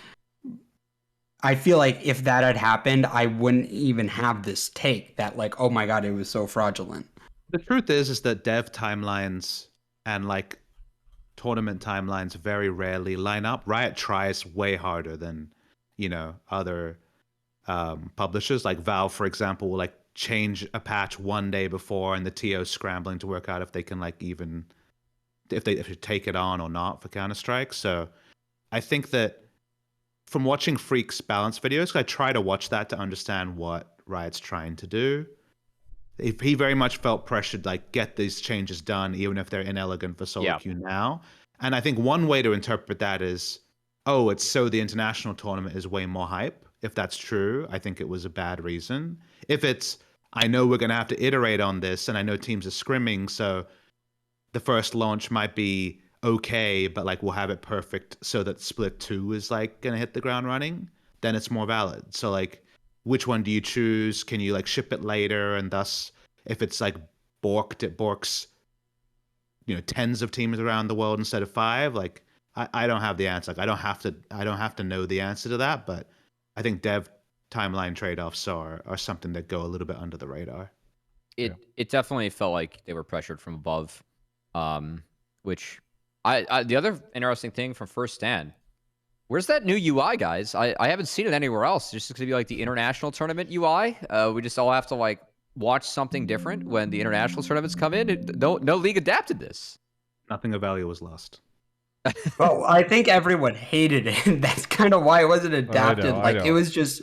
I feel like if that had happened, I wouldn't even have this take that like, oh my god, it was so fraudulent. The truth is that dev timelines and like tournament timelines very rarely line up. Riot tries way harder than, other publishers. Like Valve, for example, will like change a patch one day before, and the TO's scrambling to work out if they can like even if they take it on or not for Counter-Strike. So I think that from watching Freak's balance videos, I try to watch that to understand what Riot's trying to do. If he very much felt pressured, like get these changes done, even if they're inelegant for solo queue now. And I think one way to interpret that is, oh, it's so the international tournament is way more hype. If that's true, I think it was a bad reason. If it's, I know we're going to have to iterate on this, and I know teams are scrimming, so the first launch might be okay, but like we'll have it perfect so that split 2 is like going to hit the ground running, then it's more valid. So like, which one do you choose? Can you like ship it later? And thus, if it's like borked, it borks, tens of teams around the world instead of 5. Like, I don't have the answer. Like, I don't have to know the answer to that. But I think dev timeline trade-offs are something that go a little bit under the radar. It definitely felt like they were pressured from above, which I the other interesting thing from First Stand. Where's that new UI, guys? I haven't seen it anywhere else. It's just going to be like the international tournament UI. We just all have to like watch something different when the international tournaments come in. No league adapted this. Nothing of value was lost. Well, I think everyone hated it. That's kind of why it wasn't adapted. I know. It was just.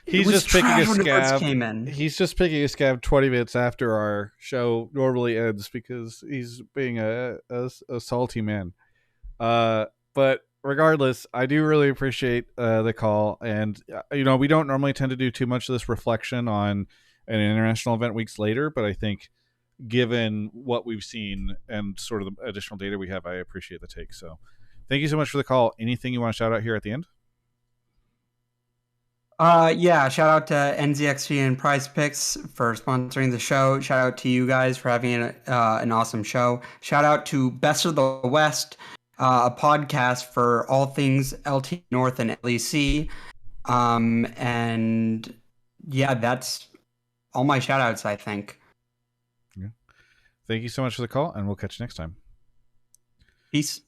He's was just picking a trash when it first scab. came in. He's just picking a scab 20 minutes after our show normally ends because he's being a salty man. But regardless, I do really appreciate the call, and we don't normally tend to do too much of this reflection on an international event weeks later, but I think given what we've seen and sort of the additional data we have, I appreciate the take. So thank you so much for the call. Anything you want to shout out here at the end? Yeah, shout out to NZXT and PrizePicks for sponsoring the show. Shout out to you guys for having an awesome show. Shout out to Best of the West, a podcast for all things LT North and LEC. And yeah, that's all my shout outs, I think. Yeah. Thank you so much for the call, and we'll catch you next time. Peace.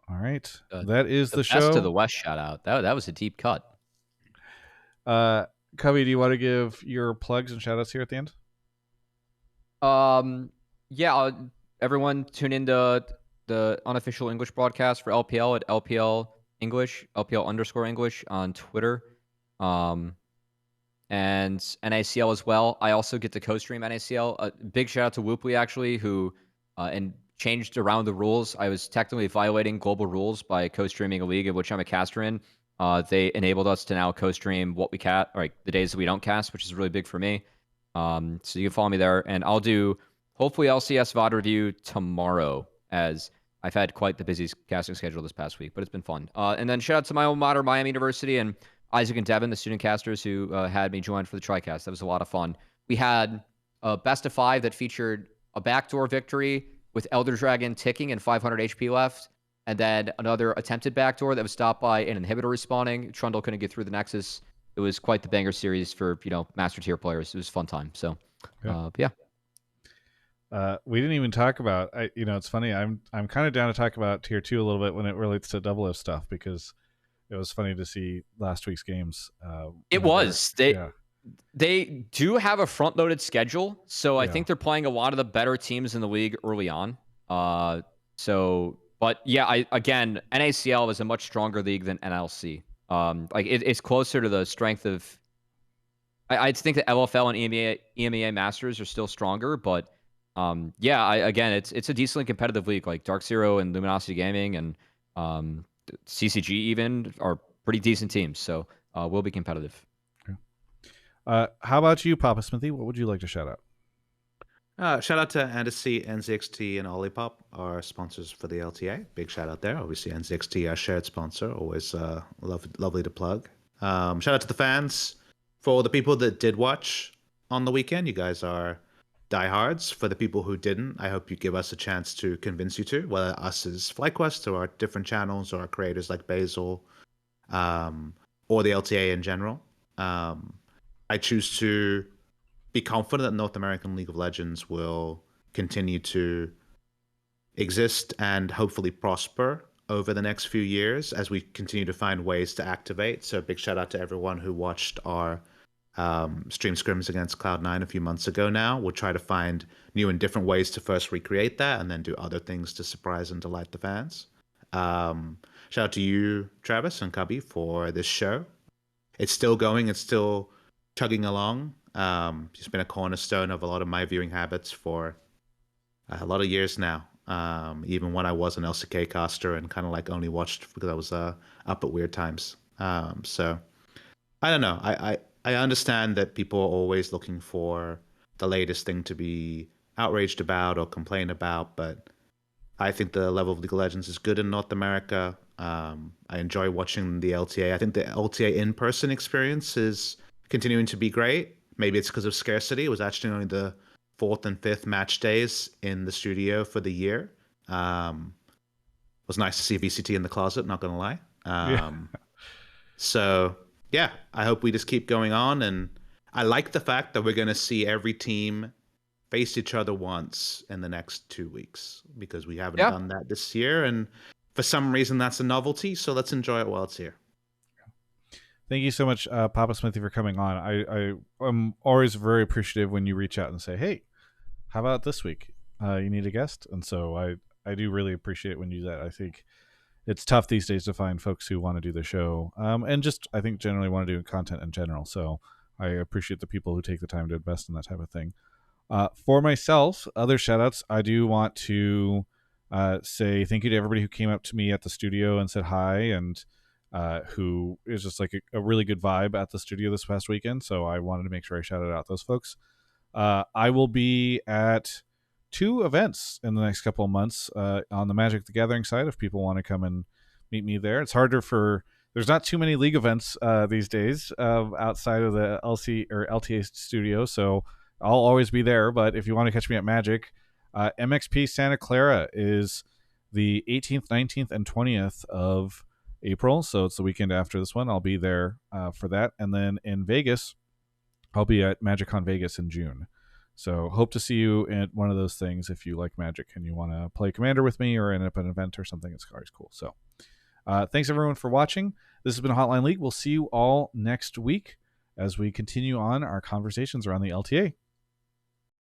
All right. That is the show. Best of the West shout out. That was a deep cut. Cubby, do you want to give your plugs and shout outs here at the end? Yeah, everyone tune into the unofficial English broadcast for LPL at LPL English, LPL_English on Twitter. And NACL as well. I also get to co-stream NACL. A big shout out to Whooply, actually, who and changed around the rules. I was technically violating global rules by co-streaming a league of which I'm a caster in. They enabled us to now co-stream what we the days that we don't cast, which is really big for me. So you can follow me there, and I'll do hopefully LCS VOD review tomorrow, as I've had quite the busy casting schedule this past week, but it's been fun. And then shout out to my alma mater, Miami University, and Isaac and Devin, the student casters who had me join for the TriCast. That was a lot of fun. We had a best of 5 that featured a backdoor victory with Elder Dragon ticking and 500 HP left, and then another attempted backdoor that was stopped by an inhibitor respawning. Trundle couldn't get through the Nexus. It was quite the banger series for master tier players. It was a fun time. So, yeah. We didn't even talk about. It's funny. I'm kind of down to talk about tier 2 a little bit when it relates to Double O stuff, because it was funny to see last week's games. They do have a front-loaded schedule, so I think they're playing a lot of the better teams in the league early on. But yeah, NACL is a much stronger league than NLC. It's closer to the strength of. I think that LFL and EMEA Masters are still stronger, but it's a decently competitive league. Like Dark Zero and Luminosity Gaming and CCG even are pretty decent teams, so we'll be competitive. How about you, PapaSmithy? What would you like to shout out? Shout out to Andecy, NZXT, and Olipop, our sponsors for the LTA. Big shout out there. Obviously, NZXT, our shared sponsor. Always lovely to plug. Shout out to the fans. For the people that did watch on the weekend, you guys are diehards. For the people who didn't, I hope you give us a chance to convince you to, whether us as FlyQuest or our different channels or our creators like Basil, or the LTA in general. I choose to be confident that North American League of Legends will continue to exist and hopefully prosper over the next few years as we continue to find ways to activate. So big shout out to everyone who watched our stream scrims against Cloud9 a few months ago now. We'll try to find new and different ways to first recreate that and then do other things to surprise and delight the fans. Shout out to you, Travis and Cubby, for this show. It's still going. It's still chugging along. It's been a cornerstone of a lot of my viewing habits for a lot of years now. Even when I was an LCK caster and kind of like only watched because I was up at weird times. So I don't know. I understand that people are always looking for the latest thing to be outraged about or complain about, but I think the level of League of Legends is good in North America. I enjoy watching the LTA. I think the LTA in-person experience is continuing to be great. Maybe it's because of scarcity. It was actually only the 4th and 5th match days in the studio for the year. It was nice to see VCT in the closet, not going to lie. So, yeah, I hope we just keep going on. And I like the fact that we're going to see every team face each other once in the next 2 weeks, because we haven't done that this year. And for some reason, that's a novelty. So let's enjoy it while it's here. Thank you so much, PapaSmithy, for coming on. I'm always very appreciative when you reach out and say, hey, how about this week? You need a guest? And so I do really appreciate it when you do that. I think it's tough these days to find folks who want to do the show, and just I think generally want to do content in general. So I appreciate the people who take the time to invest in that type of thing. For myself, other shoutouts, I do want to say thank you to everybody who came up to me at the studio and said hi, and who is just like a really good vibe at the studio this past weekend. So I wanted to make sure I shouted out those folks. I will be at 2 events in the next couple of months on the Magic the Gathering side if people want to come and meet me there. It's harder there's not too many League events these days outside of the LC or LTA studio, so I'll always be there. But if you want to catch me at Magic, MXP Santa Clara is the 18th, 19th, and 20th of April, so it's the weekend after this one. I'll be there for that. And then in Vegas, I'll be at MagicCon Vegas in June. So hope to see you at one of those things if you like Magic and you want to play Commander with me or end up at an event or something. It's always cool. So thanks everyone for watching. This has been Hotline League. We'll see you all next week as we continue on our conversations around the LTA.